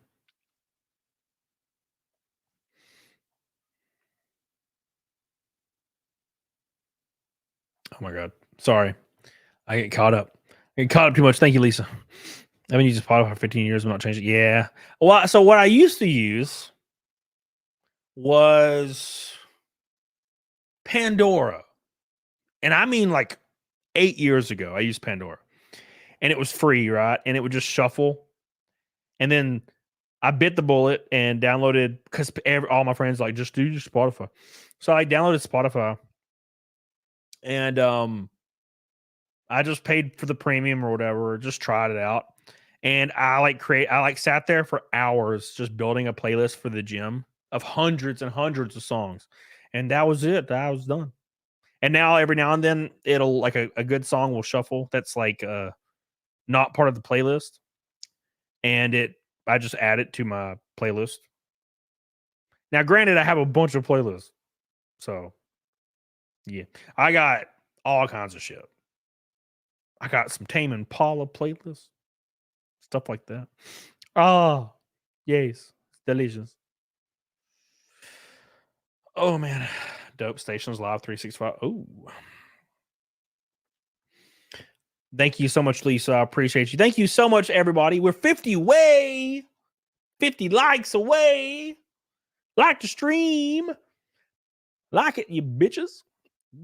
Oh my God. Sorry. I get caught up. Too much. Thank you, Lisa. I've been using Spotify for 15 years. I'm not changing. Yeah. Well, so what I used to use was Pandora. And I mean like 8 years ago, I used Pandora. And it was free, right? And it would just shuffle. And then I bit the bullet and downloaded, because all my friends like, just do your Spotify. So I downloaded Spotify. And I just paid for the premium or whatever, just tried it out. And I sat there for hours just building a playlist for the gym of hundreds and hundreds of songs. And that was it. I was done. And now every now and then it'll like a good song will shuffle that's like not part of the playlist. And I just add it to my playlist. Now, granted, I have a bunch of playlists. So yeah, I got all kinds of shit. I got some Tame Impala playlists, stuff like that. Oh, yes, it's delicious. Oh man, Dope Stations Live 365. Oh, thank you so much, Lisa. I appreciate you. Thank you so much, everybody. We're 50 away, 50 likes away. Like the stream, like it, you bitches.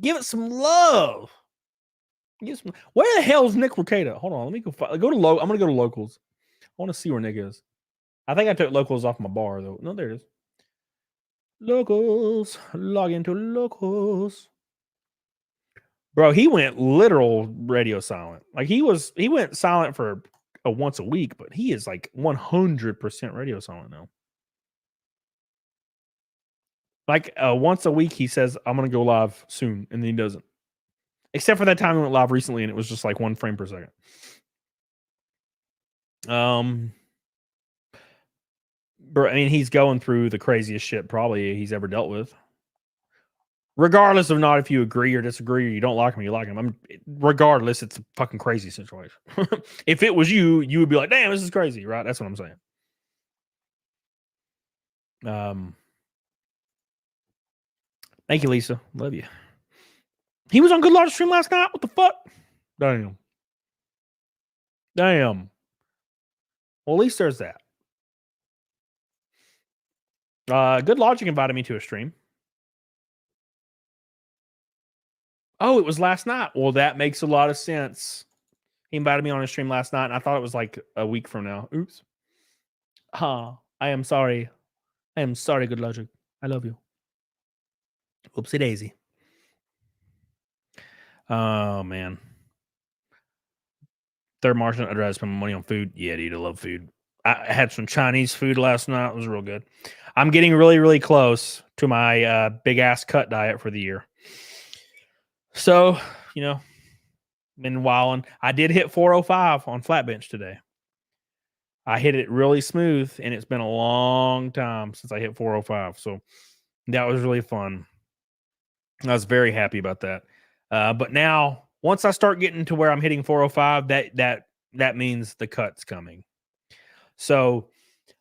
Give it some love. Where the hell is Nick Ricada? Hold on, let me go. I'm gonna go to locals. I want to see where Nick is. I think I took locals off my bar though. No, there it is. Locals, log into locals. Bro, he went literal radio silent. Like he went silent for once a week, but he is like 100% radio silent now. Like once a week, he says, "I'm gonna go live soon," and then he doesn't. Except for that time we went live recently and it was just like 1 frame per second. Bro, I mean, he's going through the craziest shit probably he's ever dealt with. Regardless of not if you agree or disagree or you don't like him, you like him. Regardless, it's a fucking crazy situation. If it was you, you would be like, damn, this is crazy, right? That's what I'm saying. Thank you, Lisa. Love you. He was on Good Lord stream last night. What the fuck? Damn. Well, at least there's that. Good Logic invited me to a stream. Oh, it was last night. Well, that makes a lot of sense. He invited me on a stream last night, and I thought it was like a week from now. Oops. I am sorry. I am sorry, Good Logic. I love you. Oopsie daisy. Oh, man. Third Martian, I'd rather spend my money on food. Yeah, dude, I love food. I had some Chinese food last night. It was real good. I'm getting really, really close to my big-ass cut diet for the year. So, you know, been wilding. I did hit 405 on flat bench today. I hit it really smooth, and it's been a long time since I hit 405. So that was really fun. I was very happy about that. But now, once I start getting to where I'm hitting 405, that means the cut's coming. So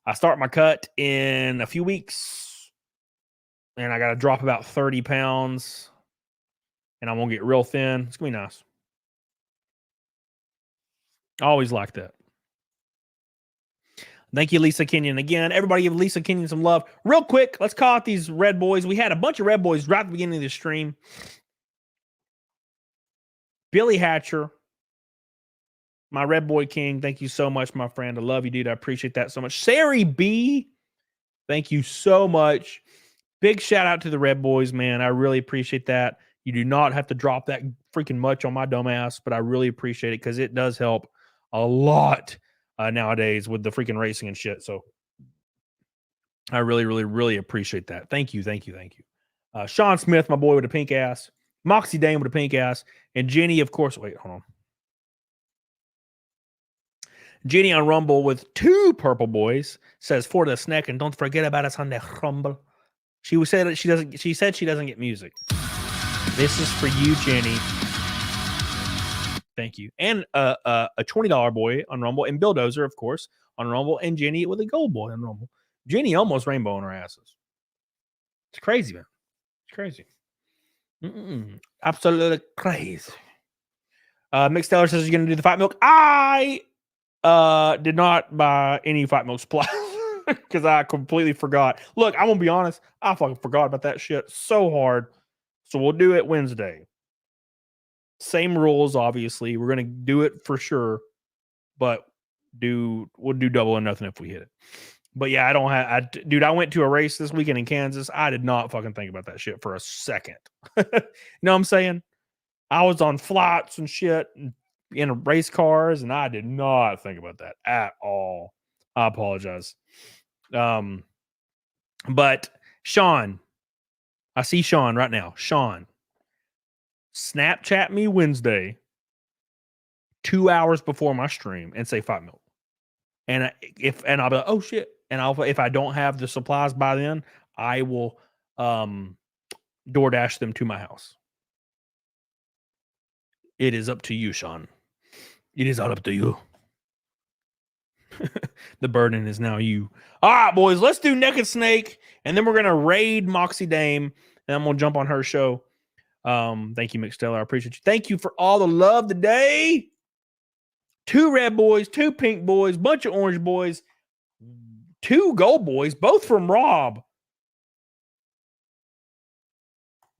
I start my cut in a few weeks, and I got to drop about 30 pounds, and I'm going to get real thin. It's going to be nice. I always like that. Thank you, Lisa Kenyon. Again, everybody give Lisa Kenyon some love. Real quick, let's call out these red boys. We had a bunch of red boys right at the beginning of the stream. Billy Hatcher, my red boy king. Thank you so much, my friend. I love you, dude. I appreciate that so much. Sari B, thank you so much. Big shout out to the red boys, man. I really appreciate that. You do not have to drop that freaking much on my dumb ass, but I really appreciate it because it does help a lot nowadays with the freaking racing and shit. So I really, really, really appreciate that. Thank you, thank you, thank you. Sean Smith, my boy with a pink ass. Moxie Dane with a pink ass. And Jenny, of course. Wait, hold on. Jenny on Rumble with 2 purple boys says for the snack and don't forget about us on the Rumble. She said that she said she doesn't get music. This is for you, Jenny. Thank you. And a $20 boy on Rumble, and Bill Dozer, of course, on Rumble, and Jenny with a gold boy on Rumble. Jenny almost rainbow in her asses. It's crazy, man. It's crazy. Absolutely crazy. Mick Steller says you're going to do the Fight Milk. I did not buy any Fight Milk supplies because I completely forgot. Look, I'm going to be honest. I fucking forgot about that shit so hard. So we'll do it Wednesday. Same rules, obviously. We're going to do it for sure, but we'll do double or nothing if we hit it. But yeah, dude, I went to a race this weekend in Kansas. I did not fucking think about that shit for a second. You know what I'm saying? I was on flights and shit in race cars, and I did not think about that at all. I apologize. But Sean, I see Sean right now. Sean, Snapchat me Wednesday, 2 hours before my stream, and say Fight Milk. And I'll be like, oh shit. And if I don't have the supplies by then, I will DoorDash them to my house. It is up to you, Sean. It is all up to you. The burden is now you. All right, boys, let's do Naked Snake, and then we're gonna raid Moxie Dame, and I'm gonna jump on her show. Thank you, McSteller. I appreciate you. Thank you for all the love today. 2 red boys, 2 pink boys, bunch of orange boys, 2 gold boys, both from Rob.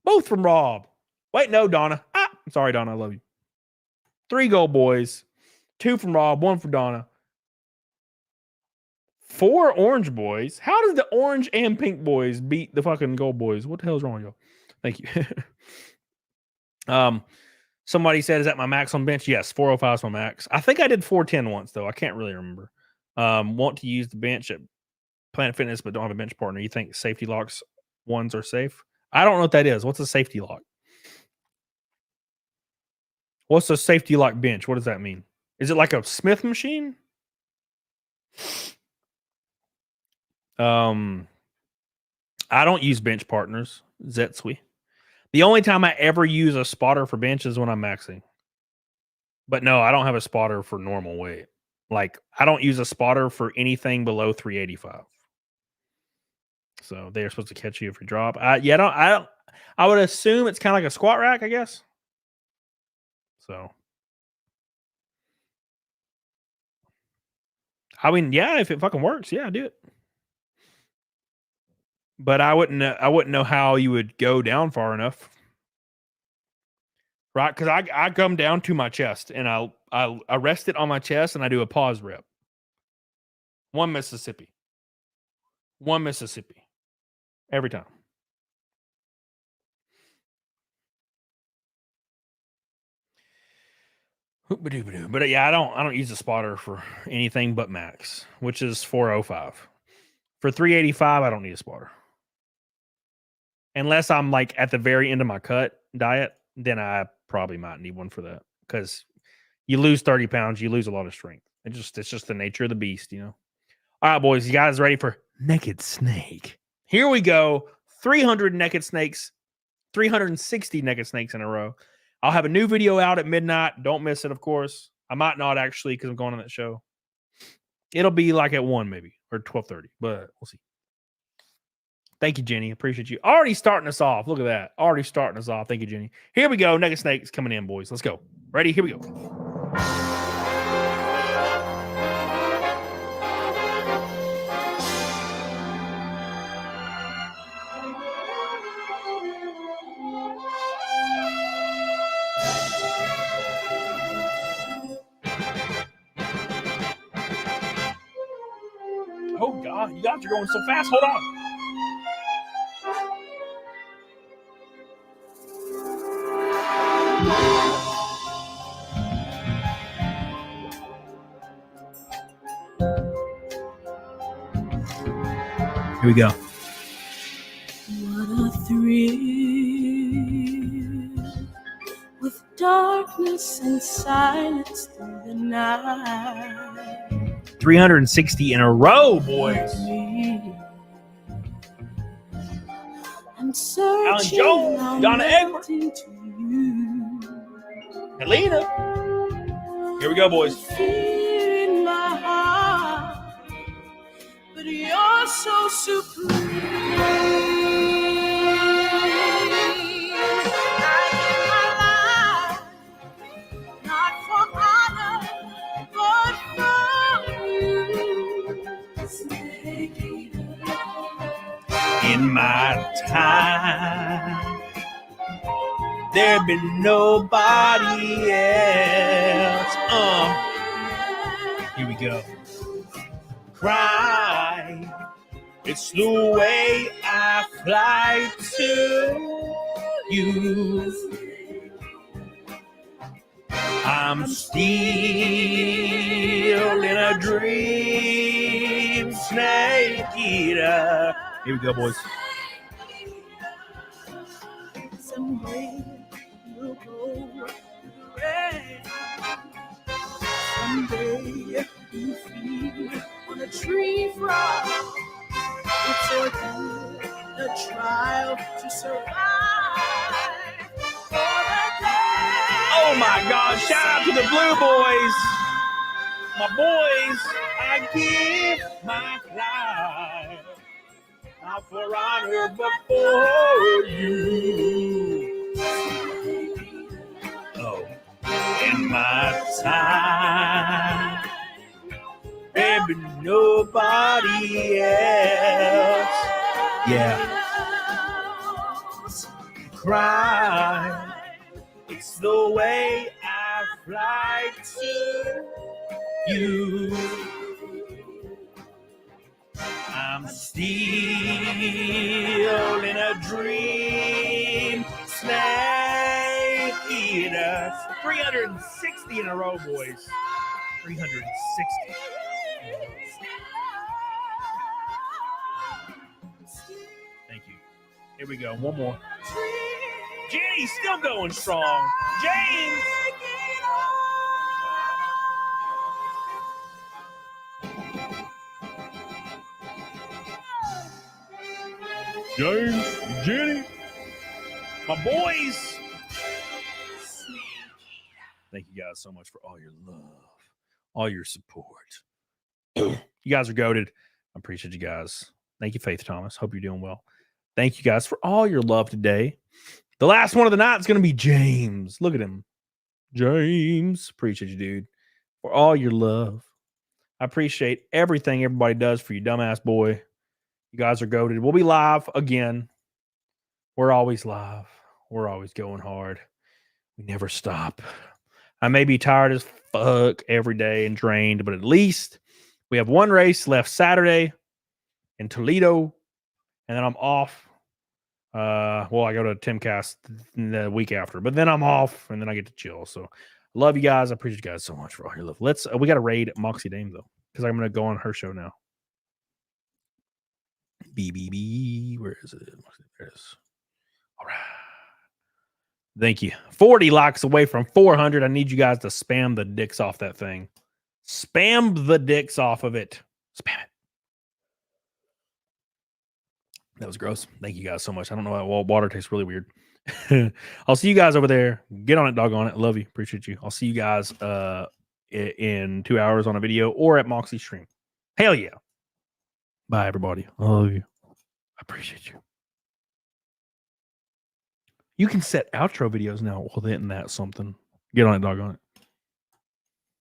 Both from Rob. Wait, no, Donna. I'm sorry, Donna. I love you. 3 gold boys, 2 from Rob, 1 from Donna. 4 orange boys. How does the orange and pink boys beat the fucking gold boys? What the hell is wrong with y'all? Thank you. Somebody said, is that my max on bench? Yes, 405 is my max. I think I did 410 once, though. I can't really remember. Want to use the bench at Planet Fitness, but don't have a bench partner. You think safety locks ones are safe? I don't know what that is. What's a safety lock? What's a safety lock bench? What does that mean? Is it like a Smith machine? I don't use bench partners. Zetsui. The only time I ever use a spotter for bench is when I'm maxing. But no, I don't have a spotter for normal weight. Like, I don't use a spotter for anything below 385. So they're supposed to catch you if you drop. I would assume it's kind of like a squat rack, I guess. So I mean, yeah, if it fucking works, yeah, do it. But I wouldn't know how you would go down far enough. Right? Because I come down to my chest and I rest it on my chest and I do a pause rep. One Mississippi. Every time. But yeah, I don't use a spotter for anything but max, which is 405. For 385, I don't need a spotter. Unless I'm like at the very end of my cut diet, then I probably might need one for that. Because you lose 30 pounds, you lose a lot of strength. It's just the nature of the beast, you know. All right, boys, you guys ready for naked snake? Here we go. 300 naked snakes, 360 naked snakes in a row. I'll have a new video out at midnight. Don't miss it, of course. I might not actually because I'm going on that show. It'll be like at 1 maybe or 12:30, but we'll see. Thank you, Jenny. Appreciate you. Already starting us off. Look at that. Already starting us off. Thank you, Jenny. Here we go. Naked snakes coming in, boys. Let's go. Ready? Here we go. Oh, God. You guys are going so fast. Hold on. Here we go. What a thrill with darkness and silence through the night. 360 in a row, boys. I'm searching. Alan Jones, Donna Edwards, Helena. Here we go, boys. Fear in my heart, but you're so supreme. I give my life, not for honor, but for you. Snake eater. In my time, there been nobody else. Here we go. Cry, it's the way I fly to you. I'm still in a dream, snake eater. Here we go, boys. Someday you'll go red. Someday you feed on a tree frog. It's a trial to survive. Oh my God, shout out to the Blue Boys. My boys, I give my life. Not for honor, but for you. Oh, in my time, there been nobody else. Yeah. Cry, it's the way I fly to you. I'm still in a dream, snake eater. 360 in a row, boys. 360. Thank you. Here we go. One more. Jenny's still going strong. James. James, Jenny, my boys. Thank you guys so much for all your love, all your support. You guys are goated. I appreciate you guys. Thank you, Faith Thomas. Hope you're doing well. Thank you guys for all your love today. The last one of the night is going to be James. Look at him. James. Appreciate you, dude, for all your love. I appreciate everything everybody does for you, dumbass boy. You guys are goated. We'll be live again. We're always live. We're always going hard. We never stop. I may be tired as fuck every day and drained, but at least we have one race left Saturday in Toledo, and then I'm off. Well, I go to Timcast the week after, but then I'm off, and then I get to chill. So I love you guys. I appreciate you guys so much for all your love. Let's we got to raid Moxie Dame, though, because I'm going to go on her show now. BBB, where is it? There it is. All right. Thank you. 40 likes away from 400. I need you guys to spam the dicks off that thing. Spam the dicks off of it. Spam it. That was gross. Thank you guys so much. I don't know why water tastes really weird. I'll see you guys over there. Get on it, doggone it. Love you. Appreciate you. I'll see you guys in 2 hours on a video or at Moxie stream. Hell yeah. Bye, everybody. I love you. I appreciate you. You can set outro videos now. Well, isn't that something? Get on it, doggone it.